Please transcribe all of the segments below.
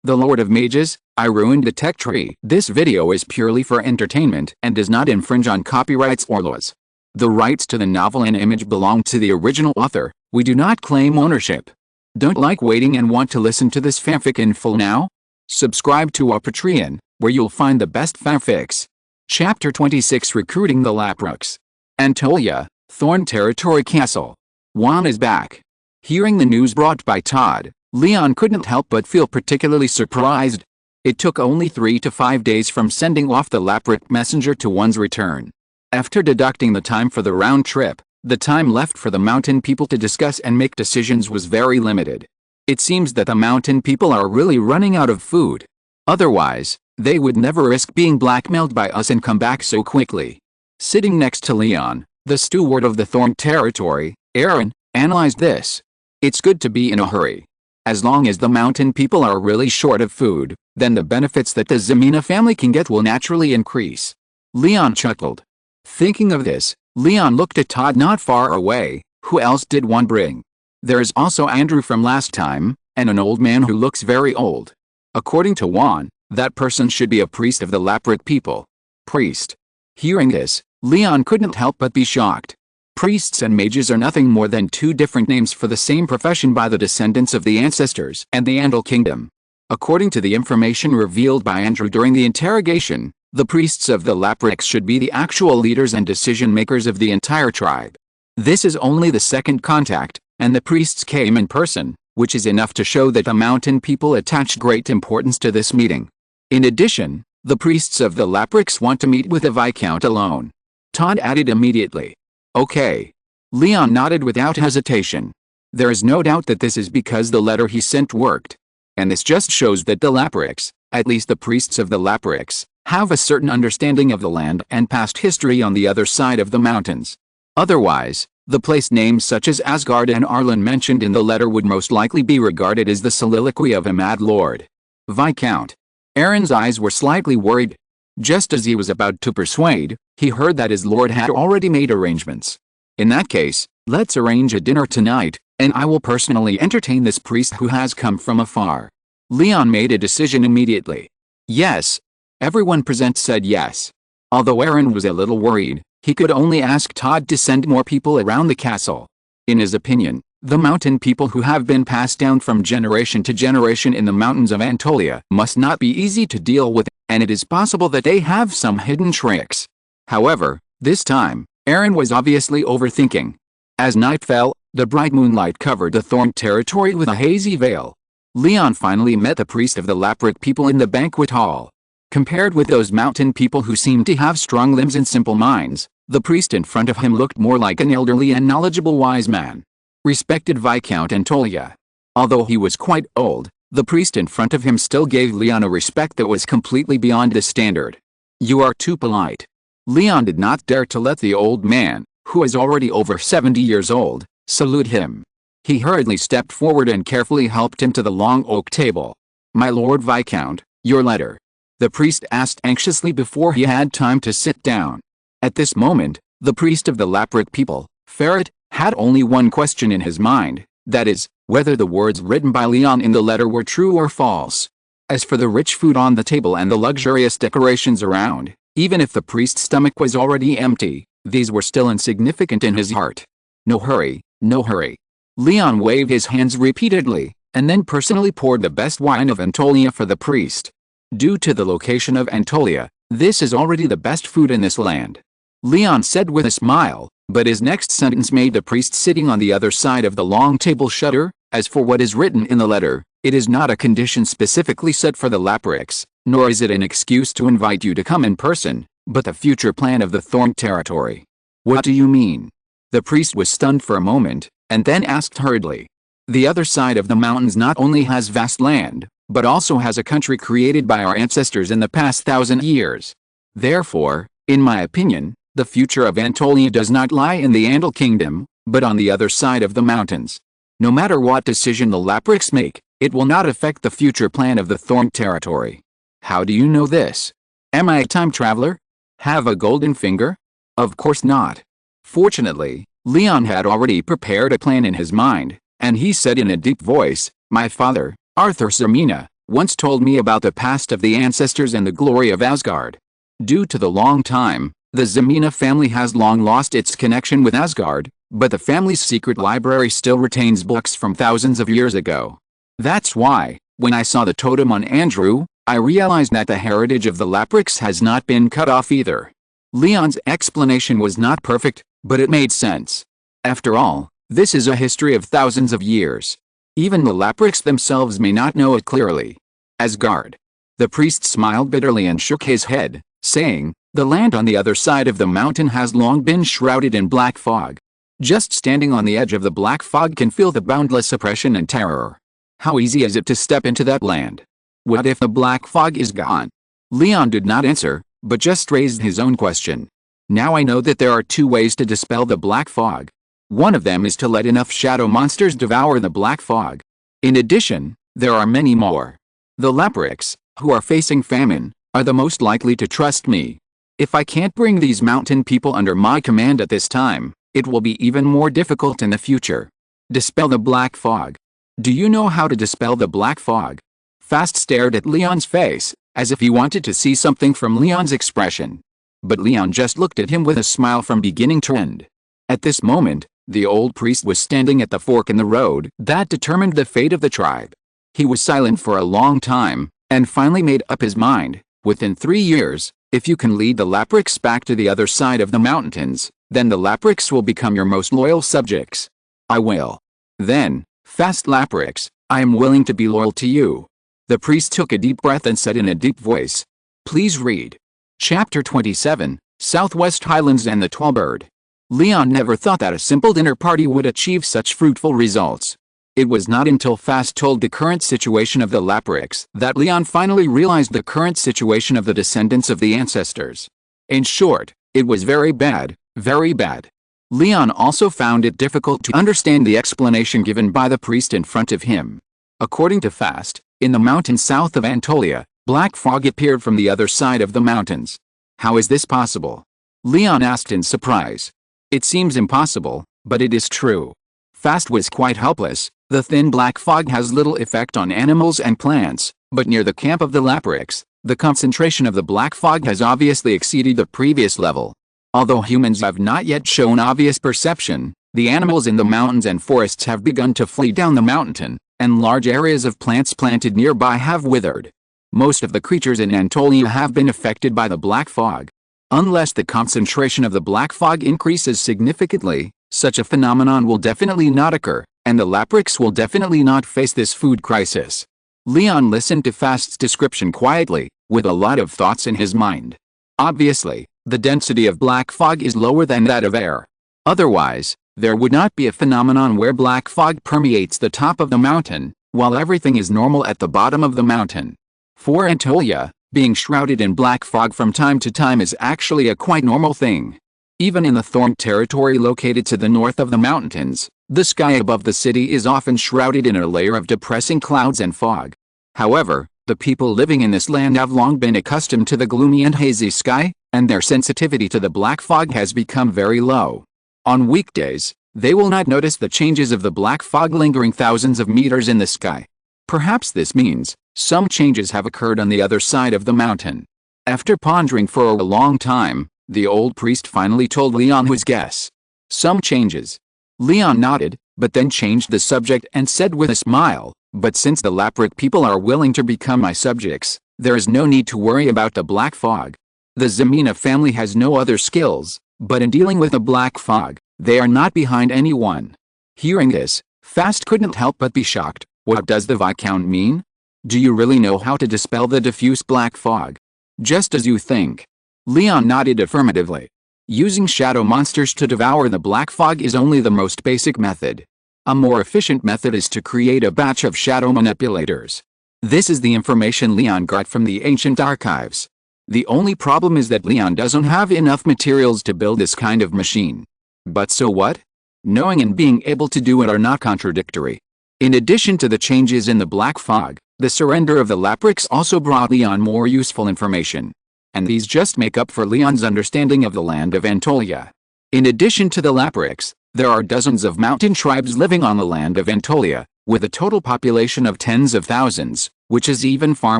The Lord of Mages, I ruined the tech tree. This video is purely for entertainment and does not infringe on copyrights or laws. The rights to the novel and image belong to the original author. We do not claim ownership. Don't like waiting and want to listen to this fanfic in full now? Subscribe to our Patreon, where you'll find the best fanfics. Chapter 26, Recruiting the Laprooks. Antolia, Thorn Territory Castle. Juan is back. Hearing the news brought by Todd, Leon couldn't help but feel particularly surprised. It took only 3 to 5 days from sending off the Laprook messenger to Juan's return. After deducting the time for the round trip, the time left for the mountain people to discuss and make decisions was very limited. It seems that the mountain people are really running out of food. Otherwise, they would never risk being blackmailed by us and come back so quickly. Sitting next to Leon, the steward of the Thorn Territory, Aaron, analyzed this. It's good to be in a hurry. As long as the mountain people are really short of food, then the benefits that the Ximena family can get will naturally increase. Leon chuckled. Thinking of this, Leon looked at Todd not far away. Who else did one bring? There is also Andrew from last time, and an old man who looks very old. According to Juan, that person should be a priest of the Laprook people. Priest. Hearing this, Leon couldn't help but be shocked. Priests and mages are nothing more than two different names for the same profession by the descendants of the ancestors and the Andal Kingdom. According to the information revealed by Andrew during the interrogation, the priests of the Laprooks should be the actual leaders and decision-makers of the entire tribe. This is only the second contact, and the priests came in person, which is enough to show that the mountain people attached great importance to this meeting. In addition, the priests of the Laprooks want to meet with the Viscount alone. Todd added immediately. Okay. Leon nodded without hesitation. There is no doubt that this is because the letter he sent worked. And this just shows that the Laprooks, at least the priests of the Laprooks, have a certain understanding of the land and past history on the other side of the mountains. Otherwise, the place names such as Asgard and Arlen mentioned in the letter would most likely be regarded as the soliloquy of a mad lord. Viscount. Aaron's eyes were slightly worried. Just as he was about to persuade, he heard that his lord had already made arrangements. In that case, let's arrange a dinner tonight, and I will personally entertain this priest who has come from afar. Leon made a decision immediately. Yes. Everyone present said yes. Although Aaron was a little worried, he could only ask Todd to send more people around the castle. In his opinion, the mountain people who have been passed down from generation to generation in the mountains of Antolia must not be easy to deal with, and it is possible that they have some hidden tricks. However, this time, Aaron was obviously overthinking. As night fell, the bright moonlight covered the Thorn Territory with a hazy veil. Leon finally met the priest of the Laprook people in the banquet hall. Compared with those mountain people who seemed to have strong limbs and simple minds, the priest in front of him looked more like an elderly and knowledgeable wise man. Respected Viscount Antolia. Although he was quite old, the priest in front of him still gave Leon a respect that was completely beyond the standard. You are too polite. Leon did not dare to let the old man, who is already over 70 years old, salute him. He hurriedly stepped forward and carefully helped him to the long oak table. My lord Viscount, your letter. The priest asked anxiously before he had time to sit down. At this moment, the priest of the Laprook people, Ferret, had only one question in his mind, that is, whether the words written by Leon in the letter were true or false. As for the rich food on the table and the luxurious decorations around, even if the priest's stomach was already empty, these were still insignificant in his heart. No hurry, no hurry. Leon waved his hands repeatedly, and then personally poured the best wine of Antolia for the priest. Due to the location of Antolia, this is already the best food in this land. Leon said with a smile, but his next sentence made the priest sitting on the other side of the long table shudder. As for what is written in the letter, it is not a condition specifically set for the Laprooks, nor is it an excuse to invite you to come in person, but the future plan of the Thorn Territory. What do you mean? The priest was stunned for a moment, and then asked hurriedly. The other side of the mountains not only has vast land, but also has a country created by our ancestors in the past 1,000 years. Therefore, in my opinion, the future of Antolia does not lie in the Andal Kingdom, but on the other side of the mountains. No matter what decision the Laprooks make, it will not affect the future plan of the Thorn Territory. How do you know this? Am I a time traveler? Have a golden finger? Of course not. Fortunately, Leon had already prepared a plan in his mind, and he said in a deep voice, My father, Arthur Ximena, once told me about the past of the ancestors and the glory of Asgard. Due to the long time, the Ximena family has long lost its connection with Asgard, but the family's secret library still retains books from thousands of years ago. That's why, when I saw the totem on Andrew, I realized that the heritage of the Laprix has not been cut off either. Leon's explanation was not perfect, but it made sense. After all, this is a history of thousands of years. Even the Laprix themselves may not know it clearly. Asgard. The priest smiled bitterly and shook his head, saying, "The land on the other side of the mountain has long been shrouded in black fog. Just standing on the edge of the black fog can feel the boundless oppression and terror. How easy is it to step into that land? What if the black fog is gone?" Leon did not answer, but just raised his own question. "Now I know that there are two ways to dispel the black fog. One of them is to let enough shadow monsters devour the black fog. In addition, there are many more. The Laprix, who are facing famine, are the most likely to trust me. If I can't bring these mountain people under my command at this time, it will be even more difficult in the future. Dispel the black fog. Do you know how to dispel the black fog?" Fast stared at Leon's face, as if he wanted to see something from Leon's expression. But Leon just looked at him with a smile from beginning to end. At this moment, the old priest was standing at the fork in the road that determined the fate of the tribe. He was silent for a long time, and finally made up his mind. "Within 3 years, if you can lead the Laprix back to the other side of the mountains, then the Laprix will become your most loyal subjects." "I will. Then, fast Laprix, I am willing to be loyal to you." The priest took a deep breath and said in a deep voice, "Please read." Chapter 27, Southwest Highlands and the Tallbird. Leon never thought that a simple dinner party would achieve such fruitful results. It was not until Fast told the current situation of the Laprix that Leon finally realized the current situation of the descendants of the ancestors. In short, it was very bad, very bad. Leon also found it difficult to understand the explanation given by the priest in front of him. According to Fast, in the mountains south of Anatolia, black fog appeared from the other side of the mountains. "How is this possible?" Leon asked in surprise. "It seems impossible, but it is true." Fast was quite helpless. The thin black fog has little effect on animals and plants, but near the camp of the Laprix, the concentration of the black fog has obviously exceeded the previous level. Although humans have not yet shown obvious perception, the animals in the mountains and forests have begun to flee down the mountain, and large areas of plants planted nearby have withered. Most of the creatures in Anatolia have been affected by the black fog. Unless the concentration of the black fog increases significantly, such a phenomenon will definitely not occur, and the Laprix will definitely not face this food crisis. Leon listened to Fast's description quietly, with a lot of thoughts in his mind. Obviously, the density of black fog is lower than that of air. Otherwise, there would not be a phenomenon where black fog permeates the top of the mountain, while everything is normal at the bottom of the mountain. For Anatolia, being shrouded in black fog from time to time is actually a quite normal thing. Even in the Thorn territory located to the north of the mountains, the sky above the city is often shrouded in a layer of depressing clouds and fog. However, the people living in this land have long been accustomed to the gloomy and hazy sky, and their sensitivity to the black fog has become very low. On weekdays, they will not notice the changes of the black fog lingering thousands of meters in the sky. Perhaps this means some changes have occurred on the other side of the mountain. After pondering for a long time, the old priest finally told Leon his guess. "Some changes." Leon nodded, but then changed the subject and said with a smile, "But since the Lapric people are willing to become my subjects, there is no need to worry about the black fog. The Ximena family has no other skills, but in dealing with the black fog, they are not behind anyone." Hearing this, Fast couldn't help but be shocked. "What does the Viscount mean? Do you really know how to dispel the diffuse black fog?" "Just as you think." Leon nodded affirmatively. Using shadow monsters to devour the black fog is only the most basic method. A more efficient method is to create a batch of shadow manipulators. This is the information Leon got from the ancient archives. The only problem is that Leon doesn't have enough materials to build this kind of machine. But so what? Knowing and being able to do it are not contradictory. In addition to the changes in the black fog, the surrender of the Laprix also brought Leon more useful information. And these just make up for Leon's understanding of the land of Anatolia. In addition to the Laprix, there are dozens of mountain tribes living on the land of Anatolia, with a total population of tens of thousands, which is even far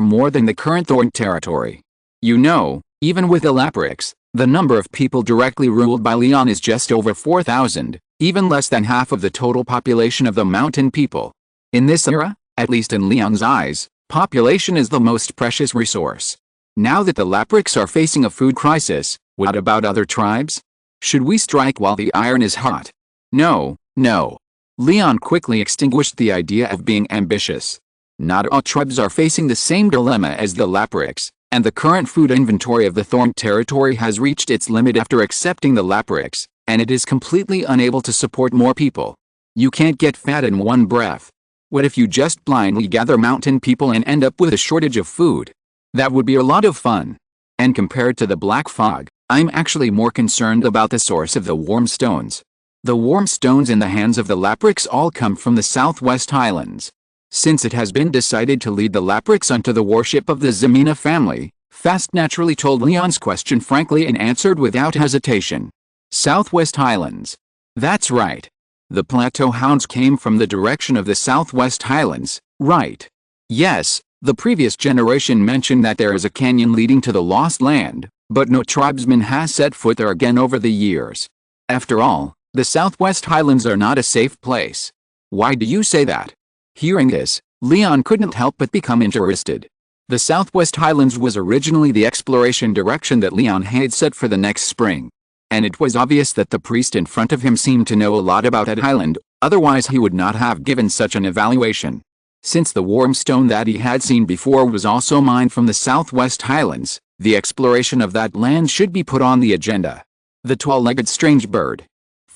more than the current Thorn territory. You know, even with the Laprix, the number of people directly ruled by León is just over 4,000, even less than half of the total population of the mountain people. In this era, at least in León's eyes, population is the most precious resource. Now that the Laprix are facing a food crisis, what about other tribes? Should we strike while the iron is hot? No, no. León quickly extinguished the idea of being ambitious. Not all tribes are facing the same dilemma as the Laprix, and the current food inventory of the Thorn territory has reached its limit after accepting the Laprix, and it is completely unable to support more people. You can't get fat in one breath. What if you just blindly gather mountain people and end up with a shortage of food? That would be a lot of fun. And compared to the black fog, I'm actually more concerned about the source of the warm stones. The warm stones in the hands of the Laprix all come from the Southwest Highlands. Since it has been decided to lead the Laprix unto the worship of the Ximena family, Fast naturally told León's question frankly and answered without hesitation. Southwest Highlands. That's right. The plateau hounds came from the direction of the Southwest Highlands, right? Yes, the previous generation mentioned that there is a canyon leading to the Lost Land, but no tribesman has set foot there again over the years. After all, the Southwest Highlands are not a safe place. Why do you say that? Hearing this, León couldn't help but become interested. The Southwest Highlands was originally the exploration direction that León had set for the next spring. And it was obvious that the priest in front of him seemed to know a lot about that highland, otherwise he would not have given such an evaluation. Since the warm stone that he had seen before was also mined from the Southwest Highlands, the exploration of that land should be put on the agenda. The tall-legged strange bird.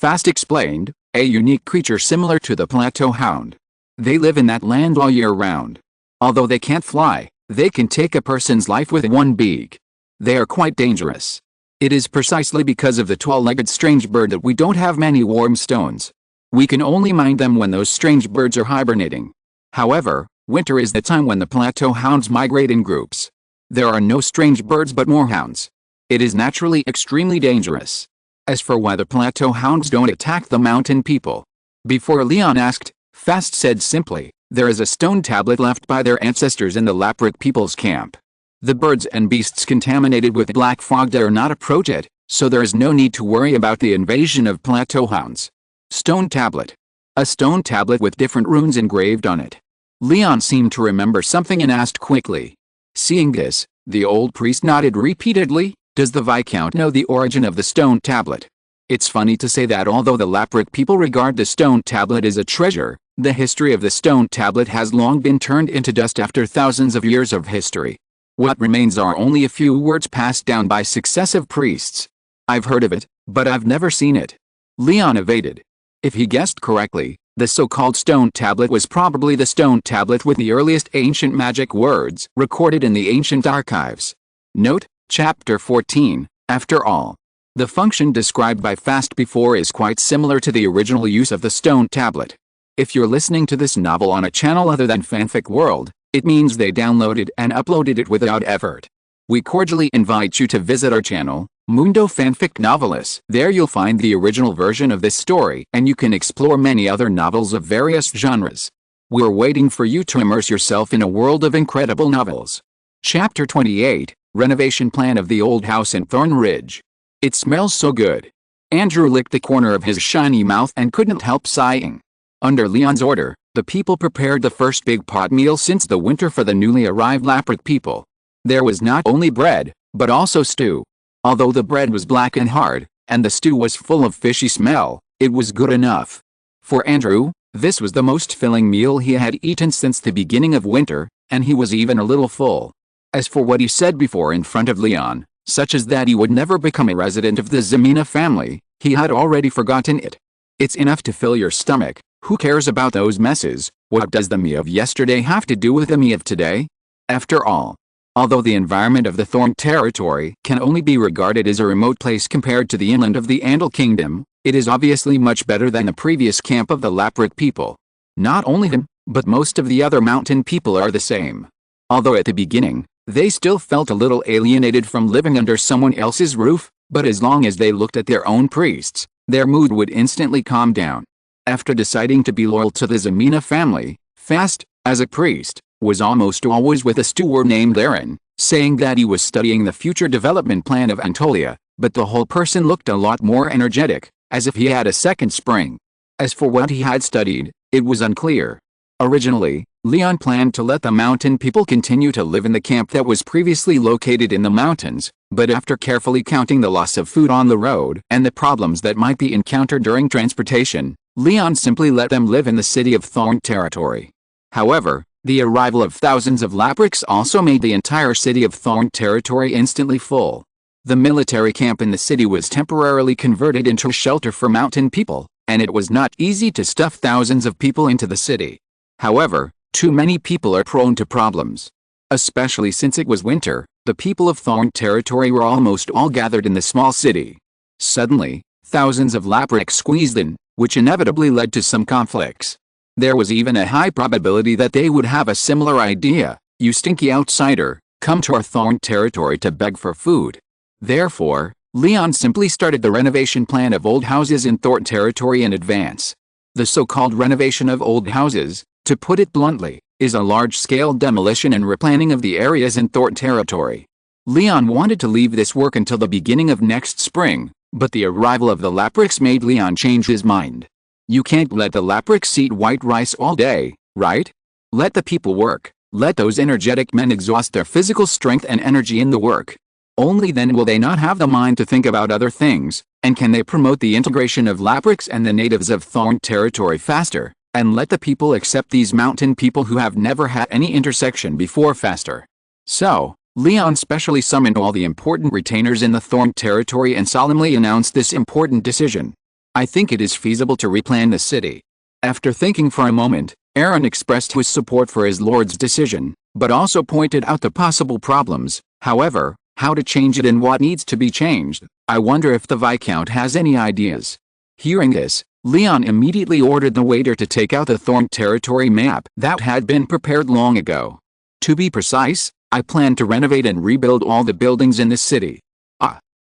Fast explained, a unique creature similar to the plateau hound. They live in that land all year round. Although they can't fly, they can take a person's life with one beak. They are quite dangerous. It is precisely because of the tall-legged strange bird that we don't have many warm stones. We can only mine them when those strange birds are hibernating. However, winter is the time when the plateau hounds migrate in groups. There are no strange birds but moorhounds. It is naturally extremely dangerous. As for why the plateau hounds don't attack the mountain people, before León asked, Fast said simply, there is a stone tablet left by their ancestors in the Lapric people's camp. The birds and beasts contaminated with black fog dare not approach it, so there is no need to worry about the invasion of plateau hounds. Stone tablet. A stone tablet with different runes engraved on it. León seemed to remember something and asked quickly. Seeing this, the old priest nodded repeatedly. Does the Viscount know the origin of the stone tablet? It's funny to say that although the Lapric people regard the stone tablet as a treasure, the history of the stone tablet has long been turned into dust after thousands of years of history. What remains are only a few words passed down by successive priests. I've heard of it, but I've never seen it. León evaded. If he guessed correctly, the so-called stone tablet was probably the stone tablet with the earliest ancient magic words recorded in the ancient archives. Note, Chapter 14, after all. The function described by Fast before is quite similar to the original use of the stone tablet. If you're listening to this novel on a channel other than Fanfic World, it means they downloaded and uploaded it without effort. We cordially invite you to visit our channel, Mundo Fanfic Novelis. There you'll find the original version of this story and you can explore many other novels of various genres. We're waiting for you to immerse yourself in a world of incredible novels. Chapter 28, Renovation Plan of the Old House in Thorn Ridge. It smells so good. Andrew licked the corner of his shiny mouth and couldn't help sighing. Under León's order, the people prepared the first big pot meal since the winter for the newly arrived Lapric people. There was not only bread, but also stew. Although the bread was black and hard, and the stew was full of fishy smell, it was good enough. For Andrew, this was the most filling meal he had eaten since the beginning of winter, and he was even a little full. As for what he said before in front of León, such as that he would never become a resident of the Ximena family, he had already forgotten it. It's enough to fill your stomach. Who cares about those messes? What does the me of yesterday have to do with the me of today? After all, although the environment of the Thorn territory can only be regarded as a remote place compared to the inland of the Andal Kingdom, it is obviously much better than the previous camp of the Lapric people. Not only him, but most of the other mountain people are the same. Although at the beginning, they still felt a little alienated from living under someone else's roof, but as long as they looked at their own priests, their mood would instantly calm down. After deciding to be loyal to the Ximena family, Fast, as a priest, was almost always with a steward named Aaron, saying that he was studying the future development plan of Anatolia, but the whole person looked a lot more energetic, as if he had a second spring. As for what he had studied, it was unclear. Originally, León planned to let the mountain people continue to live in the camp that was previously located in the mountains, but after carefully counting the loss of food on the road and the problems that might be encountered during transportation, León simply let them live in the city of Thorn territory. However, the arrival of thousands of Labrics also made the entire city of Thorn territory instantly full. The military camp in the city was temporarily converted into a shelter for mountain people, and it was not easy to stuff thousands of people into the city. However, too many people are prone to problems. Especially since it was winter, the people of Thorn territory were almost all gathered in the small city. Suddenly, thousands of Labrics squeezed in, which inevitably led to some conflicts. There was even a high probability that they would have a similar idea: "You stinky outsider, come to our Thorn territory to beg for food." Therefore, León simply started the renovation plan of old houses in Thorn territory in advance. The so-called renovation of old houses, to put it bluntly, is a large-scale demolition and replanning of the areas in Thorn territory. León wanted to leave this work until the beginning of next spring, but the arrival of the Labrics made León change his mind. You can't let the Labrics eat white rice all day, right? Let the people work. Let those energetic men exhaust their physical strength and energy in the work. Only then will they not have the mind to think about other things, and can they promote the integration of Labrics and the natives of Thorn territory faster, and let the people accept these mountain people who have never had any intersection before faster. So, León specially summoned all the important retainers in the Thorn territory and solemnly announced this important decision. "I think it is feasible to replan the city." After thinking for a moment, Aaron expressed his support for his lord's decision, but also pointed out the possible problems. However, how to change it and what needs to be changed. I wonder if the Viscount has any ideas. Hearing this, León immediately ordered the waiter to take out the Thorn territory map that had been prepared long ago. To be precise, I plan to renovate and rebuild all the buildings in this city.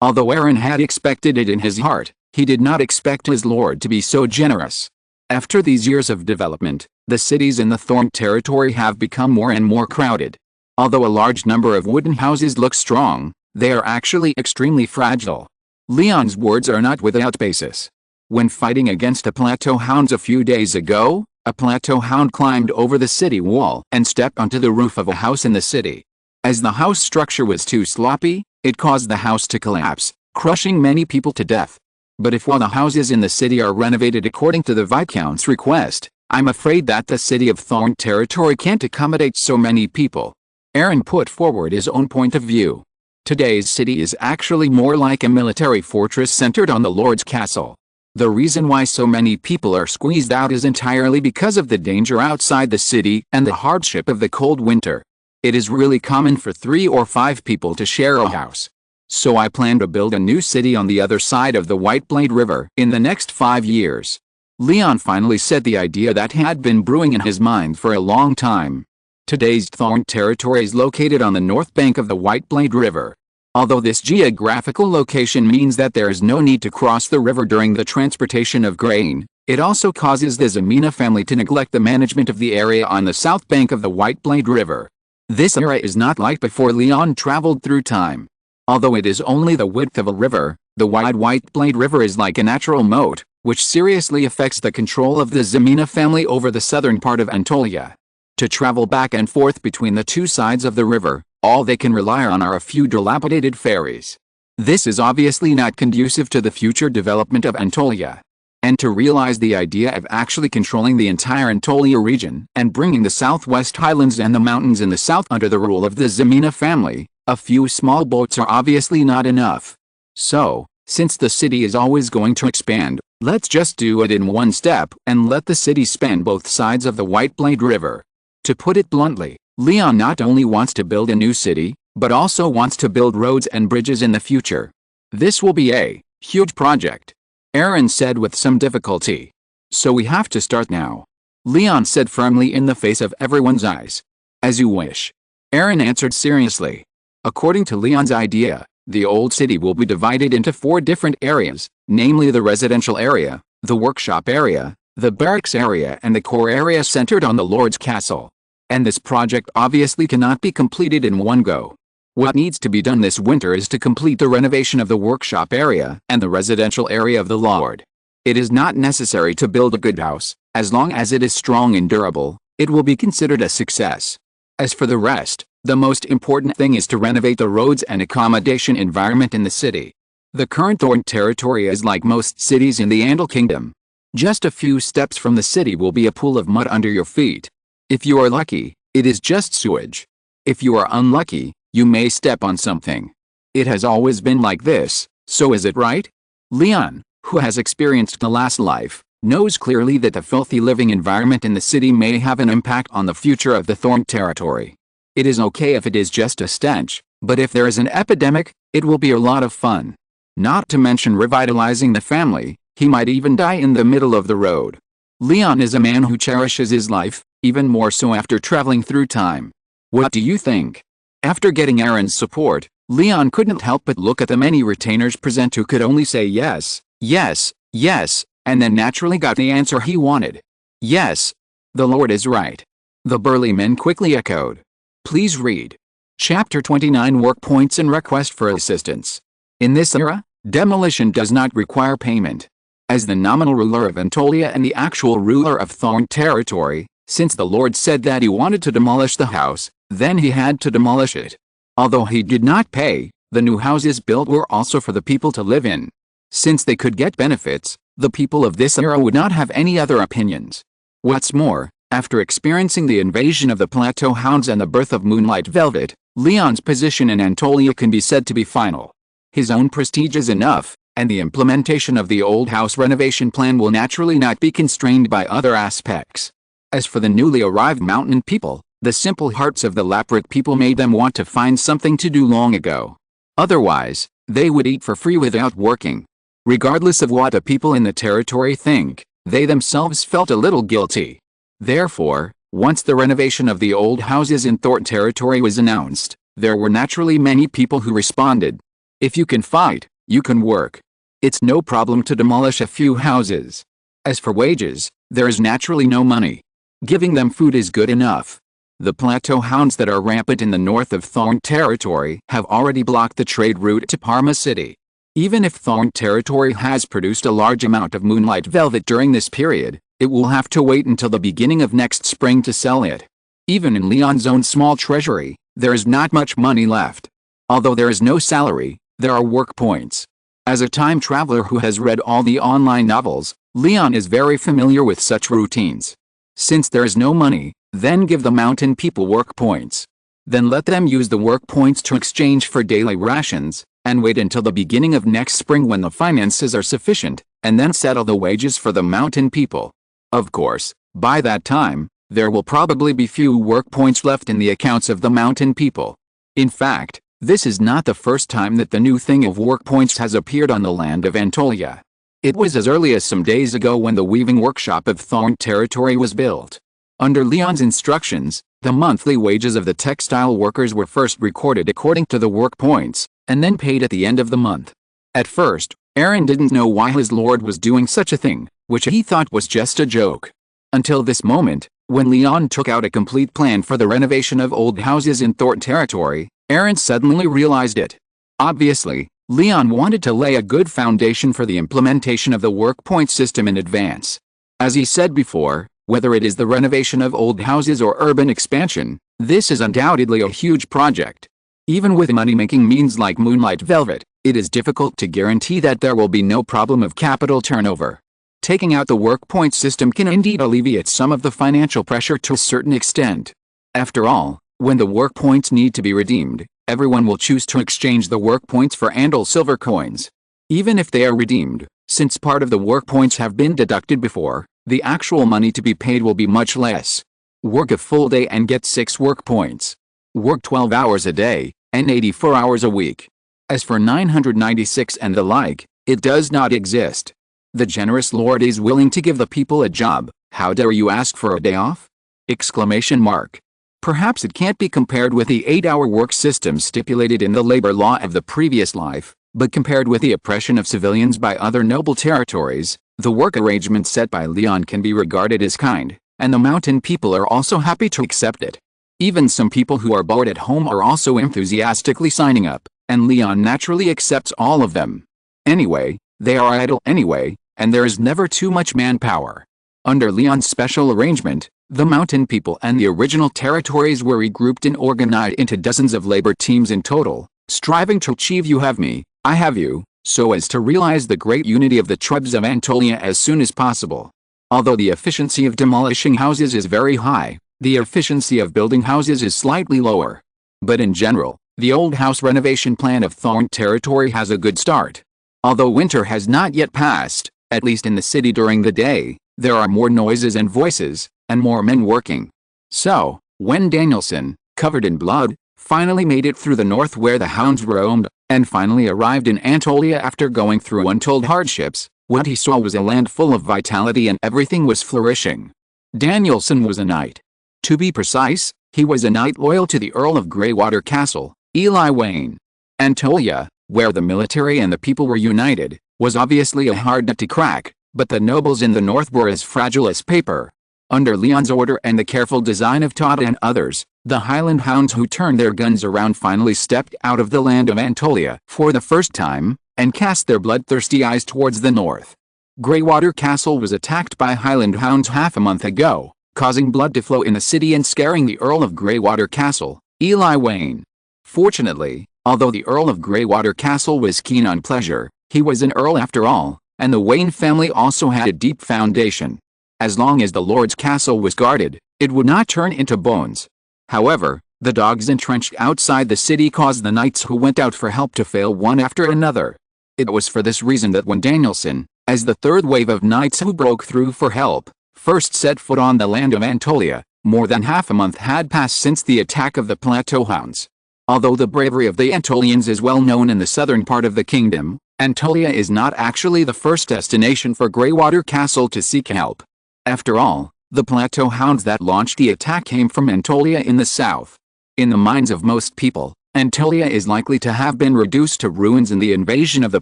Although Aaron had expected it in his heart, he did not expect his lord to be so generous. After these years of development, the cities in the Thorn territory have become more and more crowded. Although a large number of wooden houses look strong, they are actually extremely fragile. León's words are not without basis. When fighting against a plateau hound a few days ago, a plateau hound climbed over the city wall and stepped onto the roof of a house in the city. As the house structure was too sloppy, it caused the house to collapse, crushing many people to death. But if all the houses in the city are renovated according to the Viscount's request, I'm afraid that the city of Thorn territory can't accommodate so many people. Aaron put forward his own point of view. Today's city is actually more like a military fortress centered on the Lord's castle. The reason why so many people are squeezed out is entirely because of the danger outside the city and the hardship of the cold winter. It is really common for 3 or 5 people to share a house. So I plan to build a new city on the other side of the White Blade River in the next 5 years. León finally said the idea that had been brewing in his mind for a long time. Today's Thorn territory is located on the north bank of the White Blade River. Although this geographical location means that there is no need to cross the river during the transportation of grain, it also causes the Ximena family to neglect the management of the area on the south bank of the White Blade River. This area is not like before León traveled through time. Although it is only the width of a river, the wide White Blade River is like a natural moat, which seriously affects the control of the Ximena family over the southern part of Anatolia. To travel back and forth between the two sides of the river, all they can rely on are a few dilapidated ferries. This is obviously not conducive to the future development of Anatolia. And to realize the idea of actually controlling the entire Anatolia region and bringing the southwest highlands and the mountains in the south under the rule of the Ximena family, a few small boats are obviously not enough. So, since the city is always going to expand, let's just do it in one step and let the city span both sides of the White Blade River. To put it bluntly, León not only wants to build a new city, but also wants to build roads and bridges in the future. This will be a huge project, Aaron said with some difficulty. So we have to start now, León said firmly in the face of everyone's eyes. As you wish, Aaron answered seriously. According to León's idea, the old city will be divided into 4 different areas, namely the residential area, the workshop area, The barracks area and the core area centered on the Lord's castle. And this project obviously cannot be completed in one go. What needs to be done this winter is to complete the renovation of the workshop area and the residential area of the Lord. It is not necessary to build a good house. As long as it is strong and durable, it will be considered a success. As for the rest, the most important thing is to renovate the roads and accommodation environment in the city. The current Thorn territory is like most cities in the Andal Kingdom. Just a few steps from the city will be a pool of mud under your feet. If you are lucky, it is just sewage. If you are unlucky, you may step on something. It has always been like this, so is it right? Leon, who has experienced the last life, knows clearly that the filthy living environment in the city may have an impact on the future of the Thorn territory. It is okay if it is just a stench, but if there is an epidemic, it will be a lot of fun. Not to mention revitalizing the family, he might even die in the middle of the road. Leon is a man who cherishes his life, even more so after traveling through time. What do you think? After getting Aaron's support, Leon couldn't help but look at the many retainers present who could only say yes, yes, yes, and then naturally got the answer he wanted. Yes, the Lord is right. The burly men quickly echoed. Please read. Chapter 29 Work Points and Request for Assistance. In this era, demolition does not require payment. As the nominal ruler of Anatolia and the actual ruler of Thorn territory, since the Lord said that he wanted to demolish the house, then he had to demolish it. Although he did not pay, the new houses built were also for the people to live in. Since they could get benefits, the people of this era would not have any other opinions. What's more, after experiencing the invasion of the Plateau Hounds and the birth of Moonlight Velvet, Leon's position in Anatolia can be said to be final. His own prestige is enough, and the implementation of the old house renovation plan will naturally not be constrained by other aspects. As for the newly arrived mountain people, the simple hearts of the Laprit people made them want to find something to do long ago. Otherwise, they would eat for free without working. Regardless of what the people in the territory think, they themselves felt a little guilty. Therefore, once the renovation of the old houses in Thorn territory was announced, there were naturally many people who responded. If you can fight, you can work. It's no problem to demolish a few houses. As for wages, there is naturally no money. Giving them food is good enough. The Plateau Hounds that are rampant in the north of Thorn territory have already blocked the trade route to Parma City. Even if Thorn territory has produced a large amount of Moonlight Velvet during this period, it will have to wait until the beginning of next spring to sell it. Even in Leon's own small treasury, there is not much money left. Although there is no salary, there are work points. As a time traveler who has read all the online novels, Leon is very familiar with such routines. Since there is no money, then give the mountain people work points. Then let them use the work points to exchange for daily rations, and wait until the beginning of next spring when the finances are sufficient, and then settle the wages for the mountain people. Of course, by that time, there will probably be few work points left in the accounts of the mountain people. In fact, this is not the first time that the new thing of work points has appeared on the land of Anatolia. It was as early as some days ago when the weaving workshop of Thorn territory was built. Under Leon's instructions, the monthly wages of the textile workers were first recorded according to the work points, and then paid at the end of the month. At first, Aaron didn't know why his lord was doing such a thing, which he thought was just a joke. Until this moment, when Leon took out a complete plan for the renovation of old houses in Thorn territory, Aaron suddenly realized it. Obviously, Leon wanted to lay a good foundation for the implementation of the work point system in advance. As he said before, whether it is the renovation of old houses or urban expansion, this is undoubtedly a huge project. Even with money-making means like Moonlight Velvet, it is difficult to guarantee that there will be no problem of capital turnover. Taking out the work point system can indeed alleviate some of the financial pressure to a certain extent. After all, when the work points need to be redeemed, everyone will choose to exchange the work points for Andal silver coins. Even if they are redeemed, since part of the work points have been deducted before, the actual money to be paid will be much less. Work a full day and get 6 work points. Work 12 hours a day, and 84 hours a week. As for 996 and the like, it does not exist. The generous Lord is willing to give the people a job. How dare you ask for a day off? Exclamation mark. Perhaps it can't be compared with the 8-hour work system stipulated in the labor law of the previous life, but compared with the oppression of civilians by other noble territories, The work arrangement set by León can be regarded as kind, and the mountain people are also happy to accept it. Even some people who are bored at home are also enthusiastically signing up, and León naturally accepts all of them. Anyway, they are idle anyway, and there is never too much manpower. Under León's special arrangement, the mountain people and the original territories were regrouped and organized into dozens of labor teams in total, striving to achieve you have me, I have you, so as to realize the great unity of the tribes of Anatolia as soon as possible. Although the efficiency of demolishing houses is very high, the efficiency of building houses is slightly lower. But in general, the old house renovation plan of Thorn territory has a good start. Although winter has not yet passed, at least in the city during the day, there are more noises and voices, and more men working. So, when Danielson, covered in blood, finally made it through the north where the hounds roamed, and finally arrived in Anatolia after going through untold hardships, what he saw was a land full of vitality and everything was flourishing. Danielson was a knight. To be precise, he was a knight loyal to the Earl of Greywater Castle, Eli Wayne. Anatolia, where the military and the people were united, was obviously a hard nut to crack, but the nobles in the north were as fragile as paper. Under León's order and the careful design of Todd and others, the Highland hounds who turned their guns around finally stepped out of the land of Anatolia for the first time, and cast their bloodthirsty eyes towards the north. Greywater Castle was attacked by Highland hounds half a month ago, causing blood to flow in the city and scaring the Earl of Greywater Castle, Eli Wayne. Fortunately, although the Earl of Greywater Castle was keen on pleasure, he was an earl after all, and the Wayne family also had a deep foundation. As long as the Lord's castle was guarded, it would not turn into bones. However, the dogs entrenched outside the city caused the knights who went out for help to fail one after another. It was for this reason that when Danielson, as the third wave of knights who broke through for help, first set foot on the land of Anatolia, more than half a month had passed since the attack of the Plateau Hounds. Although the bravery of the Anatolians is well known in the southern part of the kingdom, Anatolia is not actually the first destination for Greywater Castle to seek help. After all, the Plateau Hounds that launched the attack came from Anatolia in the south. In the minds of most people, Anatolia is likely to have been reduced to ruins in the invasion of the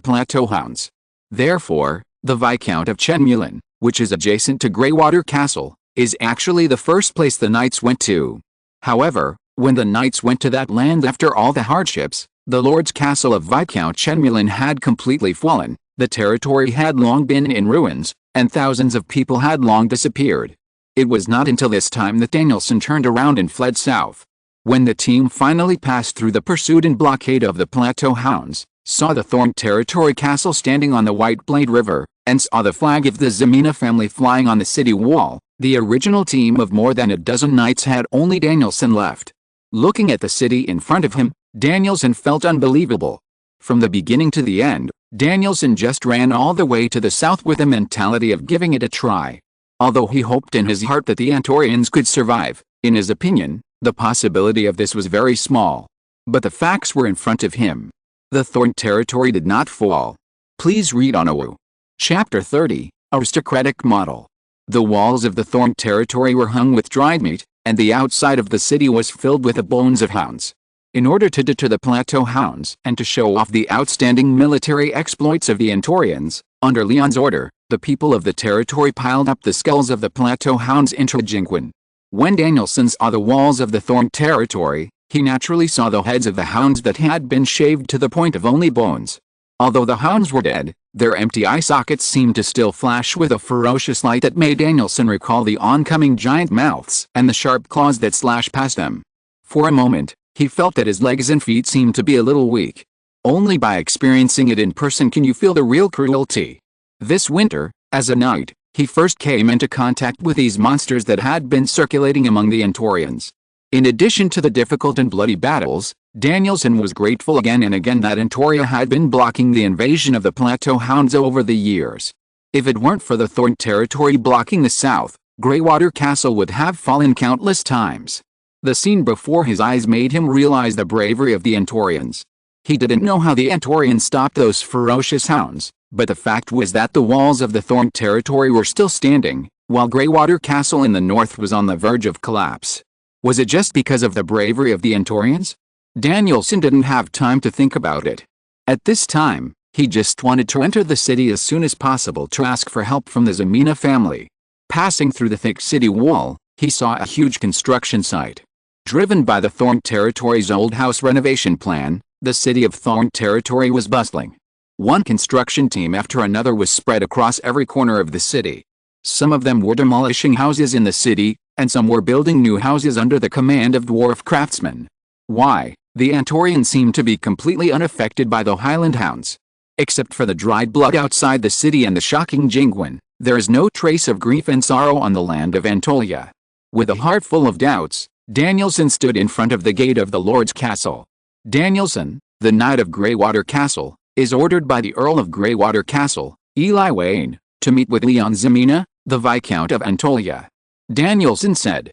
Plateau Hounds. Therefore, the Viscount of Chenmulin, which is adjacent to Greywater Castle, is actually the first place the knights went to. However, when the knights went to that land after all the hardships, the Lord's castle of Viscount Chenmulin had completely fallen, the territory had long been in ruins, and thousands of people had long disappeared. It was not until this time that Danielson turned around and fled south. When the team finally passed through the pursuit and blockade of the Plateau Hounds, saw the Thorn territory castle standing on the White Blade River, and saw the flag of the Ximena family flying on the city wall, the original team of more than a dozen knights had only Danielson left. Looking at the city in front of him, Danielson felt unbelievable. From the beginning to the end, Danielson just ran all the way to the south with the mentality of giving it a try. Although he hoped in his heart that the Antorians could survive, in his opinion, the possibility of this was very small. But the facts were in front of him. The Thorn territory did not fall. Please read on AWU. Chapter 30, Aristocratic Model. The walls of the Thorn territory were hung with dried meat, and the outside of the city was filled with the bones of hounds. In order to deter the Plateau Hounds and to show off the outstanding military exploits of the Antorians, under León's order, the people of the territory piled up the skulls of the Plateau Hounds into Jinquin. When Danielson saw the walls of the Thorn territory, he naturally saw the heads of the hounds that had been shaved to the point of only bones. Although the hounds were dead, their empty eye sockets seemed to still flash with a ferocious light that made Danielson recall the oncoming giant mouths and the sharp claws that slashed past them. For a moment, he felt that his legs and feet seemed to be a little weak. Only by experiencing it in person can you feel the real cruelty. This winter, as a knight, he first came into contact with these monsters that had been circulating among the Antorians. In addition to the difficult and bloody battles, Danielson was grateful again and again that Antoria had been blocking the invasion of the Plateau Hounds over the years. If it weren't for the Thorn territory blocking the south, Greywater Castle would have fallen countless times. The scene before his eyes made him realize the bravery of the Antorians. He didn't know how the Antorians stopped those ferocious hounds, but the fact was that the walls of the Thorn territory were still standing, while Greywater Castle in the north was on the verge of collapse. Was it just because of the bravery of the Antorians? Danielson didn't have time to think about it. At this time, He just wanted to enter the city as soon as possible to ask for help from the Ximena family. Passing through the thick city wall, he saw a huge construction site. Driven by the Thorn Territory's old house renovation plan, the city of Thorn Territory was bustling. One construction team after another was spread across every corner of the city. Some of them were demolishing houses in the city, and some were building new houses under the command of dwarf craftsmen. Why, the Antorians seemed to be completely unaffected by the Highland Hounds. Except for the dried blood outside the city and the shocking Jingwin, there is no trace of grief and sorrow on the land of Antolia. With a heart full of doubts, Danielson stood in front of the gate of the Lord's castle. Danielson, the Knight of Greywater Castle, is ordered by the Earl of Greywater Castle, Eli Wayne, to meet with León Ximena, the Viscount of Antolia. Danielson said.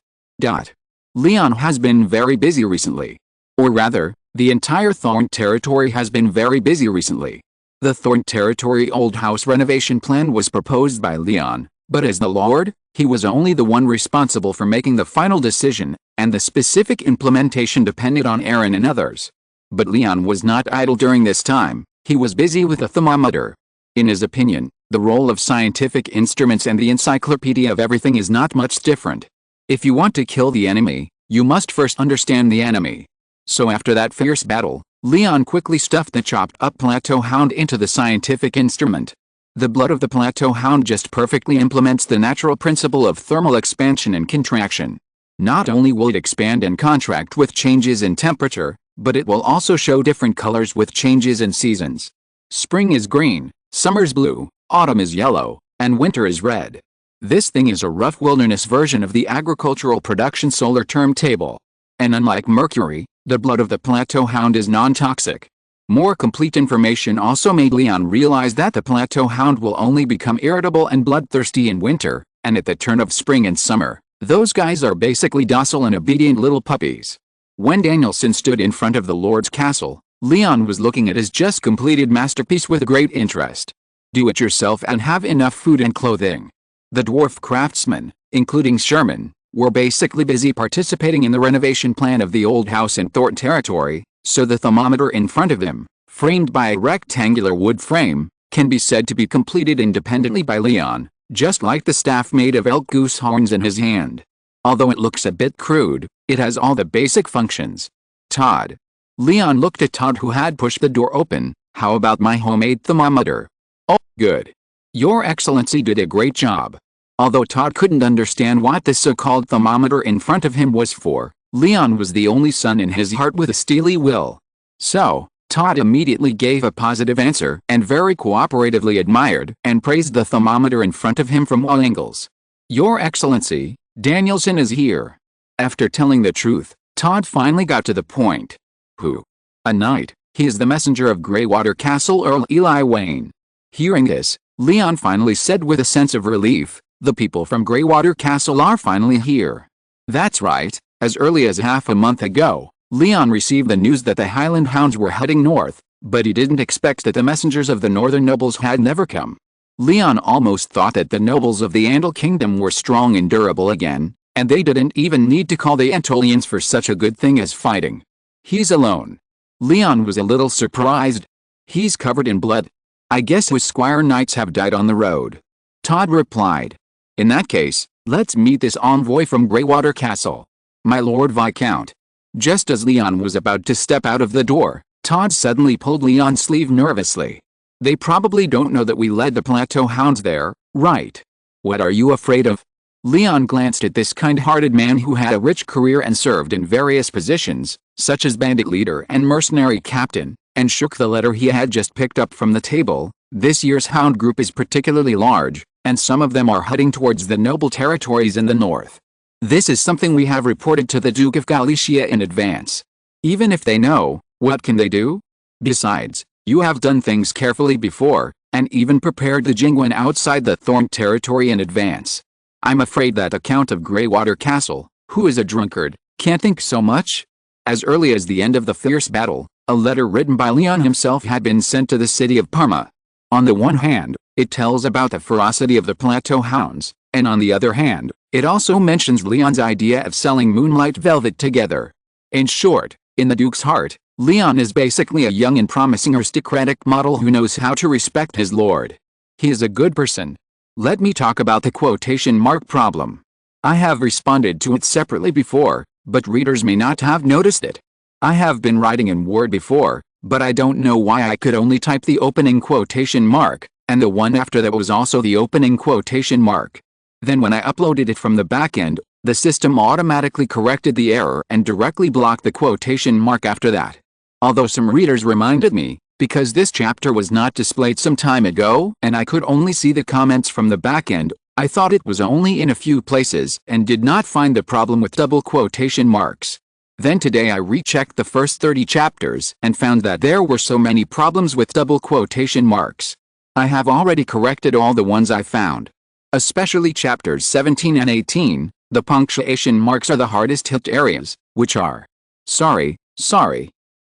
León has been very busy recently. Or rather, the entire Thorn Territory has been very busy recently. The Thorn Territory Old House renovation plan was proposed by León, but as the Lord, he was only the one responsible for making the final decision, and the specific implementation depended on Aaron and others. But León was not idle during this time, he was busy with a thermometer. In his opinion, the role of scientific instruments and the encyclopedia of everything is not much different. If you want to kill the enemy, you must first understand the enemy. So after that fierce battle, León quickly stuffed the chopped-up plateau hound into the scientific instrument. The blood of the plateau hound just perfectly implements the natural principle of thermal expansion and contraction. Not only will it expand and contract with changes in temperature, but it will also show different colors with changes in seasons. Spring is green, summer's blue, autumn is yellow, and winter is red. This thing is a rough wilderness version of the agricultural production solar term table. And unlike mercury, the blood of the plateau hound is non-toxic. More complete information also made León realize that the plateau hound will only become irritable and bloodthirsty in winter, and at the turn of spring and summer, those guys are basically docile and obedient little puppies. When Danielson stood in front of the Lord's castle, León was looking at his just completed masterpiece with great interest. Do it yourself and have enough food and clothing. The dwarf craftsmen, including Sherman, were basically busy participating in the renovation plan of the old house in Thorn Territory, so the thermometer in front of him, framed by a rectangular wood frame, can be said to be completed independently by León, just like the staff made of elk goose horns in his hand. Although it looks a bit crude, it has all the basic functions. Todd. León looked at Todd, who had pushed the door open. How about my homemade thermometer? Oh, good. Your Excellency did a great job. Although Todd couldn't understand what the so-called thermometer in front of him was for, León was the only son in his heart with a steely will. So, Todd immediately gave a positive answer and very cooperatively admired and praised the thermometer in front of him from all angles. Your Excellency, Danielson is here. After telling the truth, Todd finally got to the point. Who? A knight. He is the messenger of Greywater Castle Earl Eli Wayne. Hearing this, León finally said with a sense of relief, the people from Greywater Castle are finally here. That's right, as early as half a month ago, León received the news that the Highland Hounds were heading north, but he didn't expect that the messengers of the northern nobles had never come. León almost thought that the nobles of the Andal Kingdom were strong and durable again, and they didn't even need to call the Antolians for such a good thing as fighting. He's alone. León was a little surprised. He's covered in blood. I guess his squire knights have died on the road. Todd replied. In that case, let's meet this envoy from Greywater Castle. My Lord Viscount. Just as León was about to step out of the door, Todd suddenly pulled León's sleeve nervously. They probably don't know that we led the plateau hounds there, right? What are you afraid of? León glanced at this kind-hearted man who had a rich career and served in various positions, such as bandit leader and mercenary captain, and shook the letter he had just picked up from the table. This year's hound group is particularly large, and some of them are heading towards the noble territories in the north. This is something we have reported to the Duke of Galicia in advance. Even if they know, what can they do? Besides, you have done things carefully before, and even prepared the Jingwin outside the Thorn territory in advance. I'm afraid that the Count of Greywater Castle, who is a drunkard, can't think so much. As early as the end of the fierce battle, a letter written by León himself had been sent to the city of Parma. On the one hand, it tells about the ferocity of the plateau hounds, and on the other hand, it also mentions León's idea of selling moonlight velvet together. In short, in the Duke's heart, León is basically a young and promising aristocratic model who knows how to respect his lord. He is a good person. Let me talk about the quotation mark problem. I have responded to it separately before, but readers may not have noticed it. I have been writing in Word before, but I don't know why I could only type the opening quotation mark, and the one after that was also the opening quotation mark. Then when I uploaded it from the backend, the system automatically corrected the error and directly blocked the quotation mark after that. Although some readers reminded me, because this chapter was not displayed some time ago and I could only see the comments from the backend, I thought it was only in a few places and did not find the problem with double quotation marks. Then today I rechecked the first 30 chapters and found that there were so many problems with double quotation marks. I have already corrected all the ones I found. Especially chapters 17 and 18, the punctuation marks are the hardest hit areas, which are sorry.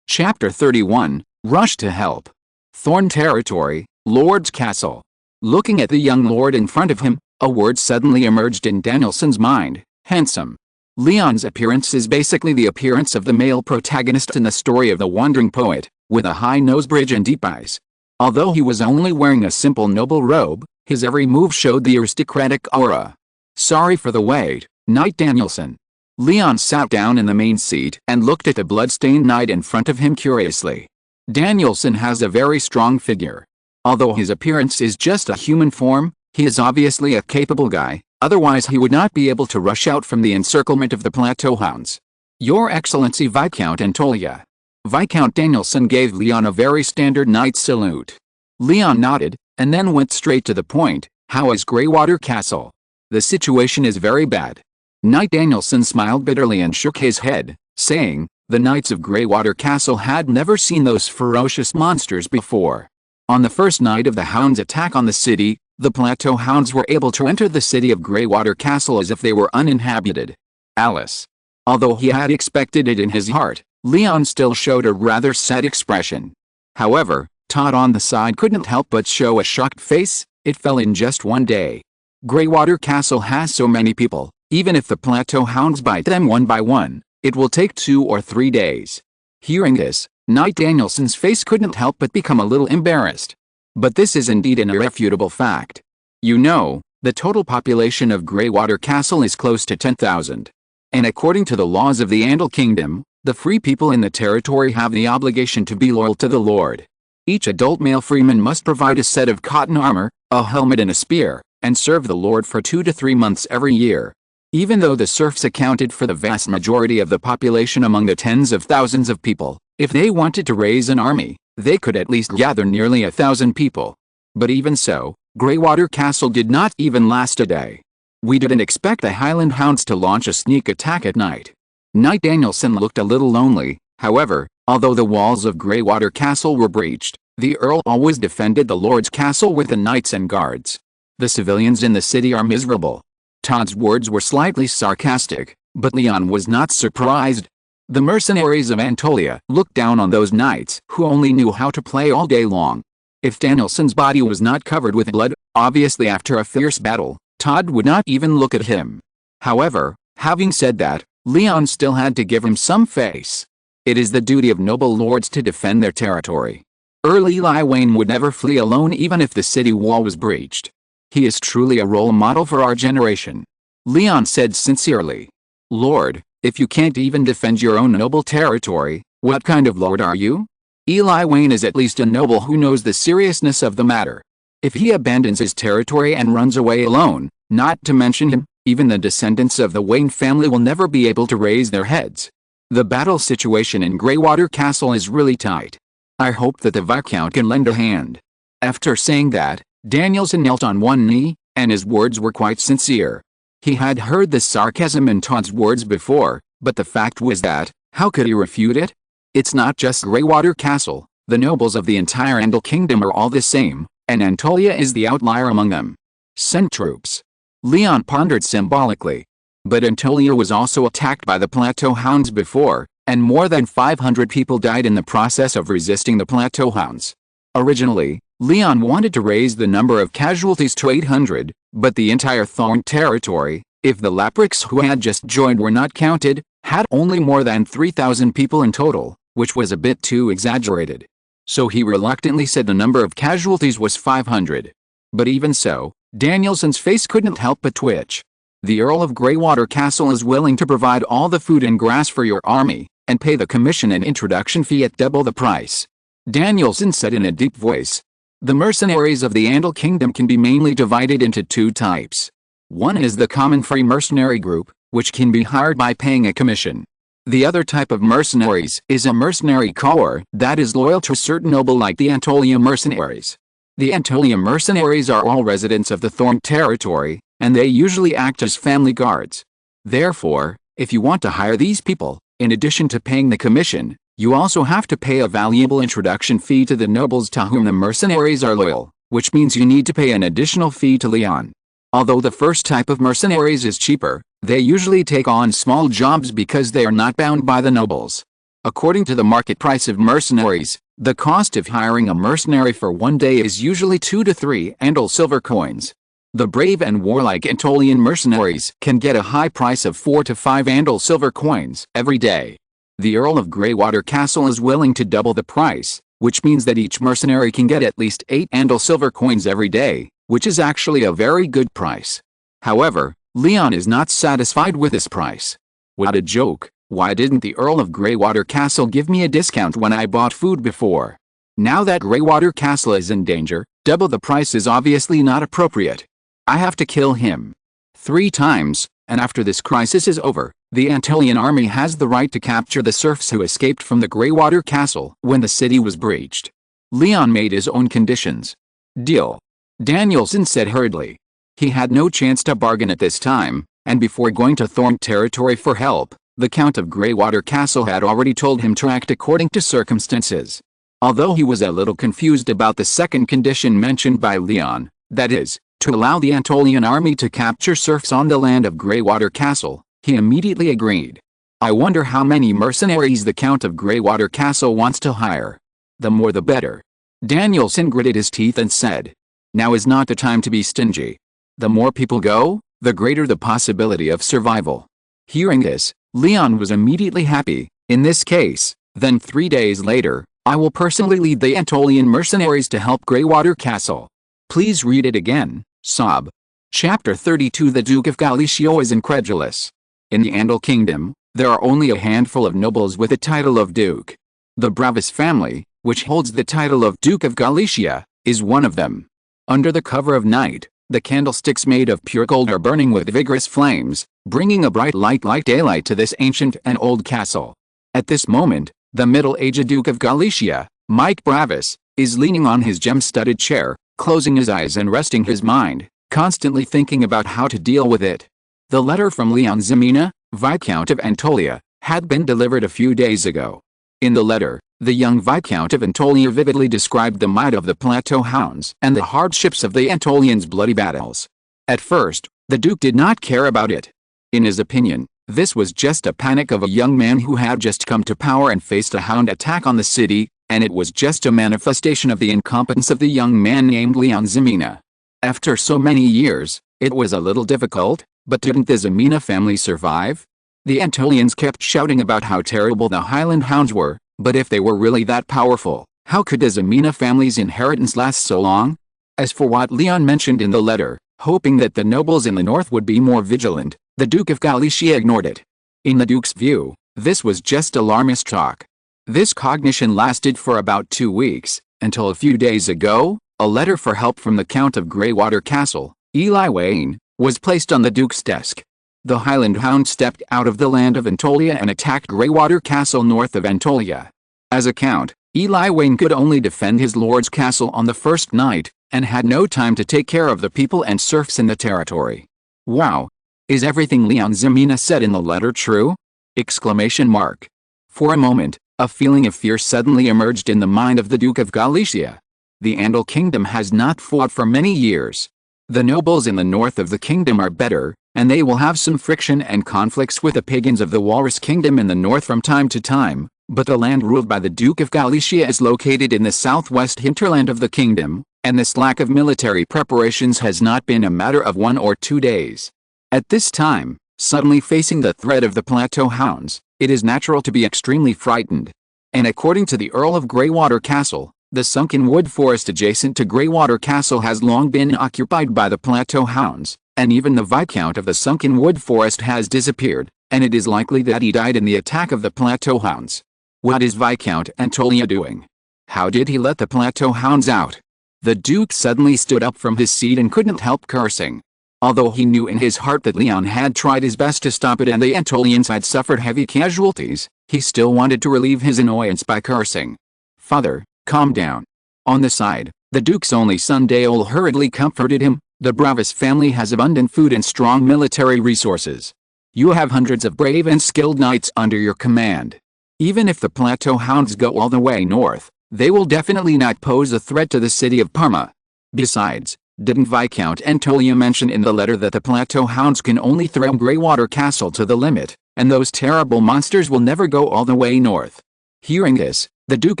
Chapter 31, Rush to Help. Thorn Territory, Lord's Castle. Looking at the young lord in front of him, a word suddenly emerged in Danielson's mind: handsome. León's appearance is basically the appearance of the male protagonist in the story of the wandering poet, with a high nose bridge and deep eyes. Although he was only wearing a simple noble robe, his every move showed the aristocratic aura. Sorry for the wait, Knight Danielson. León sat down in the main seat and looked at the blood-stained knight in front of him curiously. Danielson has a very strong figure. Although his appearance is just a human form, he is obviously a capable guy, otherwise he would not be able to rush out from the encirclement of the plateau hounds. Your Excellency Viscount Antolia. Viscount Danielson gave León a very standard knight salute. León nodded, and then went straight to the point: how is Greywater Castle? The situation is very bad. Knight Danielson smiled bitterly and shook his head, saying, the knights of Greywater Castle had never seen those ferocious monsters before. On the first night of the hounds' attack on the city, the plateau hounds were able to enter the city of Greywater Castle as if they were uninhabited. Alice. Although he had expected it in his heart, León still showed a rather sad expression. However, Todd on the side couldn't help but show a shocked face. It fell in just one day. Greywater Castle has so many people. Even if the plateau hounds bite them one by one, it will take 2 or 3 days. Hearing this, Knight Danielson's face couldn't help but become a little embarrassed. But this is indeed an irrefutable fact. You know, the total population of Greywater Castle is close to 10,000. And according to the laws of the Andal Kingdom, the free people in the territory have the obligation to be loyal to the Lord. Each adult male freeman must provide a set of cotton armor, a helmet and a spear, and serve the Lord for 2 to 3 months every year. Even though the serfs accounted for the vast majority of the population among the tens of thousands of people, if they wanted to raise an army, they could at least gather nearly 1,000 people. But even so, Greywater Castle did not even last a day. We didn't expect the Highland Hounds to launch a sneak attack at night. Knight Danielson looked a little lonely. However, although the walls of Greywater Castle were breached, the Earl always defended the Lord's castle with the knights and guards. The civilians in the city are miserable. Todd's words were slightly sarcastic, but León was not surprised. The mercenaries of Antolia looked down on those knights who only knew how to play all day long. If Danielson's body was not covered with blood, obviously after a fierce battle, Todd would not even look at him. However, having said that, León still had to give him some face. It is the duty of noble lords to defend their territory. Earl Eli Wayne would never flee alone even if the city wall was breached. He is truly a role model for our generation. León said sincerely. Lord, if you can't even defend your own noble territory, what kind of lord are you? Eli Wayne is at least a noble who knows the seriousness of the matter. If he abandons his territory and runs away alone, not to mention him, even the descendants of the Wayne family will never be able to raise their heads. The battle situation in Greywater Castle is really tight. I hope that the Viscount can lend a hand. After saying that, Danielson knelt on one knee, and his words were quite sincere. He had heard the sarcasm in Todd's words before, but the fact was that, how could he refute it? It's not just Greywater Castle, the nobles of the entire Andal Kingdom are all the same, and Antolia is the outlier among them. Send troops. León pondered symbolically. But Antolia was also attacked by the plateau hounds before, and more than 500 people died in the process of resisting the plateau hounds. Originally, León wanted to raise the number of casualties to 800, but the entire Thorn territory, if the Laprix who had just joined were not counted, had only more than 3,000 people in total. which was a bit too exaggerated. So he reluctantly said the number of casualties was 500. But even so, Danielson's face couldn't help but twitch. The Earl of Greywater Castle is willing to provide all the food and grass for your army, and pay the commission and introduction fee at double the price. Danielson said in a deep voice. The mercenaries of the Andal Kingdom can be mainly divided into two types. One is the common free mercenary group, which can be hired by paying a commission. The other type of mercenaries is a mercenary corps that is loyal to a certain noble like the Antolia mercenaries. The Antolia mercenaries are all residents of the Thorn territory, and they usually act as family guards. Therefore, if you want to hire these people, in addition to paying the commission, you also have to pay a valuable introduction fee to the nobles to whom the mercenaries are loyal, which means you need to pay an additional fee to Leon. Although the first type of mercenaries is cheaper, they usually take on small jobs because they are not bound by the nobles. According to the market price of mercenaries, the cost of hiring a mercenary for one day is usually 2 to 3 Andal silver coins. The brave and warlike Antolian mercenaries can get a high price of 4 to 5 Andal silver coins every day. The Earl of Greywater Castle is willing to double the price, which means that each mercenary can get at least 8 Andal silver coins every day, which is actually a very good price. However, Leon is not satisfied with this price. What a joke! Why didn't the Earl of Greywater Castle give me a discount when I bought food before? Now that Greywater Castle is in danger, double the price is obviously not appropriate. I have to kill him 3 times, and after this crisis is over, the Antolian army has the right to capture the serfs who escaped from the Greywater Castle when the city was breached. Leon made his own conditions. Deal. Danielson said hurriedly. He had no chance to bargain at this time, and before going to Thorn territory for help, the Count of Greywater Castle had already told him to act according to circumstances. Although he was a little confused about the second condition mentioned by Leon, that is, to allow the Antolian army to capture serfs on the land of Greywater Castle, he immediately agreed. I wonder how many mercenaries the Count of Greywater Castle wants to hire. The more the better. Danielson gritted his teeth and said. Now is not the time to be stingy. The more people go, the greater the possibility of survival. Hearing this, Leon was immediately happy. In this case, then 3 days later, I will personally lead the Antolian mercenaries to help Greywater Castle. Please read it again, sob. Chapter 32 The Duke of Galicia is incredulous. In the Andal Kingdom, there are only a handful of nobles with the title of Duke. The Bravis family, which holds the title of Duke of Galicia, is one of them. Under the cover of night, the candlesticks made of pure gold are burning with vigorous flames, bringing a bright light like daylight to this ancient and old castle. At this moment, the middle-aged Duke of Galicia, Mike Bravis, is leaning on his gem-studded chair, closing his eyes and resting his mind, constantly thinking about how to deal with it. The letter from León Ximena, Viscount of Antolia, had been delivered a few days ago. In the letter, the young Viscount of Antolia vividly described the might of the Plateau Hounds and the hardships of the Antolians' bloody battles. At first, the Duke did not care about it. In his opinion, this was just a panic of a young man who had just come to power and faced a hound attack on the city, and it was just a manifestation of the incompetence of the young man named León Ximena. After so many years, it was a little difficult, but didn't the Ximena family survive? The Antolians kept shouting about how terrible the Highland Hounds were, but if they were really that powerful, how could the Ximena family's inheritance last so long? As for what Leon mentioned in the letter, hoping that the nobles in the north would be more vigilant, the Duke of Galicia ignored it. In the Duke's view, this was just alarmist talk. This cognition lasted for about 2 weeks, until a few days ago, a letter for help from the Count of Greywater Castle, Eli Wayne, was placed on the Duke's desk. The Highland Hound stepped out of the land of Antolia and attacked Greywater Castle north of Antolia. As a count, Eli Wayne could only defend his lord's castle on the first night, and had no time to take care of the people and serfs in the territory. Wow! Is everything León Ximena said in the letter true? Exclamation mark. For a moment, a feeling of fear suddenly emerged in the mind of the Duke of Galicia. The Andal Kingdom has not fought for many years. The nobles in the north of the kingdom are better, and they will have some friction and conflicts with the pagans of the Walrus Kingdom in the north from time to time, but the land ruled by the Duke of Galicia is located in the southwest hinterland of the kingdom, and this lack of military preparations has not been a matter of 1 or 2 days. At this time, suddenly facing the threat of the Plateau Hounds, it is natural to be extremely frightened. And according to the Earl of Greywater Castle, the sunken wood forest adjacent to Greywater Castle has long been occupied by the Plateau Hounds, and even the Viscount of the sunken wood forest has disappeared, and it is likely that he died in the attack of the Plateau Hounds. What is Viscount Antolia doing? How did he let the Plateau Hounds out? The Duke suddenly stood up from his seat and couldn't help cursing. Although he knew in his heart that León had tried his best to stop it and the Antolians had suffered heavy casualties, he still wanted to relieve his annoyance by cursing. "Father, calm down." On the side, the Duke's only son Dale hurriedly comforted him. "The Bravis family has abundant food and strong military resources. You have hundreds of brave and skilled knights under your command. Even if the Plateau Hounds go all the way north, they will definitely not pose a threat to the city of Parma. Besides, didn't Viscount Antolia mention in the letter that the Plateau Hounds can only throw Greywater Castle to the limit, and those terrible monsters will never go all the way north?" Hearing this, the Duke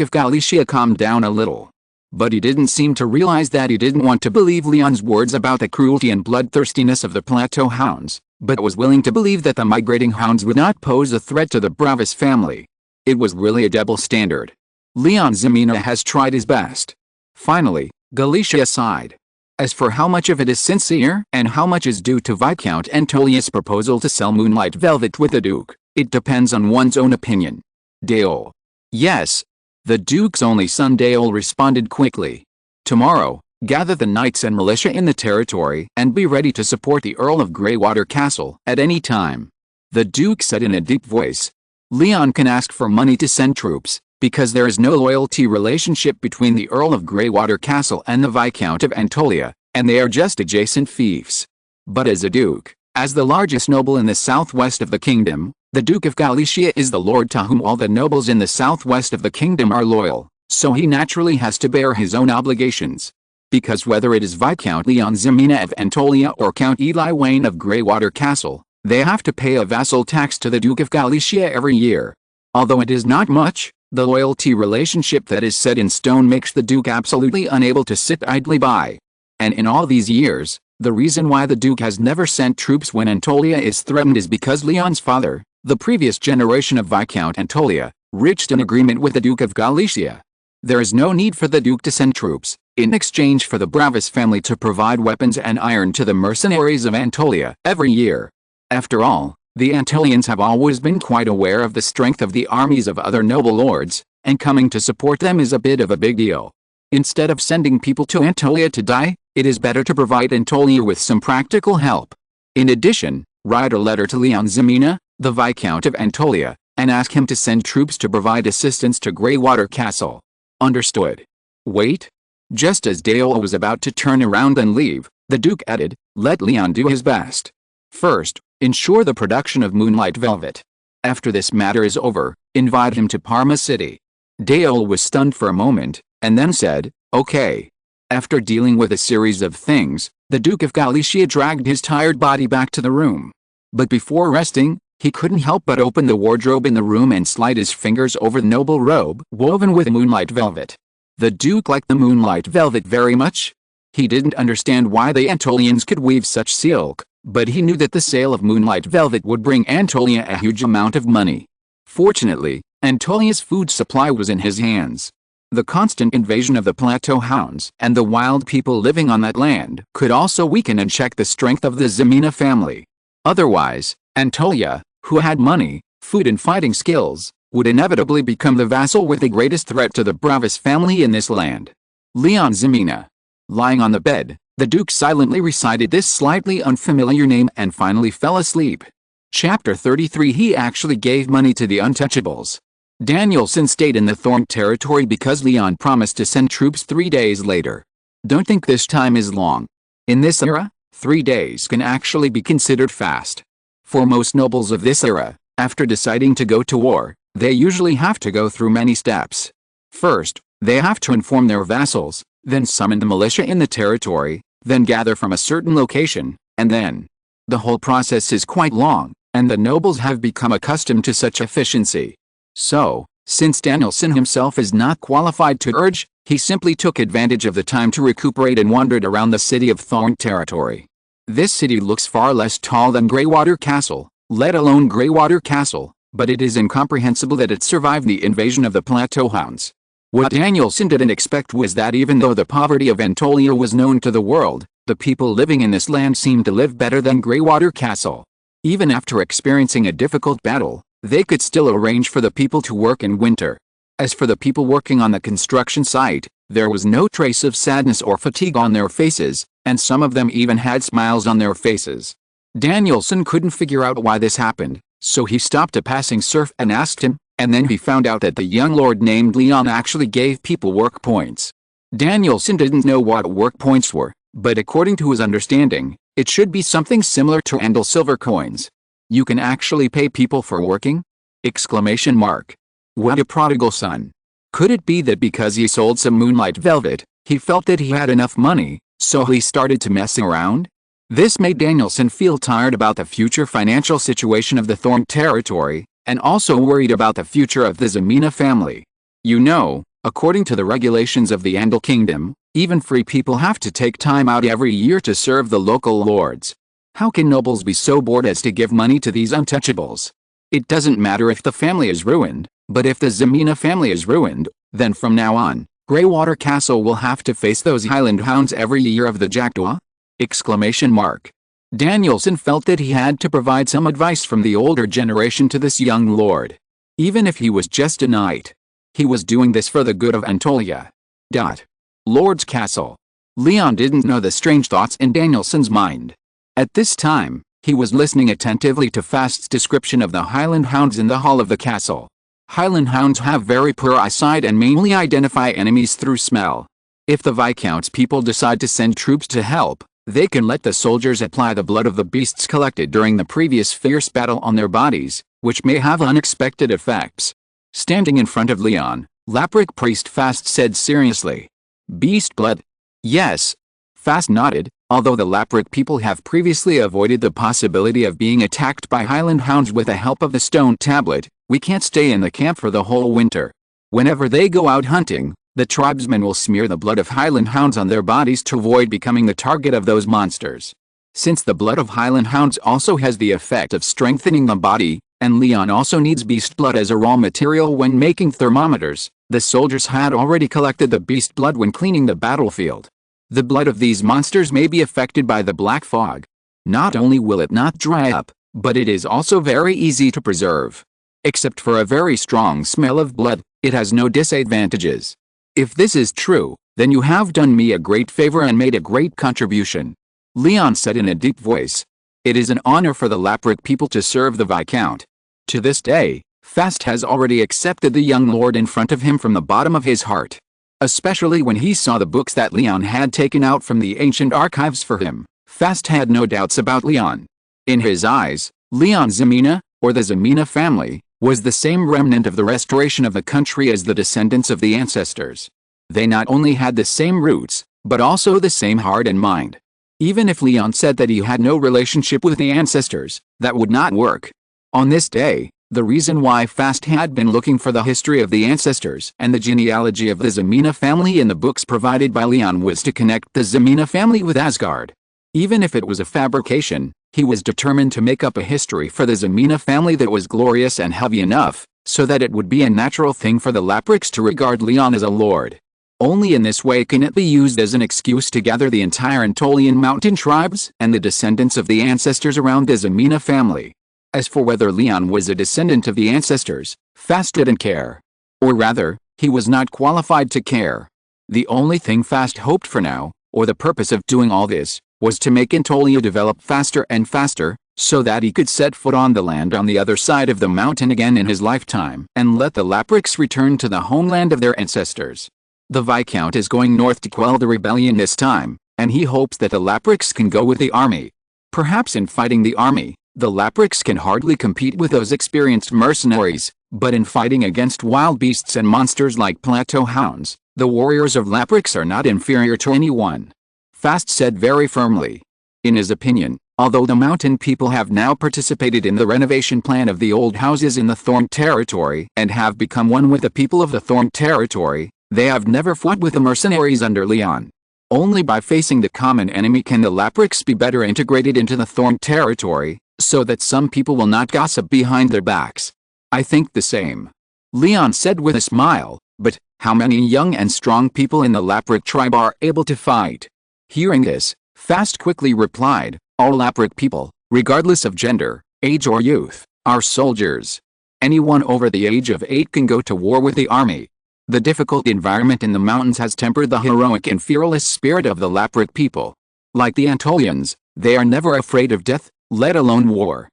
of Galicia calmed down a little. But he didn't seem to realize that he didn't want to believe Leon's words about the cruelty and bloodthirstiness of the Plateau Hounds, but was willing to believe that the migrating hounds would not pose a threat to the Bravis family. It was really a double standard. León Ximena has tried his best. Finally, Galicia sighed. As for how much of it is sincere and how much is due to Viscount Antolia's proposal to sell Moonlight Velvet with the Duke, it depends on one's own opinion. Dale. Yes. The Duke's only son Dale responded quickly. "Tomorrow, gather the knights and militia in the territory and be ready to support the Earl of Greywater Castle at any time." The Duke said in a deep voice. "León can ask for money to send troops, because there is no loyalty relationship between the Earl of Greywater Castle and the Viscount of Antolia, and they are just adjacent fiefs. But as a duke, as the largest noble in the southwest of the kingdom, the Duke of Galicia is the lord to whom all the nobles in the southwest of the kingdom are loyal, so he naturally has to bear his own obligations. Because whether it is Viscount León Ximena of Antolia or Count Eli Wayne of Greywater Castle, they have to pay a vassal tax to the Duke of Galicia every year. Although it is not much, the loyalty relationship that is set in stone makes the Duke absolutely unable to sit idly by. And in all these years, the reason why the Duke has never sent troops when Antolia is threatened is because Leon's father, the previous generation of Viscount Antolia, reached an agreement with the Duke of Galicia. There is no need for the Duke to send troops, in exchange for the Bravis family to provide weapons and iron to the mercenaries of Antolia every year. After all, the Antolians have always been quite aware of the strength of the armies of other noble lords, and coming to support them is a bit of a big deal. Instead of sending people to Antolia to die, it is better to provide Antolia with some practical help. In addition, write a letter to León Ximena, the Viscount of Antolia, and ask him to send troops to provide assistance to Greywater Castle. Understood. Wait. Just as Dale was about to turn around and leave, the Duke added, "Let León do his best. First, ensure the production of Moonlight Velvet. After this matter is over, invite him to Parma City." Dale was stunned for a moment, and then said, "Okay." After dealing with a series of things, the Duke of Galicia dragged his tired body back to the room. But before resting, he couldn't help but open the wardrobe in the room and slide his fingers over the noble robe woven with moonlight velvet. The Duke liked the moonlight velvet very much. He didn't understand why the Antolians could weave such silk, but he knew that the sale of moonlight velvet would bring Antolia a huge amount of money. Fortunately, Antolia's food supply was in his hands. The constant invasion of the Plateau Hounds and the wild people living on that land could also weaken and check the strength of the Ximena family. Otherwise, Antolia, who had money, food and fighting skills, would inevitably become the vassal with the greatest threat to the Bravis family in this land. León Ximena. Lying on the bed, the Duke silently recited this slightly unfamiliar name and finally fell asleep. Chapter 33. He actually gave money to the untouchables. Danielson stayed in the Thorn territory because León promised to send troops 3 days later. Don't think this time is long. In this era, 3 days can actually be considered fast. For most nobles of this era, after deciding to go to war, they usually have to go through many steps. First, they have to inform their vassals, then summon the militia in the territory, then gather from a certain location, and then. The whole process is quite long, and the nobles have become accustomed to such efficiency. So, since Danielson himself is not qualified to urge, he simply took advantage of the time to recuperate and wandered around the city of Thorn territory. This city looks far less tall than Greywater Castle, let alone Greywater Castle, but it is incomprehensible that it survived the invasion of the Plateau Hounds. What Danielson didn't expect was that even though the poverty of Anatolia was known to the world, the people living in this land seemed to live better than Greywater Castle. Even after experiencing a difficult battle, they could still arrange for the people to work in winter. As for the people working on the construction site, there was no trace of sadness or fatigue on their faces, and some of them even had smiles on their faces. Danielson couldn't figure out why this happened, so he stopped a passing serf and asked him, and then he found out that the young lord named Leon actually gave people work points. Danielson didn't know what work points were, but according to his understanding, it should be something similar to Andal silver coins. You can actually pay people for working? Exclamation mark. What a prodigal son. Could it be that because he sold some moonlight velvet, he felt that he had enough money, so he started to mess around? This made Danielson feel tired about the future financial situation of the Thorn territory, and also worried about the future of the Ximena family. You know, according to the regulations of the Andal Kingdom, even free people have to take time out every year to serve the local lords. How can nobles be so bored as to give money to these untouchables? It doesn't matter if the family is ruined, but if the Ximena family is ruined, then from now on, Greywater Castle will have to face those Highland Hounds every year of the Jackdaw? Exclamation mark. Danielson felt that he had to provide some advice from the older generation to this young lord. Even if he was just a knight. He was doing this for the good of Anatolia. Lord's Castle. Leon didn't know the strange thoughts in Danielson's mind. At this time, he was listening attentively to Fast's description of the Highland Hounds in the hall of the castle. Highland Hounds have very poor eyesight and mainly identify enemies through smell. If the Viscount's people decide to send troops to help, they can let the soldiers apply the blood of the beasts collected during the previous fierce battle on their bodies, which may have unexpected effects. Standing in front of Leon, Lapric priest Fast said seriously. Beast blood? Yes. Fast nodded. Although the Lapric people have previously avoided the possibility of being attacked by Highland Hounds with the help of the stone tablet, we can't stay in the camp for the whole winter. Whenever they go out hunting, the tribesmen will smear the blood of Highland Hounds on their bodies to avoid becoming the target of those monsters. Since the blood of Highland Hounds also has the effect of strengthening the body, and Leon also needs beast blood as a raw material when making thermometers, the soldiers had already collected the beast blood when cleaning the battlefield. The blood of these monsters may be affected by the black fog. Not only will it not dry up, but it is also very easy to preserve. Except for a very strong smell of blood, it has no disadvantages. If this is true, then you have done me a great favor and made a great contribution. Leon said in a deep voice. It is an honor for the Lapric people to serve the Viscount. To this day, Fast has already accepted the young lord in front of him from the bottom of his heart. Especially when he saw the books that Leon had taken out from the ancient archives for him, Fast had no doubts about Leon. In his eyes, Leon Ximena, or the Ximena family, was the same remnant of the restoration of the country as the descendants of the ancestors. They not only had the same roots, but also the same heart and mind. Even if Leon said that he had no relationship with the ancestors, that would not work. On this day, the reason why Fast had been looking for the history of the ancestors and the genealogy of the Ximena family in the books provided by Leon was to connect the Ximena family with Asgard. Even if it was a fabrication, he was determined to make up a history for the Ximena family that was glorious and heavy enough, so that it would be a natural thing for the Laprics to regard Leon as a lord. Only in this way can it be used as an excuse to gather the entire Anatolian mountain tribes and the descendants of the ancestors around the Ximena family. As for whether Leon was a descendant of the ancestors, Fast didn't care. Or rather, he was not qualified to care. The only thing Fast hoped for now, or the purpose of doing all this, was to make Anatolia develop faster and faster, so that he could set foot on the land on the other side of the mountain again in his lifetime and let the Laprics return to the homeland of their ancestors. The Viscount is going north to quell the rebellion this time, and he hopes that the Laprics can go with the army. Perhaps in fighting the army, the Laprics can hardly compete with those experienced mercenaries, but in fighting against wild beasts and monsters like Plateau Hounds, the warriors of Laprics are not inferior to anyone. Fast said very firmly. In his opinion, although the mountain people have now participated in the renovation plan of the old houses in the Thorn territory and have become one with the people of the Thorn territory, they have never fought with the mercenaries under Leon. Only by facing the common enemy can the Laprics be better integrated into the Thorn territory, so that some people will not gossip behind their backs. I think the same. Leon said with a smile, but how many young and strong people in the Laprik tribe are able to fight? Hearing this, Fast quickly replied, all Laprik people, regardless of gender, age or youth, are soldiers. Anyone over the age of 8 can go to war with the army. The difficult environment in the mountains has tempered the heroic and fearless spirit of the Laprik people. Like the Antolians, they are never afraid of death, let alone war.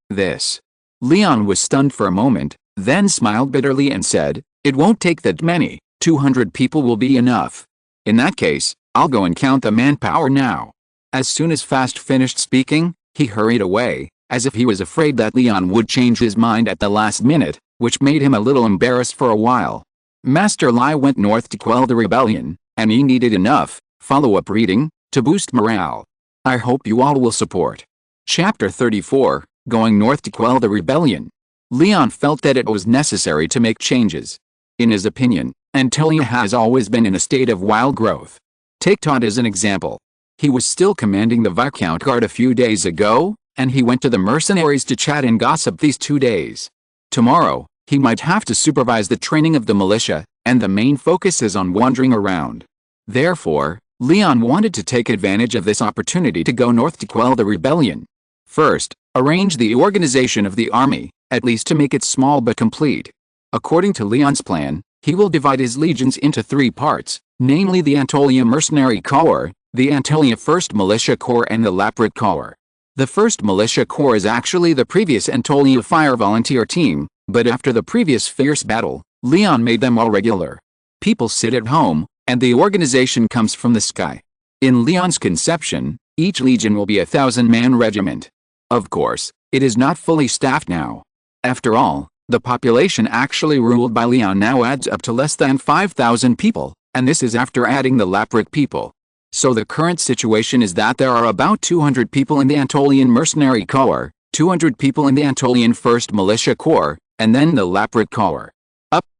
This. Leon was stunned for a moment, then smiled bitterly and said, it won't take that many, 200 people will be enough. In that case, I'll go and count the manpower now. As soon as Fast finished speaking, he hurried away, as if he was afraid that Leon would change his mind at the last minute, which made him a little embarrassed for a while. Master Lai went north to quell the rebellion, and he needed enough follow-up reading to boost morale. I hope you all will support. Chapter 34, Going North to Quell the Rebellion. Leon felt that it was necessary to make changes. In his opinion, Antolia has always been in a state of wild growth. Take Todd as an example. He was still commanding the Viscount Guard a few days ago, and he went to the mercenaries to chat and gossip these 2 days. Tomorrow, he might have to supervise the training of the militia, and the main focus is on wandering around. Therefore, Leon wanted to take advantage of this opportunity to go north to quell the rebellion. First, arrange the organization of the army, at least to make it small but complete. According to Leon's plan, he will divide his legions into 3 parts, namely the Antolia Mercenary Corps, the Antolia 1st Militia Corps and the Laprik Corps. The 1st Militia Corps is actually the previous Antolia Fire Volunteer Team, but after the previous fierce battle, Leon made them all regular. People sit at home, and the organization comes from the sky. In Leon's conception, each legion will be a 1,000-man regiment. Of course, it is not fully staffed now. After all, the population actually ruled by Leon now adds up to less than 5,000 people, and this is after adding the Laprik people. So the current situation is that there are about 200 people in the Antolian Mercenary Corps, 200 people in the Antolian 1st Militia Corps, and then the Laprik Corps.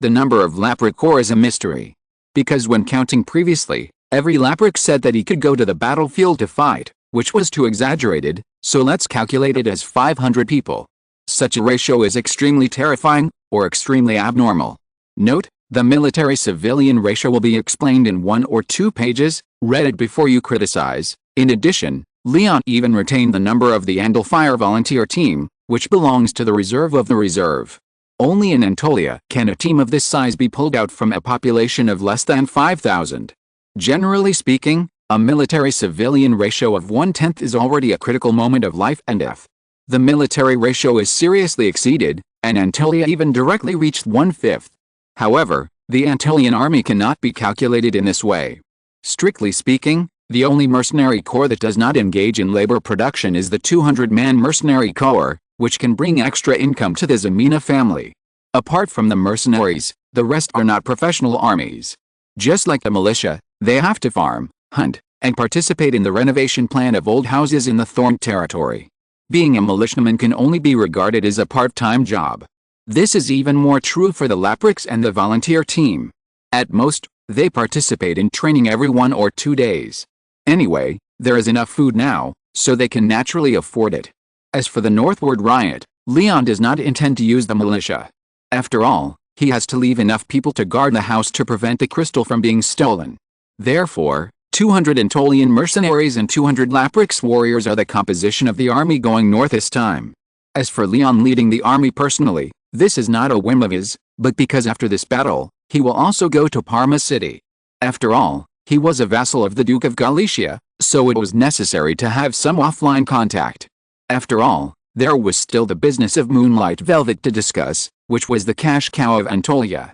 The number of Laprik Corps is a mystery. Because when counting previously, every Laprik said that he could go to the battlefield to fight, which was too exaggerated, so let's calculate it as 500 people. Such a ratio is extremely terrifying, or extremely abnormal. Note, the military-civilian ratio will be explained in 1 or 2 pages, read it before you criticize. In addition, Leon even retained the number of the Andal Fire Volunteer Team, which belongs to the reserve of the reserve. Only in Antolia can a team of this size be pulled out from a population of less than 5,000. Generally speaking, a military-civilian ratio of 1/10 is already a critical moment of life and death. The military ratio is seriously exceeded, and Antolia even directly reached 1/5. However, the Antolian army cannot be calculated in this way. Strictly speaking, the only mercenary corps that does not engage in labor production is the 200-man mercenary corps, which can bring extra income to the Ximena family. Apart from the mercenaries, the rest are not professional armies. Just like the militia, they have to farm, hunt, and participate in the renovation plan of old houses in the Thorn territory. Being a militiaman can only be regarded as a part-time job. This is even more true for the Lapriks and the volunteer team. At most, they participate in training every 1 or 2 days. Anyway, there is enough food now, so they can naturally afford it. As for the northward riot, Leon does not intend to use the militia. After all, he has to leave enough people to guard the house to prevent the crystal from being stolen. Therefore, 200 Antolian mercenaries and 200 Lapriks warriors are the composition of the army going north this time. As for Leon leading the army personally, this is not a whim of his, but because after this battle, he will also go to Parma City. After all, he was a vassal of the Duke of Galicia, so it was necessary to have some offline contact. After all, there was still the business of Moonlight Velvet to discuss, which was the cash cow of Antolia.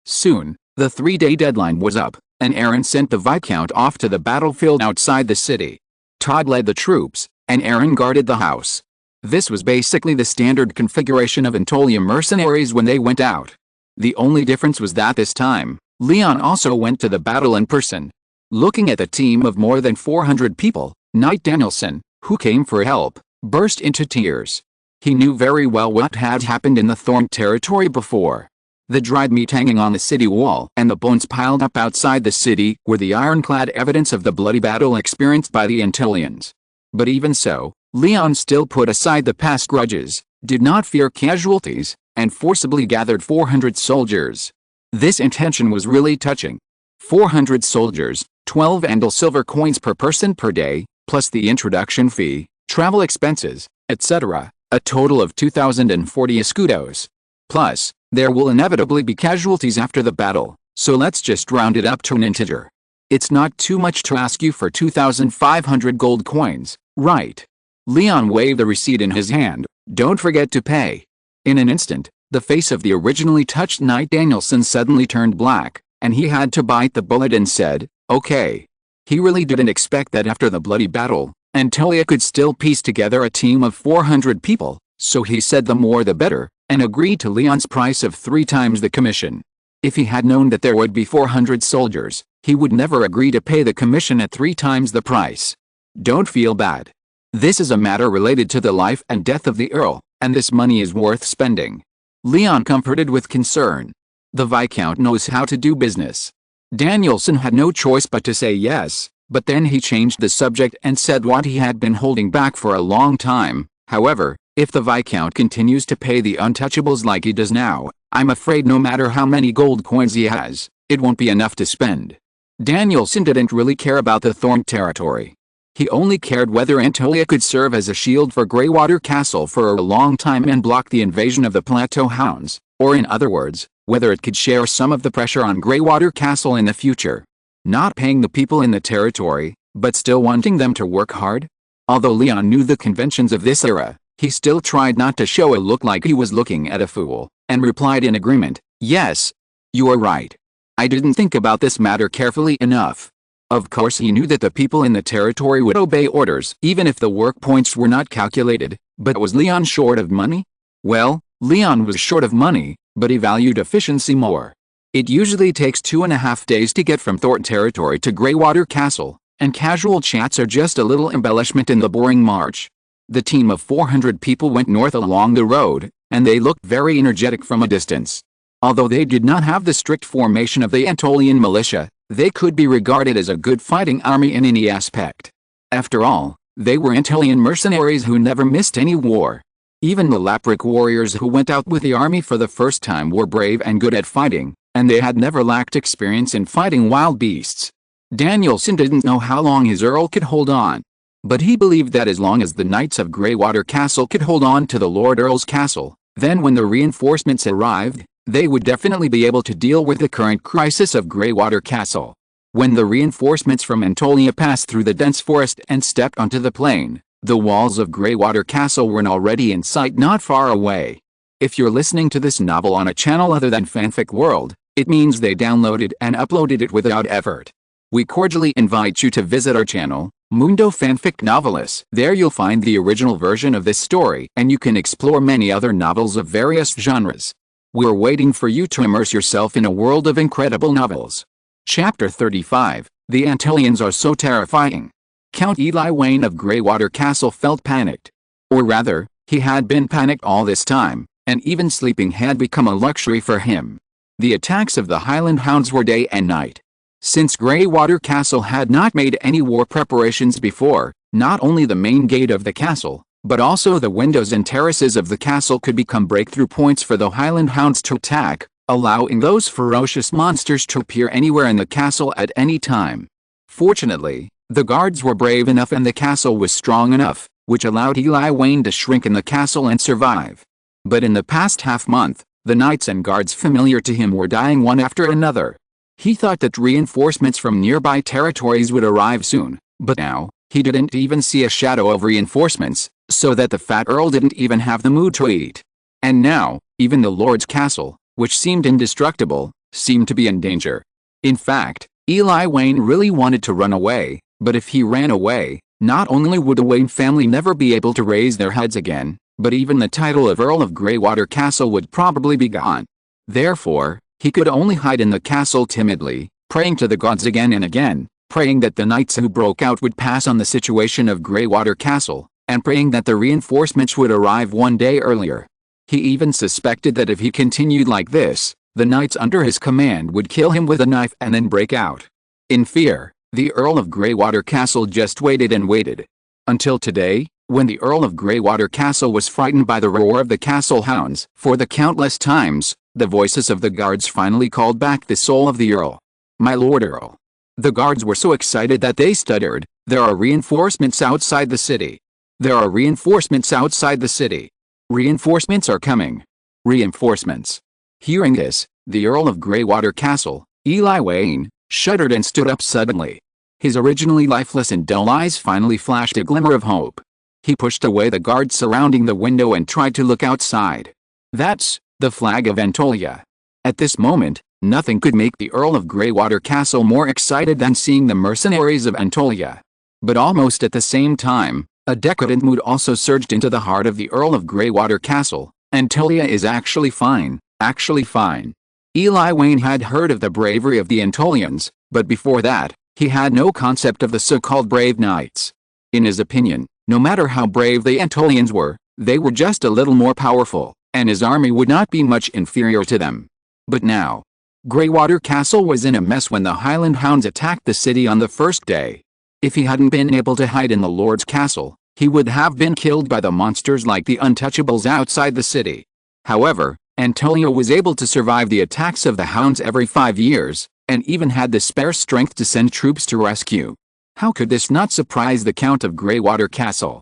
Soon, the 3-day deadline was up, and Aaron sent the Viscount off to the battlefield outside the city. Todd led the troops, and Aaron guarded the house. This was basically the standard configuration of Antolia mercenaries when they went out. The only difference was that this time, Leon also went to the battle in person. Looking at the team of more than 400 people, Knight Danielson, who came for help, burst into tears. He knew very well what had happened in the Thorn territory before. The dried meat hanging on the city wall and the bones piled up outside the city were the ironclad evidence of the bloody battle experienced by the Antolians. But even so, Leon still put aside the past grudges, did not fear casualties, and forcibly gathered 400 soldiers. This intention was really touching. 400 soldiers, 12 Andal silver coins per person per day, plus the introduction fee, travel expenses, etc., a total of 2,040 escudos. Plus, there will inevitably be casualties after the battle, so let's just round it up to an integer. It's not too much to ask you for 2,500 gold coins, right? Leon waved the receipt in his hand. Don't forget to pay. In an instant, the face of the originally touched Knight Danielson suddenly turned black, and he had to bite the bullet and said, okay. He really didn't expect that after the bloody battle, Antolia could still piece together a team of 400 people, so he said the more the better, and agreed to Leon's price of 3 times the commission. If he had known that there would be 400 soldiers, he would never agree to pay the commission at 3 times the price. Don't feel bad. This is a matter related to the life and death of the Earl, and this money is worth spending. Leon comforted with concern. The Viscount knows how to do business. Danielson had no choice but to say yes, but then he changed the subject and said what he had been holding back for a long time. However, if the Viscount continues to pay the untouchables like he does now, I'm afraid no matter how many gold coins he has, it won't be enough to spend. Danielson didn't really care about the Thorn territory. He only cared whether Antolia could serve as a shield for Greywater Castle for a long time and block the invasion of the Plateau Hounds, or in other words, whether it could share some of the pressure on Greywater Castle in the future. Not paying the people in the territory, but still wanting them to work hard? Although Leon knew the conventions of this era, he still tried not to show a look like he was looking at a fool, and replied in agreement, yes, you are right. I didn't think about this matter carefully enough. Of course he knew that the people in the territory would obey orders even if the work points were not calculated, but was Leon short of money? Well, Leon was short of money, but he valued efficiency more. It usually takes 2.5 days to get from Thornton territory to Greywater Castle, and casual chats are just a little embellishment in the boring march. The team of 400 people went north along the road, and they looked very energetic from a distance. Although they did not have the strict formation of the Antolian militia, they could be regarded as a good fighting army in any aspect. After all, they were Antolian mercenaries who never missed any war. Even the Lapric warriors who went out with the army for the first time were brave and good at fighting, and they had never lacked experience in fighting wild beasts. Danielson didn't know how long his Earl could hold on. But he believed that as long as the Knights of Greywater Castle could hold on to the Lord Earl's castle, then when the reinforcements arrived, they would definitely be able to deal with the current crisis of Greywater Castle. When the reinforcements from Antolia passed through the dense forest and stepped onto the plain, the walls of Greywater Castle were already in sight not far away. If you're listening to this novel on a channel other than Fanfic World, it means they downloaded and uploaded it without effort. We cordially invite you to visit our channel, Mundo Fanfic Novelis. There you'll find the original version of this story, and you can explore many other novels of various genres. We're waiting for you to immerse yourself in a world of incredible novels. Chapter 35, The Antolians Are So Terrifying. Count Eli Wayne of Greywater Castle felt panicked. Or rather, he had been panicked all this time, and even sleeping had become a luxury for him. The attacks of the Highland Hounds were day and night. Since Greywater Castle had not made any war preparations before, not only the main gate of the castle, but also the windows and terraces of the castle could become breakthrough points for the Highland Hounds to attack, allowing those ferocious monsters to appear anywhere in the castle at any time. Fortunately, the guards were brave enough and the castle was strong enough, which allowed Eli Wayne to shrink in the castle and survive. But in the past half-month, the knights and guards familiar to him were dying one after another. He thought that reinforcements from nearby territories would arrive soon, but now, he didn't even see a shadow of reinforcements, so that the fat Earl didn't even have the mood to eat. And now, even the Lord's castle, which seemed indestructible, seemed to be in danger. In fact, Eli Wayne really wanted to run away, but if he ran away, not only would the Wayne family never be able to raise their heads again, but even the title of Earl of Greywater Castle would probably be gone. Therefore, he could only hide in the castle timidly, praying to the gods again and again, praying that the knights who broke out would pass on the situation of Greywater Castle, and praying that the reinforcements would arrive one day earlier. He even suspected that if he continued like this, the knights under his command would kill him with a knife and then break out. In fear, the Earl of Greywater Castle just waited and waited. Until today, When the Earl of Greywater Castle was frightened by the roar of the castle hounds, for the countless times, the voices of the guards finally called back the soul of the Earl. "My Lord Earl." The guards were so excited that they stuttered, "There are reinforcements outside the city. There are reinforcements outside the city. Reinforcements are coming. Reinforcements." Hearing this, the Earl of Greywater Castle, Eli Wayne, shuddered and stood up suddenly. His originally lifeless and dull eyes finally flashed a glimmer of hope. He pushed away the guards surrounding the window and tried to look outside. "That's the flag of Antolia." At this moment, nothing could make the Earl of Greywater Castle more excited than seeing the mercenaries of Antolia. But almost at the same time, a decadent mood also surged into the heart of the Earl of Greywater Castle. "Antolia is actually fine, actually fine." Eli Wayne had heard of the bravery of the Antolians, but before that, he had no concept of the so-called brave knights. In his opinion, no matter how brave the Antolians were, they were just a little more powerful, and his army would not be much inferior to them. But now, Greywater Castle was in a mess when the Highland Hounds attacked the city on the first day. If he hadn't been able to hide in the Lord's castle, he would have been killed by the monsters like the Untouchables outside the city. However, Antolia was able to survive the attacks of the hounds every 5 years, and even had the spare strength to send troops to rescue. How could this not surprise the Count of Greywater Castle?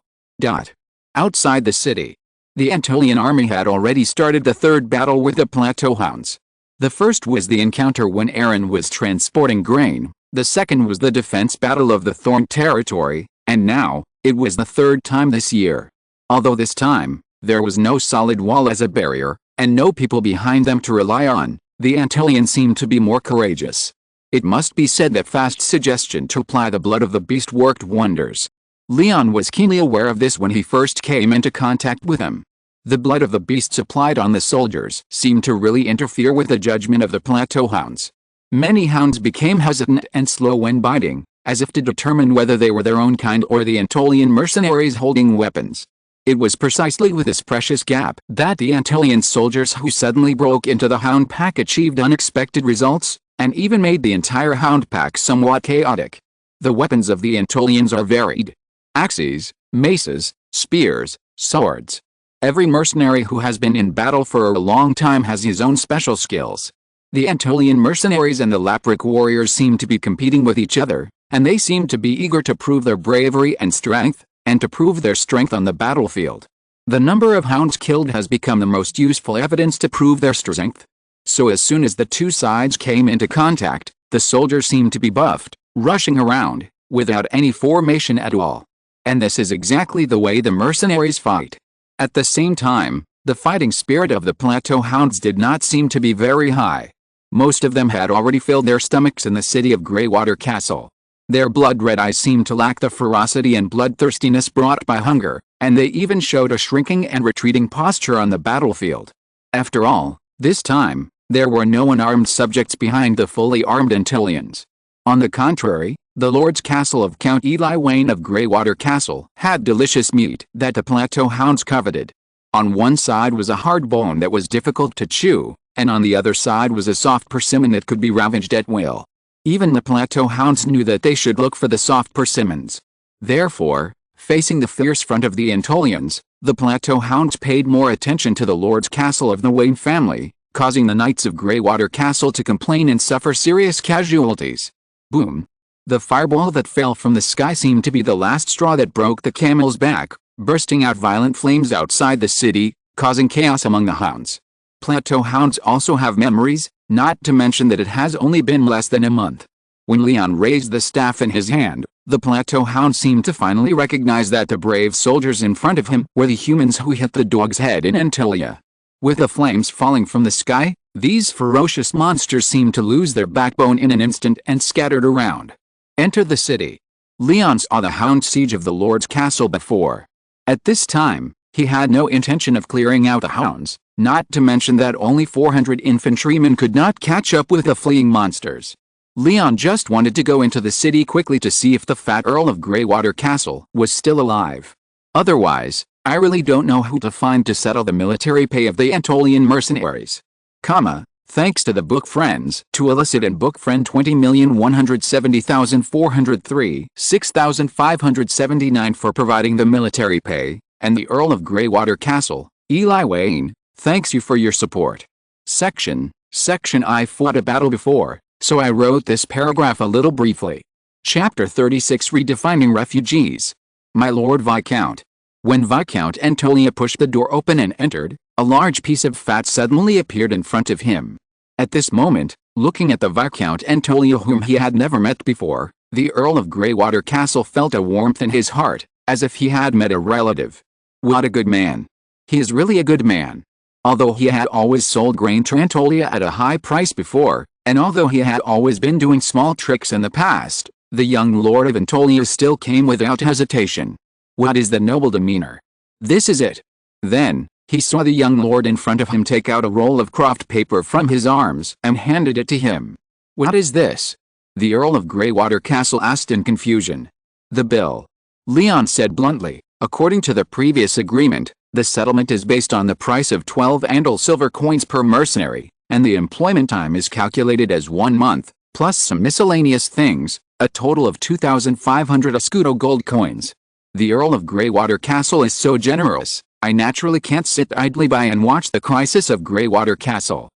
Outside the city, the Antolian army had already started the third battle with the Plateau Hounds. The first was the encounter when Aaron was transporting grain, the second was the defense battle of the Thorn territory, and now, it was the third time this year. Although this time, there was no solid wall as a barrier, and no people behind them to rely on, the Antolians seemed to be more courageous. It must be said that fast suggestion to apply the blood of the beast worked wonders. Leon was keenly aware of this when he first came into contact with him. The blood of the beasts applied on the soldiers seemed to really interfere with the judgment of the Plateau Hounds. Many hounds became hesitant and slow when biting, as if to determine whether they were their own kind or the Antolian mercenaries holding weapons. It was precisely with this precious gap that the Antolian soldiers who suddenly broke into the hound pack achieved unexpected results, and even made the entire hound pack somewhat chaotic. The weapons of the Antolians are varied: axes, maces, spears, swords. Every mercenary who has been in battle for a long time has his own special skills. The Antolian mercenaries and the Lapric warriors seem to be competing with each other, and they seem to be eager to prove their bravery and strength, and to prove their strength on the battlefield. The number of hounds killed has become the most useful evidence to prove their strength. So as soon as the two sides came into contact, the soldiers seemed to be buffed, rushing around, without any formation at all. And this is exactly the way the mercenaries fight. At the same time, the fighting spirit of the Plateau Hounds did not seem to be very high. Most of them had already filled their stomachs in the city of Greywater Castle. Their blood-red eyes seemed to lack the ferocity and bloodthirstiness brought by hunger, and they even showed a shrinking and retreating posture on the battlefield. After all, this time, there were no unarmed subjects behind the fully armed Antolians. On the contrary, the Lord's Castle of Count Eli Wayne of Greywater Castle had delicious meat that the Plateau Hounds coveted. On one side was a hard bone that was difficult to chew, and on the other side was a soft persimmon that could be ravaged at will. Even the Plateau Hounds knew that they should look for the soft persimmons. Therefore, facing the fierce front of the Antolians, the Plateau Hounds paid more attention to the Lord's Castle of the Wayne family, causing the Knights of Greywater Castle to complain and suffer serious casualties. Boom! The fireball that fell from the sky seemed to be the last straw that broke the camel's back, bursting out violent flames outside the city, causing chaos among the hounds. Plateau Hounds also have memories, not to mention that it has only been less than a month. When Leon raised the staff in his hand, the Plateau Hound seemed to finally recognize that the brave soldiers in front of him were the humans who hit the dog's head in Antolia. With the flames falling from the sky, these ferocious monsters seemed to lose their backbone in an instant and scattered around. Enter the city. Leon saw the hound siege of the Lord's Castle before. At this time, he had no intention of clearing out the hounds, not to mention that only 400 infantrymen could not catch up with the fleeing monsters. Leon just wanted to go into the city quickly to see if the fat Earl of Greywater Castle was still alive. Otherwise, I really don't know who to find to settle the military pay of the Antolian mercenaries. Thanks to the book friends to elicit and book friend 20,170,403, 6,579 for providing the military pay, and the Earl of Greywater Castle, Eli Wayne, thanks you for your support. Section I fought a battle before, so I wrote this paragraph a little briefly. Chapter 36 Redefining Refugees. My Lord Viscount. When Viscount Antolia pushed the door open and entered, a large piece of fat suddenly appeared in front of him. At this moment, looking at the Viscount Antolia whom he had never met before, the Earl of Greywater Castle felt a warmth in his heart, as if he had met a relative. What a good man. He is really a good man. Although he had always sold grain to Antolia at a high price before, and although he had always been doing small tricks in the past, the young Lord of Antolia still came without hesitation. What is the noble demeanor? This is it. Then, he saw the young lord in front of him take out a roll of croft paper from his arms and handed it to him. What is this? The Earl of Greywater Castle asked in confusion. The bill. Leon said bluntly, according to the previous agreement, the settlement is based on the price of 12 andal silver coins per mercenary, and the employment time is calculated as 1 month, plus some miscellaneous things, a total of 2,500 escudo gold coins. The Earl of Greywater Castle is so generous, I naturally can't sit idly by and watch the crisis of Greywater Castle.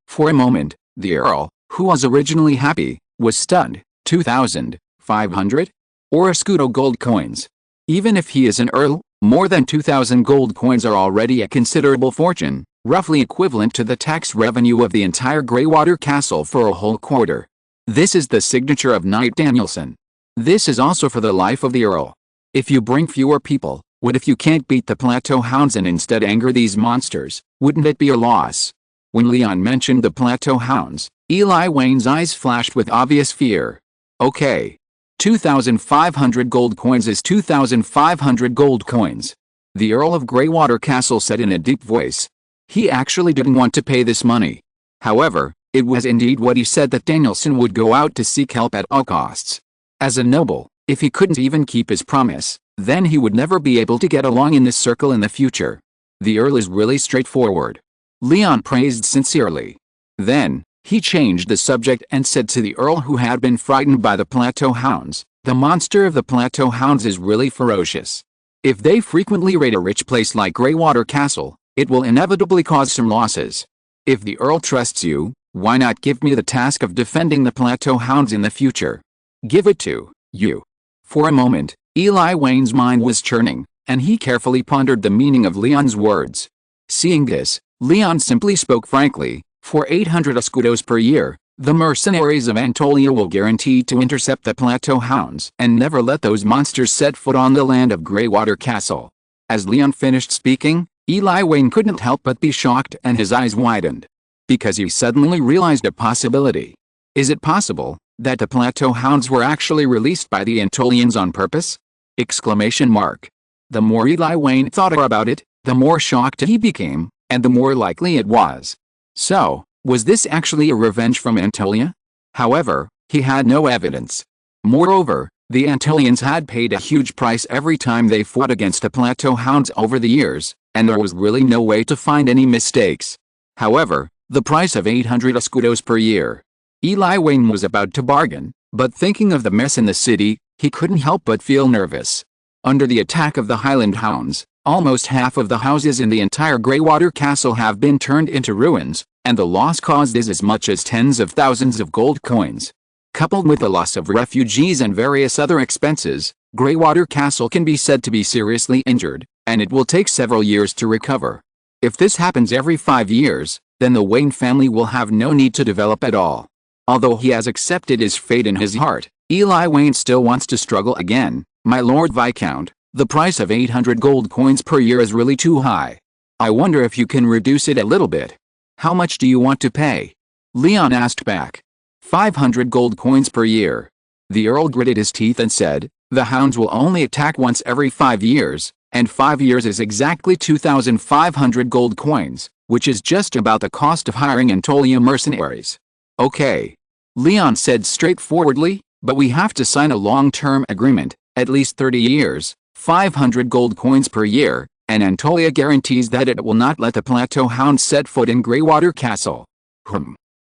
For a moment, the Earl, who was originally happy, was stunned. 2,500? Or escudo gold coins. Even if he is an Earl, more than 2,000 gold coins are already a considerable fortune, roughly equivalent to the tax revenue of the entire Greywater Castle for a whole quarter. This is the signature of Knight Danielson. This is also for the life of the Earl. If you bring fewer people, what if you can't beat the Plateau Hounds and instead anger these monsters? Wouldn't it be a loss? When Leon mentioned the Plateau Hounds, Eli Wayne's eyes flashed with obvious fear. Okay. 2,500 gold coins is 2,500 gold coins. The Earl of Greywater Castle said in a deep voice. He actually didn't want to pay this money. However, it was indeed what he said that Danielson would go out to seek help at all costs. As a noble, if he couldn't even keep his promise, then he would never be able to get along in this circle in the future. The Earl is really straightforward. Leon praised sincerely. Then, he changed the subject and said to the Earl who had been frightened by the Plateau Hounds, the monster of the Plateau Hounds is really ferocious. If they frequently raid a rich place like Greywater Castle, it will inevitably cause some losses. If the Earl trusts you, why not give me the task of defending the Plateau Hounds in the future? Give it to you. For a moment, Eli Wayne's mind was churning, and he carefully pondered the meaning of Leon's words. Seeing this, Leon simply spoke frankly. For 800 escudos per year, the mercenaries of Antolia will guarantee to intercept the Plateau Hounds and never let those monsters set foot on the land of Greywater Castle. As Leon finished speaking, Eli Wayne couldn't help but be shocked and his eyes widened. Because he suddenly realized a possibility. Is it possible that the Plateau Hounds were actually released by the Antolians on purpose? Exclamation mark. The more Eli Wayne thought about it, the more shocked he became, and the more likely it was. So, was this actually a revenge from Antolia? However, he had no evidence. Moreover, the Antolians had paid a huge price every time they fought against the Plateau Hounds over the years, and there was really no way to find any mistakes. However, the price of 800 escudos per year. Eli Wayne was about to bargain, but thinking of the mess in the city, he couldn't help but feel nervous. Under the attack of the Highland Hounds, almost half of the houses in the entire Greywater Castle have been turned into ruins, and the loss caused is as much as tens of thousands of gold coins. Coupled with the loss of refugees and various other expenses, Greywater Castle can be said to be seriously injured, and it will take several years to recover. If this happens every 5 years, then the Wayne family will have no need to develop at all. Although he has accepted his fate in his heart, Eli Wayne still wants to struggle again. My Lord Viscount, the price of 800 gold coins per year is really too high. I wonder if you can reduce it a little bit. How much do you want to pay? Leon asked back. 500 gold coins per year. The Earl gritted his teeth and said, the Hounds will only attack once every 5 years, and 5 years is exactly 2,500 gold coins, which is just about the cost of hiring Antolia mercenaries. Okay. Leon said straightforwardly, but we have to sign a long-term agreement, at least 30 years, 500 gold coins per year, and Antolia guarantees that it will not let the Plateau Hounds set foot in Greywater Castle.